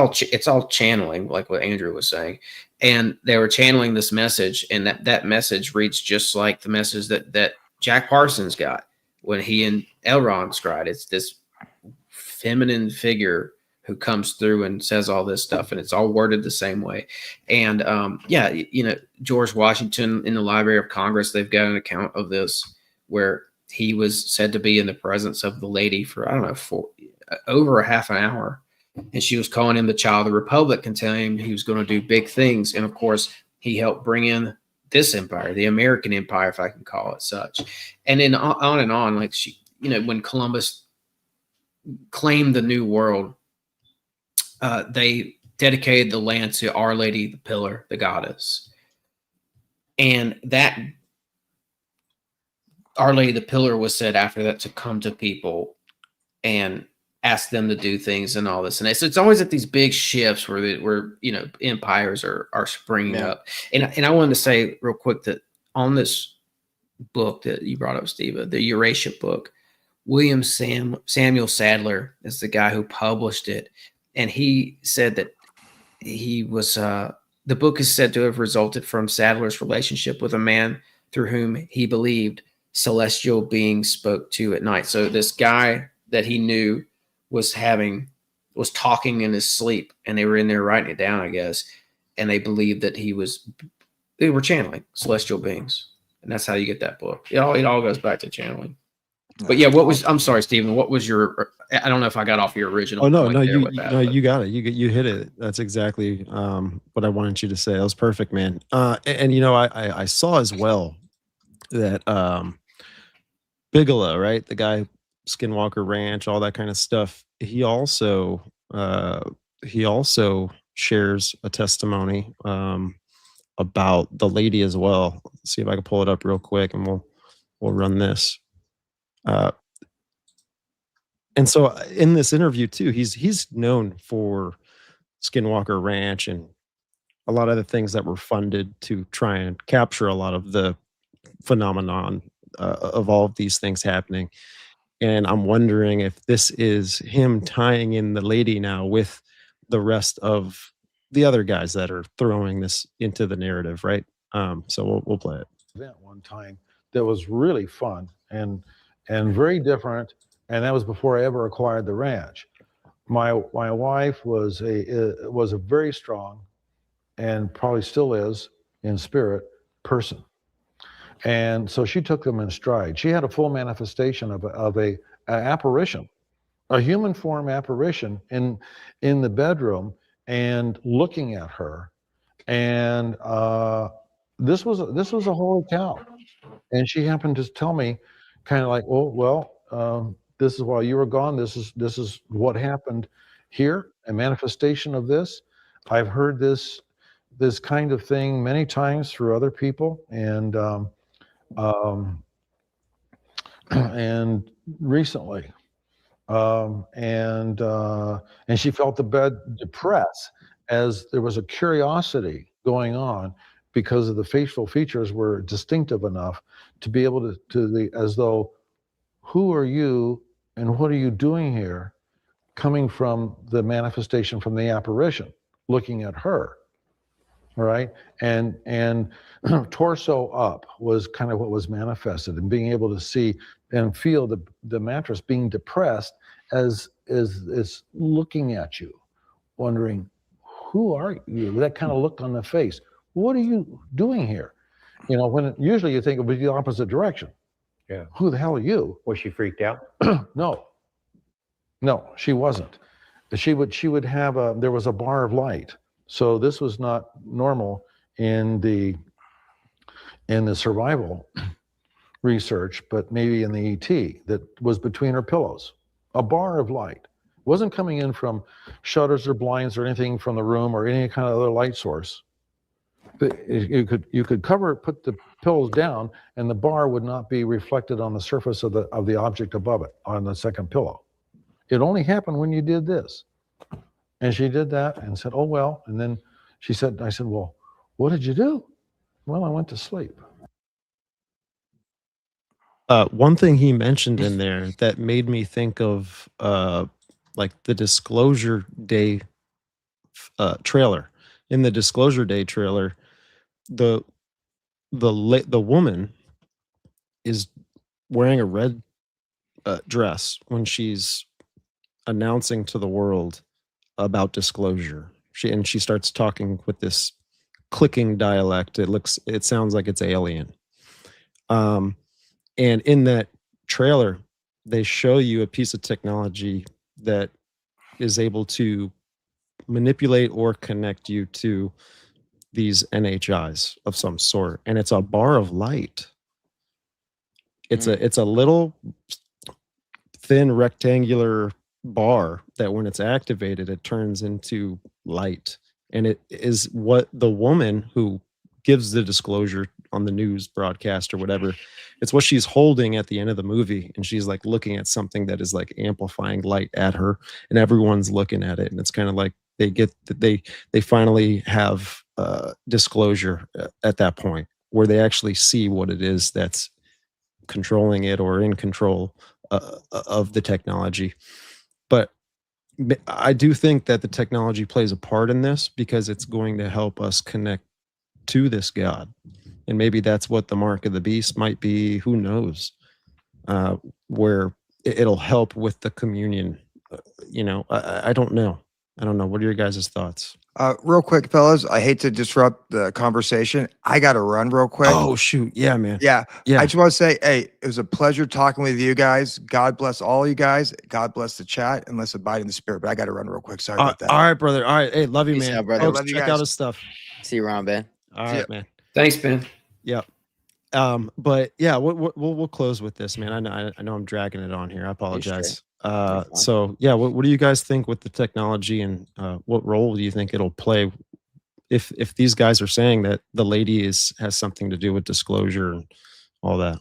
all channeling, like what Andrew was saying. And they were channeling this message, and that message reads just like the message that Jack Parsons got when he and Elrond scryed. It's this feminine figure who comes through and says all this stuff, and it's all worded the same way. And George Washington in the Library of Congress, they've got an account of this where he was said to be in the presence of the lady for, I don't know, for over a half an hour. And she was calling him the child of the Republic and telling him he was going to do big things. And of course, he helped bring in this empire, the American empire, if I can call it such. And then on and on, like when Columbus claimed the New World, they dedicated the land to Our Lady, the Pillar, the goddess. And that Our Lady, the Pillar, was said after that to come to people and ask them to do things and all this. And it's always at these big shifts where empires are springing up. And I wanted to say real quick that on this book that you brought up, Steve, the Eurasia book, William Samuel Sadler is the guy who published it. And he said that he was, the book is said to have resulted from Sadler's relationship with a man through whom he believed celestial beings spoke to at night. So this guy that he knew was talking in his sleep, and they were in there writing it down, I guess. And they believed that they were channeling celestial beings. And that's how you get that book. It all goes back to channeling. But yeah, I'm sorry, Stephen, what was I don't know if I got off your original. Oh, no, you got it. You hit it. That's exactly what I wanted you to say. That was perfect, man. And I saw as well that Bigelow, right? The guy, Skinwalker Ranch, all that kind of stuff. He also shares a testimony about the lady as well. Let's see if I can pull it up real quick, and we'll run this. And so in this interview too, he's known for Skinwalker Ranch and a lot of the things that were funded to try and capture a lot of the phenomenon of all of these things happening. And I'm wondering if this is him tying in the lady now with the rest of the other guys that are throwing this into the narrative, right? So we'll play it. Event one time that was really fun and very different, and that was before I ever acquired the ranch. My wife was a very strong, and probably still is in spirit, person. And so she took them in stride. She had a full manifestation of a apparition, a human form apparition in the bedroom, and looking at her. And this was a holy cow. And she happened to tell me, kind of like, oh well, this is while you were gone. This is what happened here. A manifestation of this. I've heard this kind of thing many times through other people, and recently, and she felt the bed depress as there was a curiosity going on because of the facial features were distinctive enough to be able to as though, who are you and what are you doing here, coming from the manifestation from the apparition, looking at her. Right, and torso up was kind of what was manifested, and being able to see and feel the mattress being depressed as is looking at you, wondering, who are you? That kind of look on the face. What are you doing here? When usually you think it would be the opposite direction. Yeah. Who the hell are you? Was she freaked out? No, she wasn't. She would have there was a bar of light. So this was not normal in the survival research, but maybe in the ET that was between her pillows. A bar of light. Wasn't coming in from shutters or blinds or anything from the room or any kind of other light source. You could cover it, put the pillows down, and the bar would not be reflected on the surface of the object above it, on the second pillow. It only happened when you did this. And she did that and said, oh, well. And then I said, well, what did you do? Well, I went to sleep. One thing he mentioned in there that made me think of like the Disclosure Day trailer. In the Disclosure Day trailer, the woman is wearing a red dress when she's announcing to the world about disclosure. She starts talking with this clicking dialect. It sounds like it's alien. And in that trailer, they show you a piece of technology that is able to manipulate or connect you to these NHIs of some sort, and it's a bar of light. It's a little thin rectangular bar that when it's activated, it turns into light, and it is what the woman who gives the disclosure on the news broadcast or whatever, it's what she's holding at the end of the movie, and she's like looking at something that is like amplifying light at her, and everyone's looking at it, and it's kind of like they finally have disclosure at that point where they actually see what it is that's controlling it or in control of the technology. But I do think that the technology plays a part in this because it's going to help us connect to this God. And maybe that's what the mark of the beast might be. Who knows? Where it'll help with the communion. I don't know. I don't know. What are your guys' thoughts? Real quick, fellas, I hate to disrupt the conversation. I got to run real quick. Oh, shoot. Yeah, man. Yeah. Yeah. I just want to say, hey, it was a pleasure talking with you guys. God bless all you guys. God bless the chat, and let's abide in the spirit. But I got to run real quick. Sorry about that. All right, brother. All right. Hey, love you, Peace man. out, brother. Folks, Love you check guys. out his stuff. See you around, Ben. All See ya. right, man. Thanks, Ben. Yep. But yeah, we'll close with this, man. I know I'm dragging it on here. I apologize. So yeah, what do you guys think with the technology, and what role do you think it'll play if these guys are saying that the lady has something to do with disclosure and all that?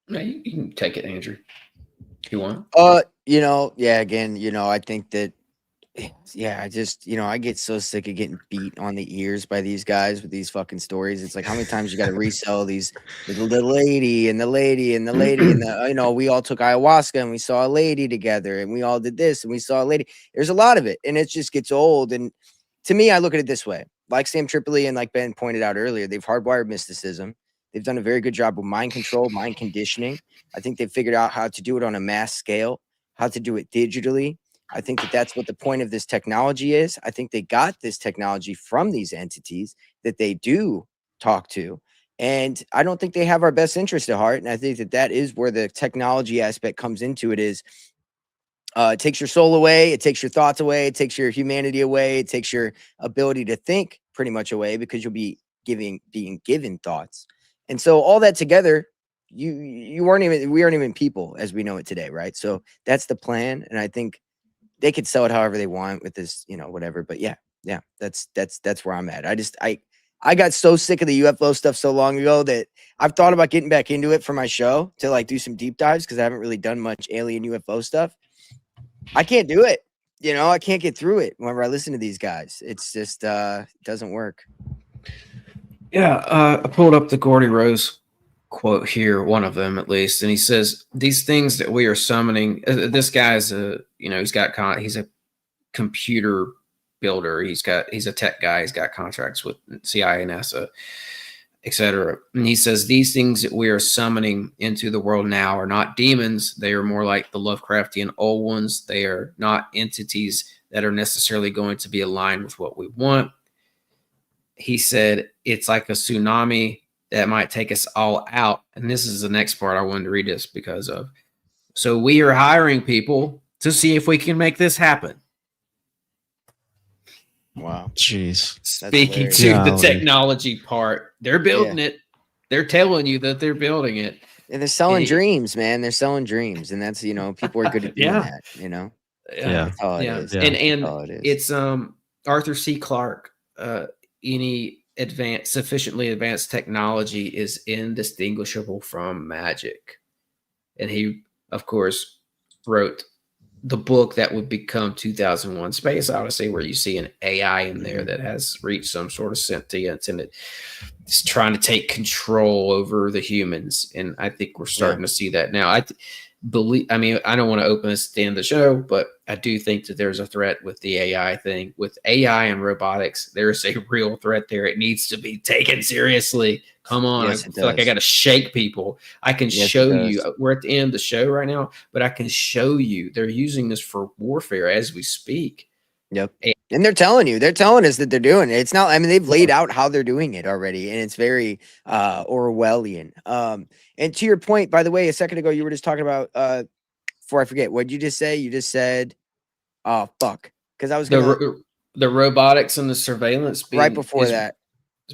Yeah, you can take it, Andrew. You want? Again, I think that, I get so sick of getting beat on the ears by these guys with these fucking stories. It's like, how many times you got to resell these, the lady and the lady and the lady and the, we all took ayahuasca and we saw a lady together and we all did this and we saw a lady. There's a lot of it, and it just gets old. And to me, I look at it this way, like Sam Tripoli and like Ben pointed out earlier, they've hardwired mysticism. They've done a very good job with mind control, mind conditioning. I think they've figured out how to do it on a mass scale, how to do it digitally. I think that that's what the point of this technology is. I think they got this technology from these entities that they do talk to. And I don't think they have our best interest at heart. And I think that that is where the technology aspect comes into it is, it takes your soul away. It takes your thoughts away. It takes your humanity away. It takes your ability to think pretty much away because you'll be being given thoughts. And so all that together, we aren't even people as we know it today. Right. So that's the plan. And I think they could sell it however they want with this, whatever. But yeah, that's where I'm at. I got so sick of the UFO stuff so long ago that I've thought about getting back into it for my show to like do some deep dives because I haven't really done much alien UFO stuff. I can't do it. I can't get through it whenever I listen to these guys. It's just it doesn't work. Yeah, I pulled up the Gordy Rose quote here, one of them at least, and he says these things that we are summoning. This guy's he's a computer builder. He's a tech guy. He's got contracts with CIA, NASA, etc. And he says these things that we are summoning into the world now are not demons. They are more like the Lovecraftian old ones. They are not entities that are necessarily going to be aligned with what we want. He said it's like a tsunami that might take us all out. And this is the next part I wanted to read this because of. So we are hiring people to see if we can make this happen. Wow. Jeez. Speaking to the technology part, they're building it. They're telling you that they're building it. And they're selling dreams, man. They're selling dreams. And that's, people are good at doing that, Yeah. That's all it is. And it's Arthur C. Clarke. Any sufficiently advanced technology is indistinguishable from magic. And he, of course, wrote the book that would become 2001 Space Odyssey, where you see an AI in there that has reached some sort of sentience and it's trying to take control over the humans. And I think we're starting to see that now. I mean, I don't want to open this at the end of the show, but I do think that there's a threat with the AI thing. With AI and robotics, there's a real threat there. It needs to be taken seriously. Come on. Yes, I feel like I got to shake people. I can show you, we're at the end of the show right now, but I can show you they're using this for warfare as we speak. Yep. And they're telling us that they're doing it. It's not, I mean, they've laid out how they're doing it already, and it's very Orwellian. And to your point, by the way, a second ago, you were just talking about, before I forget, what did you just say? You just said, oh, fuck. Because I was going to. The robotics and the surveillance right before that.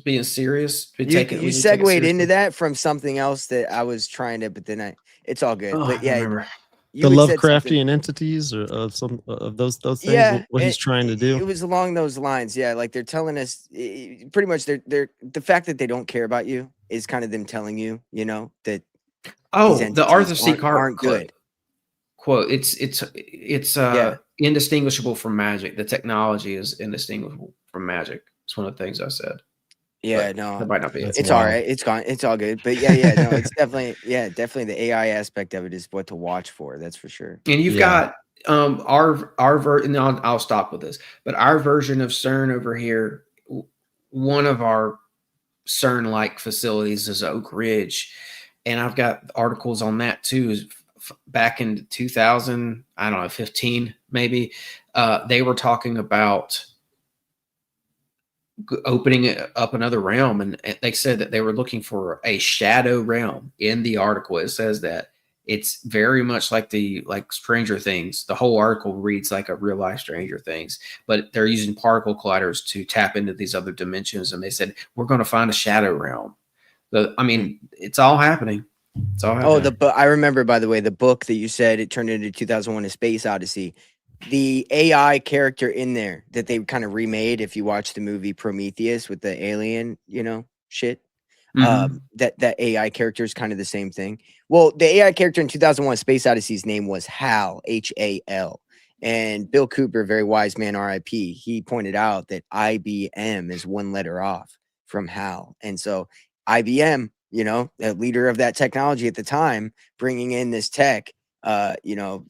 Being serious. You segued into that from something else that I was trying to, but then it's all good. But yeah. The Lovecraftian entities or some of those things, what he's trying to do. It was along those lines. Yeah. Like they're telling us pretty much they're the fact that they don't care about you is kind of them telling you, you know, that. The Arthur C. Clarke aren't good. Quote, it's indistinguishable from magic. The technology is indistinguishable from magic. It's one of the things I said. Yeah, but no, that might not be. It's all right. It's gone. It's all good. But yeah, no, it's definitely the AI aspect of it is what to watch for. That's for sure. And you've got our version. I'll stop with this. But our version of CERN over here, one of our CERN-like facilities is Oak Ridge, and I've got articles on that too. Back in 2000, I don't know, 15 maybe, they were talking about opening up another realm, and they said that they were looking for a shadow realm. In the article it says that it's very much like Stranger Things. The whole article reads like a real life Stranger Things, but they're using particle colliders to tap into these other dimensions, and they said we're going to find a shadow realm. I mean, it's all happening. It's all happening. I remember, by the way, the book that you said it turned into 2001: A Space Odyssey. The AI character in there that they kind of remade, if you watch the movie Prometheus with the alien, you know, shit. That AI character is kind of the same thing. Well, the AI character in 2001: Space Odyssey's name was Hal, H-A-L. And Bill Cooper, very wise man, R.I.P., he pointed out that IBM is one letter off from Hal. And so IBM, you know, the leader of that technology at the time, bringing in this tech, you know,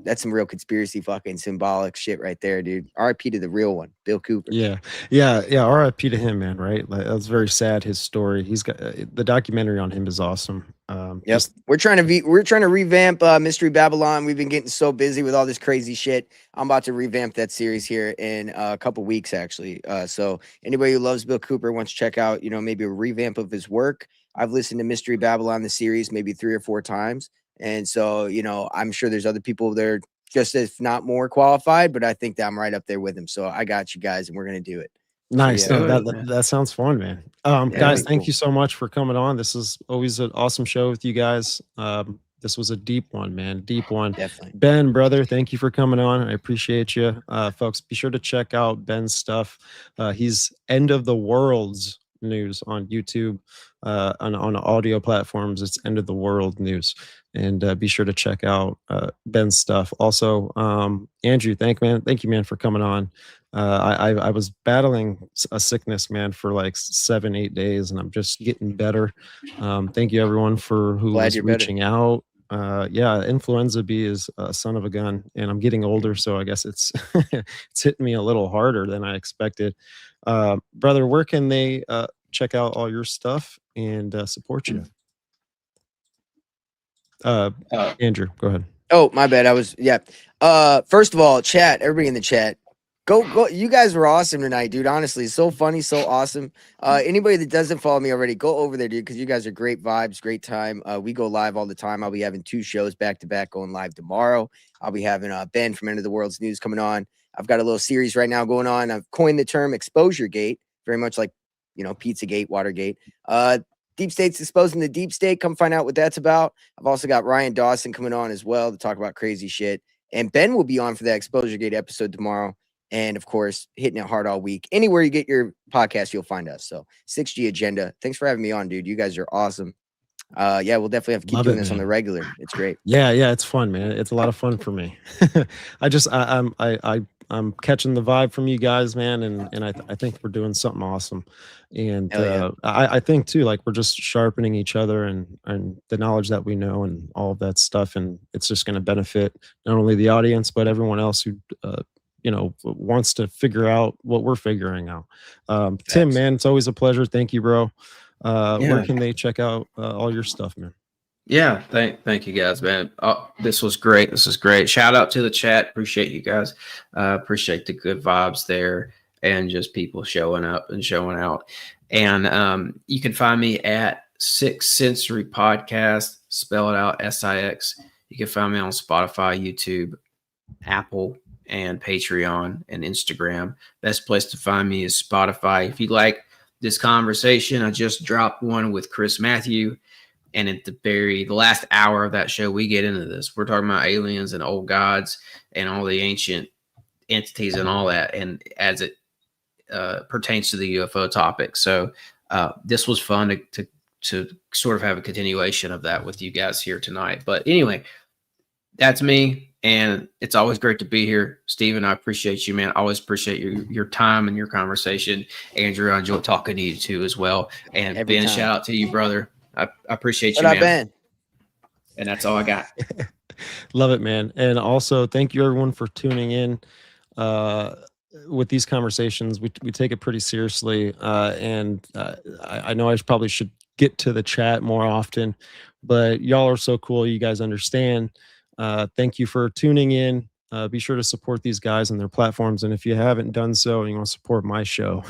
that's some real conspiracy fucking symbolic shit right there, dude. RIP to the real one, Bill Cooper. Yeah. RIP to him, man. Right. Like, that was very sad. His story. He's got the documentary on him is awesome. Yep. We're trying to revamp Mystery Babylon. We've been getting so busy with all this crazy shit. I'm about to revamp that series here in a couple weeks, actually. So anybody who loves Bill Cooper wants to check out, you know, maybe a revamp of his work. I've listened to Mystery Babylon, the series, maybe 3 or 4 times. And so, you know, I'm sure there's other people there just if not more qualified, but I think that I'm right up there with him. So I got you guys, and we're going to do it. Nice. So, yeah. That sounds fun, man. Guys, thank you so much for coming on. This is always an awesome show with you guys. This was a deep one, man. Deep one. Definitely. Ben, brother, thank you for coming on. I appreciate you. Folks, be sure to check out Ben's stuff. He's End of the World's News on YouTube. On audio platforms, it's End of the World News. And be sure to check out Ben's stuff. Also, Andrew, thank you, man, for coming on. I was battling a sickness, man, for like 7-8 days, and I'm just getting better. Thank you, everyone, for who was reaching out. Influenza B is a son of a gun, and I'm getting older, so I guess it's it's hitting me a little harder than I expected. Brother, where can they check out all your stuff and support you? Andrew, go ahead. Oh, my bad. First of all, chat, everybody in the chat, go. You guys were awesome tonight, dude. Honestly, so funny, so awesome. Anybody that doesn't follow me already, go over there, dude, because you guys are great vibes, great time. We go live all the time. I'll be having 2 shows back to back going live tomorrow. I'll be having Ben from End of the World's News coming on. I've got a little series right now going on. I've coined the term exposure gate, very much like, you know, Pizzagate, Watergate. Deep State's exposing the deep state. Come find out what that's about. I've also got Ryan Dawson coming on as well to talk about crazy shit. And Ben will be on for that Exposure Gate episode tomorrow. And of course, hitting it hard all week. Anywhere you get your podcast, you'll find us. So 6G Agenda. Thanks for having me on, dude. You guys are awesome. Yeah, we'll definitely have to keep Love doing it, this on the man. regular. It's great. Yeah, it's fun, man. It's a lot of fun for me. I'm catching the vibe from you guys, man, and I think we're doing something awesome. And Hell yeah. I think too, like we're just sharpening each other and the knowledge that we know and all of that stuff, and it's just going to benefit not only the audience but everyone else who wants to figure out what we're figuring out. Tim, Facts. man, it's always a pleasure. Thank you, bro. Where Yeah. can they check out all your stuff, man? Yeah, thank you guys, man. This was great. This is great. Shout out to the chat. Appreciate you guys. Appreciate the good vibes there and just people showing up and showing out. And you can find me at Sixth Sensory Podcast. Spell it out, SIX. You can find me on Spotify, YouTube, Apple, and Patreon and Instagram. Best place to find me is Spotify. If you like this conversation, I just dropped one with Chris Matthew. And at the last hour of that show, we get into this. We're talking about aliens and old gods and all the ancient entities and all that, and as it pertains to the UFO topic. So this was fun to sort of have a continuation of that with you guys here tonight. But anyway, that's me, and it's always great to be here. Steven, I appreciate you, man. I always appreciate your time and your conversation. Andrew, I enjoy talking to you too as well. And Every Ben, time. shout out to you, brother. I appreciate you, What up, man. Ben? And that's all I got. Love it, man. And also thank you everyone for tuning in with these conversations. We take it pretty seriously. I know I probably should get to the chat more often, but y'all are so cool. You guys understand. Thank you for tuning in. Be sure to support these guys and their platforms. And if you haven't done so and you want to support my show,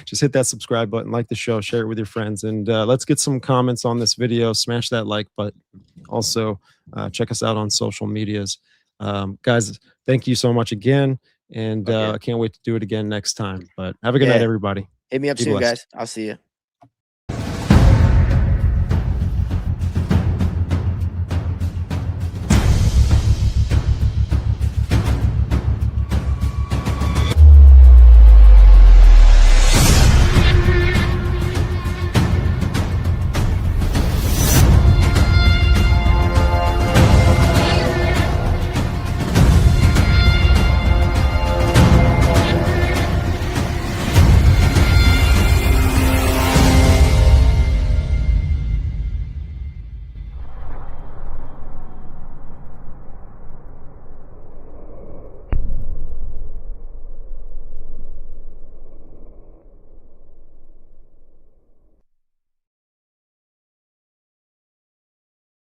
just hit that subscribe button, like the show, share it with your friends. And let's get some comments on this video. Smash that like button. Also, check us out on social medias. Guys, thank you so much again. And I can't wait to do it again next time. But have a good night, everybody. Hit me up Be soon, blessed. guys. I'll see you.